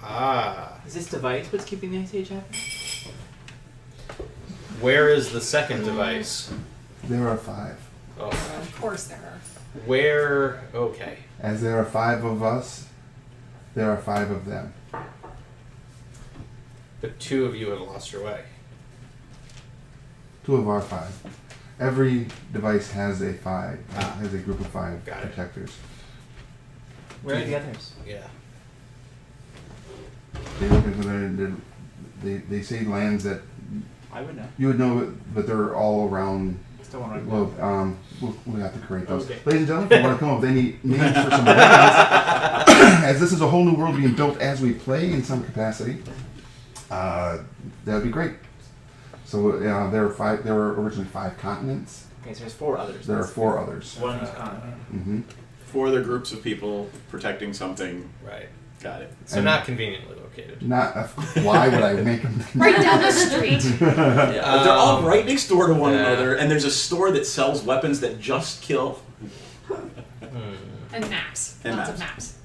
Ah. Is this device what's keeping the Ice Age happening? Where is the second device? There are 5. Oh. Of course there are. Where? Okay. As there are 5 of us, there are 5 of them. But 2 of you have lost your way. 2 of our 5. Every device has a 5, has a group of 5 Got it. protectors. Where are the others? Yeah. They look at they say lands that I would know. you would know, but they're all around Still want the to globe. We'll have to create those. Okay. Ladies and gentlemen, if you want to come up with any names for some lands, as this is a whole new world being built as we play in some capacity, that would be great. So there were originally 5 continents. Okay, so there's 4 others. There are 4 others. One each continent. Mm-hmm. 4 other groups of people protecting something. Right. Got it. So not conveniently located. Why would I make them? Right down the street. They're all right next door to one yeah. another, and there's a store that sells weapons that just kill. And maps. And Lots maps.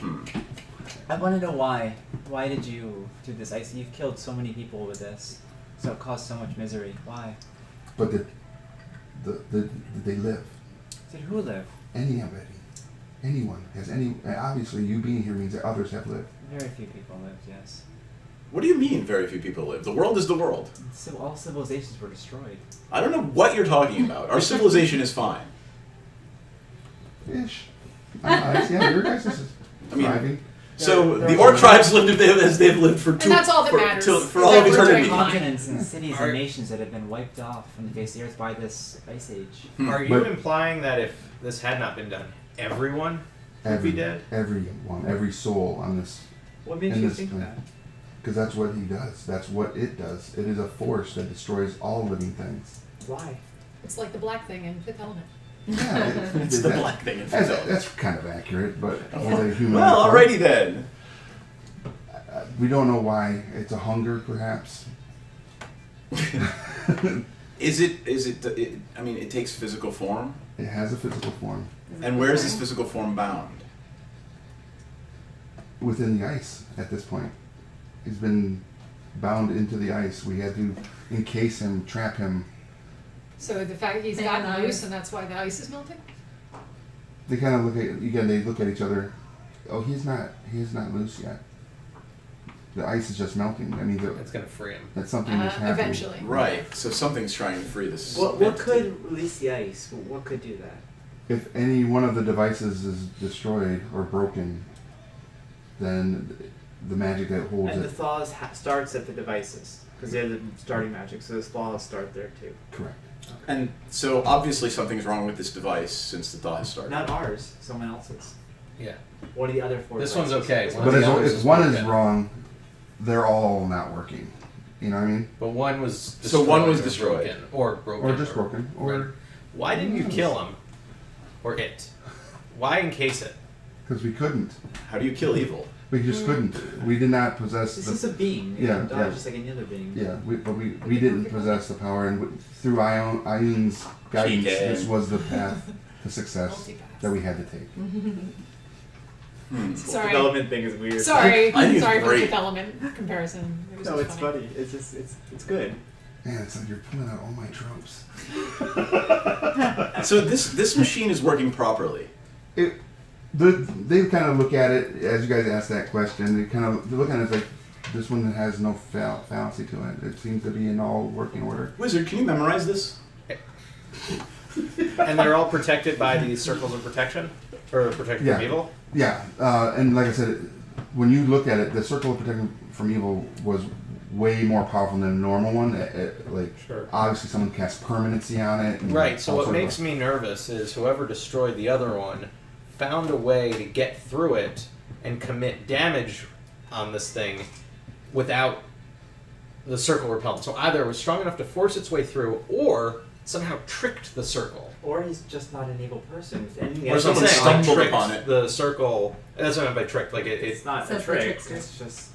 of maps. I want to know why. Why did you do this? I see you've killed so many people with this. So it caused so much misery. Why? But did they live? Did who live? Anybody. Anyone. Obviously you being here means that others have lived. Very few people lived, yes. What do you mean very few people live? The world is the world. So all civilizations were destroyed. I don't know what you're talking about. Our civilization is fine. Ish. Yeah, your guys is thriving. So They're the all orc tribes lived as they've lived for that's all that matters. for all of They're eternity. doing fine. Continents and cities Are- and nations that have been wiped off from the face of the earth by this ice age. Are you But- implying that if this had not been done, everyone would be dead? Everyone, every soul on this, What makes In you this think plan. that? because that's what he does. That's what it does. It is a force that destroys all living things. Why? It's like the black thing in Fifth Element. Yeah, It's the black thing in That's kind of accurate, but as a human. Well, alrighty then. We don't know why. It's a hunger, perhaps. Is it? I mean, it takes physical form. It has a physical form And where is this physical form bound? within the ice at this point. He's been bound into the ice. We had to encase him, trap him. So the fact he's gotten loose and that's why the ice is melting? They kind of look at They look at each other. Oh, he's not loose yet. The ice is just melting. I mean, It's gonna free him. that's something that's happening. Eventually. Right. So something's trying to free this. What entity. could release the ice? What could do that? If any one of the devices is destroyed or broken, then the magic that holds And the it. thaws starts at the devices because they're the starting magic, so the thaws start there too. Correct. And so obviously something's wrong with this device since the thaw has started. Not ours, someone else's. Yeah. One of the other 4. This one's devices. okay. This One But of one's the as, others if is one is broken. wrong, they're all not working. You know what I mean? But one was So one was destroyed destroyed. or broken. Or just broken. Or Right. Why didn't you kill him? Or it? Why encase it? because we couldn't. How do you kill evil? We just couldn't. We did not possess This the. is a being. It Yeah, can die yeah. just like any other being. Yeah, but we didn't possess the power, and through Ion's guidance, PK. this was the path to success Multipass. that we had to take. Sorry. Development thing is weird. Sorry. I think it's Sorry for great. the development comparison. It was No, just it's funny. funny. It's just it's good. Man, it's like you're pulling out all my tropes. So this machine is working properly. They kind of look at it as you guys asked that question. They look at it as like this one has no fallacy to it. It seems to be in all working order. Wizard, can you memorize this? And they're all protected by these circles of protection? Or protected Yeah. from evil? Yeah, and like I said, when you look at it, the circle of protection from evil was way more powerful than a normal one. Like, Sure. obviously, someone casts permanency on it. And Right, so all what sort of- makes me nervous is whoever destroyed the other one found a way to get through it and commit damage on this thing without the circle repellent. So either it was strong enough to force its way through, or somehow tricked the circle. Or he's just not an evil person. And Or someone something stumbled tricked upon it. the circle. That's what I meant by tricked. Like it's it not a Says the trick. trickster. It's just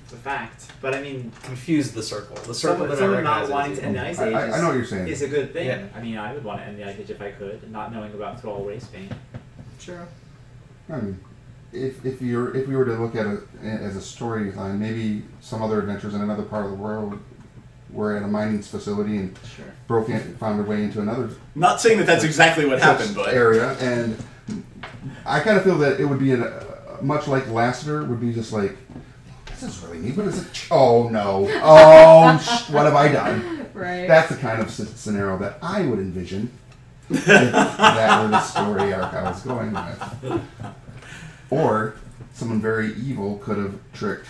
it's a fact. But I mean, confused the circle. The circle that I someone not recognize wanting as to end the evil. ice age I know what you're saying. is a good thing. Yeah. I mean, I would want to end the ice age if I could, not knowing about thrall race pain. True. I mean, if we were to look at it as a storyline, maybe some other adventures in another part of the world were at a mining facility and Sure. found their way into another Not saying that that's exactly what happened, but area, and I kind of feel that it would be much like Lassiter would be just like, this is really neat. What is it? Oh no! What have I done? Right. That's the kind of scenario that I would envision if that were the story arc I was going with. Or someone very evil could have tricked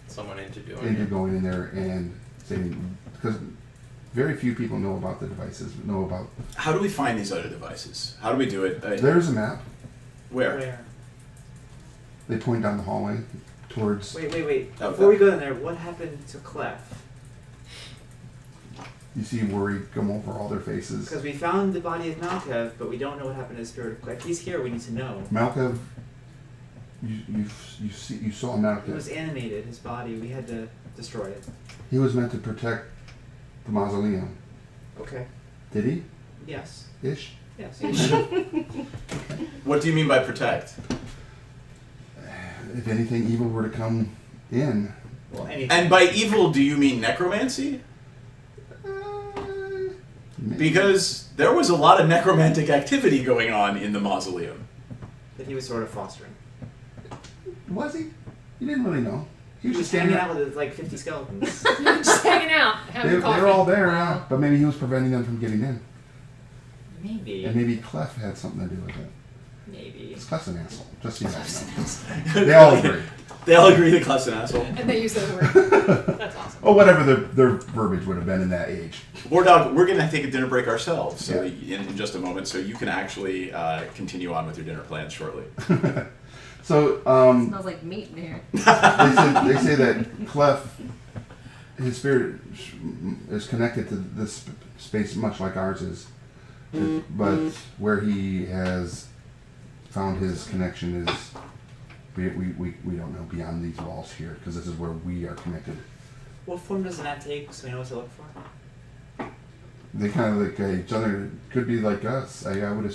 Someone into doing into it. going in there and saying, because very few people know about the devices, know about. how do we find these other devices? How do we do it? There's a map. Where? They point down the hallway towards. Wait. Oh, Before we go in there, what happened to Clef? You see worry come over all their faces. Because we found the body of Malkev, but we don't know what happened to the spirit of Clef. He's here. We need to know. Malkev, you saw He Malkev. was animated. His body. We had to destroy it. He was meant to protect the mausoleum. Okay. Did he? Yes. Ish. Yes. What do you mean by protect? If anything evil were to come in, Well, anything. And by evil, do you mean necromancy? Because there was a lot of necromantic activity going on in the mausoleum. that he was sort of fostering. was he? You didn't really know. He was just hanging out with like 50 skeletons. Just hanging out, having coffee. They're all there, but maybe he was preventing them from getting in. Maybe. And maybe Clef had something to do with it. Maybe. Because Clef's an asshole. Just so you guys know. They all agree. They all agree that Clef's an asshole. And they use those words. That's awesome. Oh, whatever their verbiage would have been in that age. War Dog, we're going to take a dinner break ourselves so Yeah. in just a moment, so you can actually continue on with your dinner plans shortly. So, Smells like meat in here. they say that Clef, his spirit is connected to this space much like ours is. But where he has found his connection is, we don't know beyond these walls here, because this is where we are connected. What form does that take so we know what to look for? They kind of like each other, could be like us. We would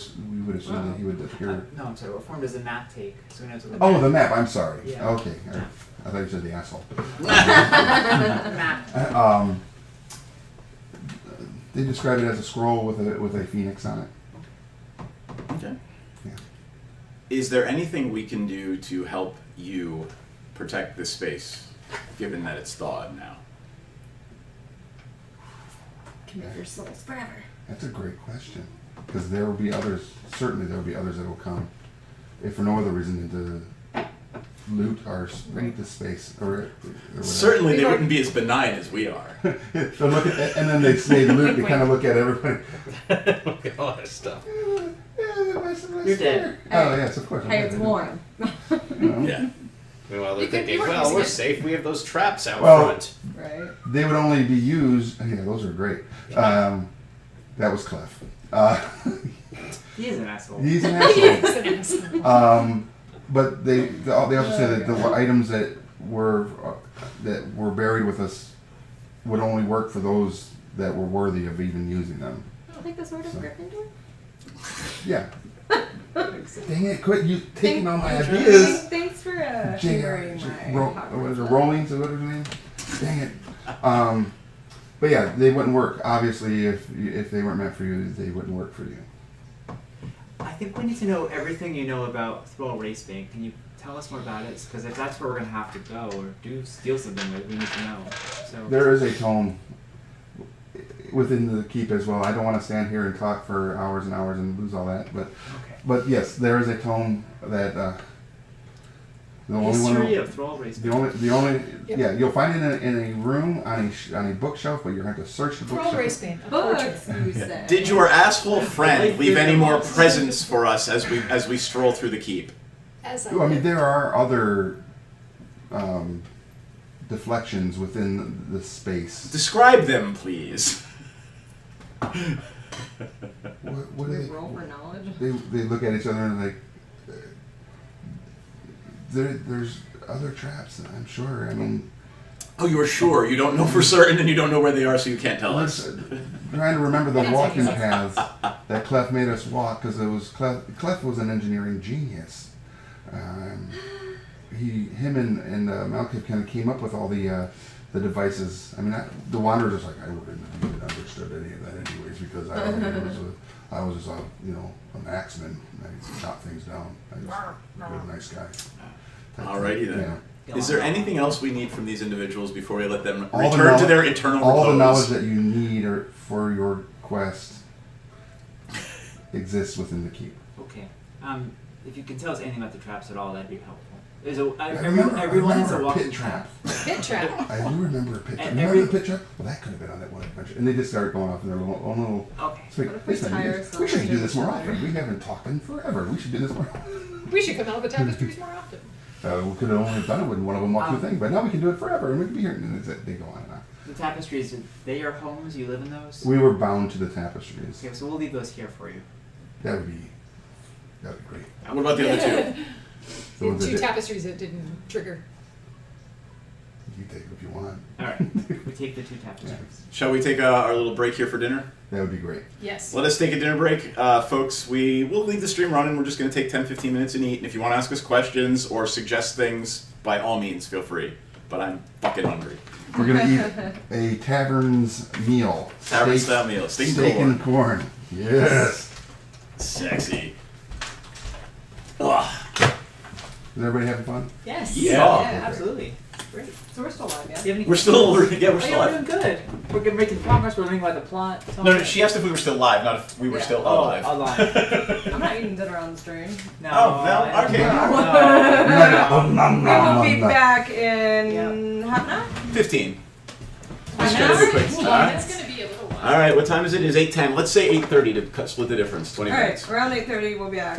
assume that he would appear. No, I'm sorry. What form does the map take so we know what to look Oh, for? the map, I'm sorry. Yeah. Okay, I thought you said the asshole. Map. They describe it as a scroll with a phoenix on it. Okay. Yeah. Is there anything we can do to help you protect this space, given that it's thawed now? Commit your souls forever. That's a great question. Because there will be others, certainly there will be others that will come, if for no other reason than to loot or raid the space. Or whatever. Certainly they wouldn't be as benign as we are. They'll look at, and then they say loot, they kind of look at everybody. Look at all that stuff. You're dead. Oh, yes, of course. I'm Hey, dead. it's warm. You know? Yeah. Meanwhile, they're You could- thinking, you were well, using we're it. safe. We have those traps out Well- front. Right. They would only be used. Yeah, those are great. That was Clef. He is an asshole. He's an He asshole. is an asshole. But they also say that the items that were buried with us would only work for those that were worthy of even using them. I don't think the sword is So. Gryffindor. Yeah. Dang it! Quit you taking all my Thanks- ideas. Thanks for Jay, humoring my what is it? Hogwarts Rolling? So what is her name? Dang it. But yeah, they wouldn't work. Obviously, if they weren't meant for you, they wouldn't work for you. I think we need to know everything you know about Thrall Race Bank. Can you tell us more about it? Because if that's where we're gonna have to go or steal something with, we need to know. So There is a tome within the keep as well. I don't want to stand here and talk for hours and hours and lose all that, but okay. but yes, there is a tome that the only one. History of Thrall Race Bank. The only Yep. yeah, you'll find it in a room on a bookshelf, but you're going to have to search the Thrall bookshelf. race band. A portrait. Books, you say. Did your asshole friend leave any more presents for us as we stroll through the keep? As I Well, I mean, live. there are other deflections within the space. Describe them, please. What do We they? roll for knowledge. They look at each other and like, there's other traps. I'm sure. I mean, Oh, you are sure? You don't know for certain, and you don't know where they are, so you can't tell us. trying to remember the That's walking okay. paths that Clef made us walk because it was Clef was an engineering genius. Him and Malcolm kind of came up with all the devices. I mean, the Wanderer's just like I wouldn't have even understood any of that anyways because I was just a an axeman. I chop things down. I was a nice guy. Alrighty then. Yeah. Is there anything else we need from these individuals before we let them All the return to knowl- their eternal All the knowledge repose? that you need for your quest exists within the keep. Okay. If you can tell us anything about the traps at all, that'd be helpful. I Everyone has a remember walking pit trap. Pit trap. I do remember a pit trap. And Remember the pit trap? Well, that could have been on that one adventure. And they just started going off in their own little. Okay. It's like, What if we listen, tire we should ourselves do this more to often. We haven't talked in forever. We should do this more often. We should come out of the tapestries more often. We could have only done it when one of them walked through the thing, but now we can do it forever, and we can be here. And they go on and on. The tapestries, are they your homes? You live in those? We were bound to the tapestries. Okay, so we'll leave those here for you. That would be great. What about the other two? The ones that Two did- tapestries that didn't trigger. You take it if you want. Alright. We take the two tapestries. Shall we take our little break here for dinner? That would be great. Yes. Let us take a dinner break. Folks, we'll leave the stream running. We're just going to take 10-15 minutes and eat. And if you want to ask us questions or suggest things, by all means, feel free. But I'm fucking hungry. We're gonna eat a tavern's meal. Tavern style meal. Steak Steak and and corn. Yes. Sexy. Ugh. Is everybody having fun? Yes. Yeah. Absolutely. Great. So we're still live, yeah? Do you have any We're still questions? alive. Oh, yeah, we're doing good. We're making progress. We're learning about the plot. It's all No, good. she asked if we were still live, not if we were Yeah. still Oh, alive. alive. I'm not eating dinner on the stream. No. Oh, no, okay. We will be back in half an hour. 15. Half Just an gotta hour? be quick. It's going to be a little while. All right, what time is it? It's 8:10. Let's say 8:30 to split the difference. 20 minutes. Alright, around 8:30 we'll be back.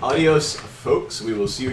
Adios, folks. We will see you again.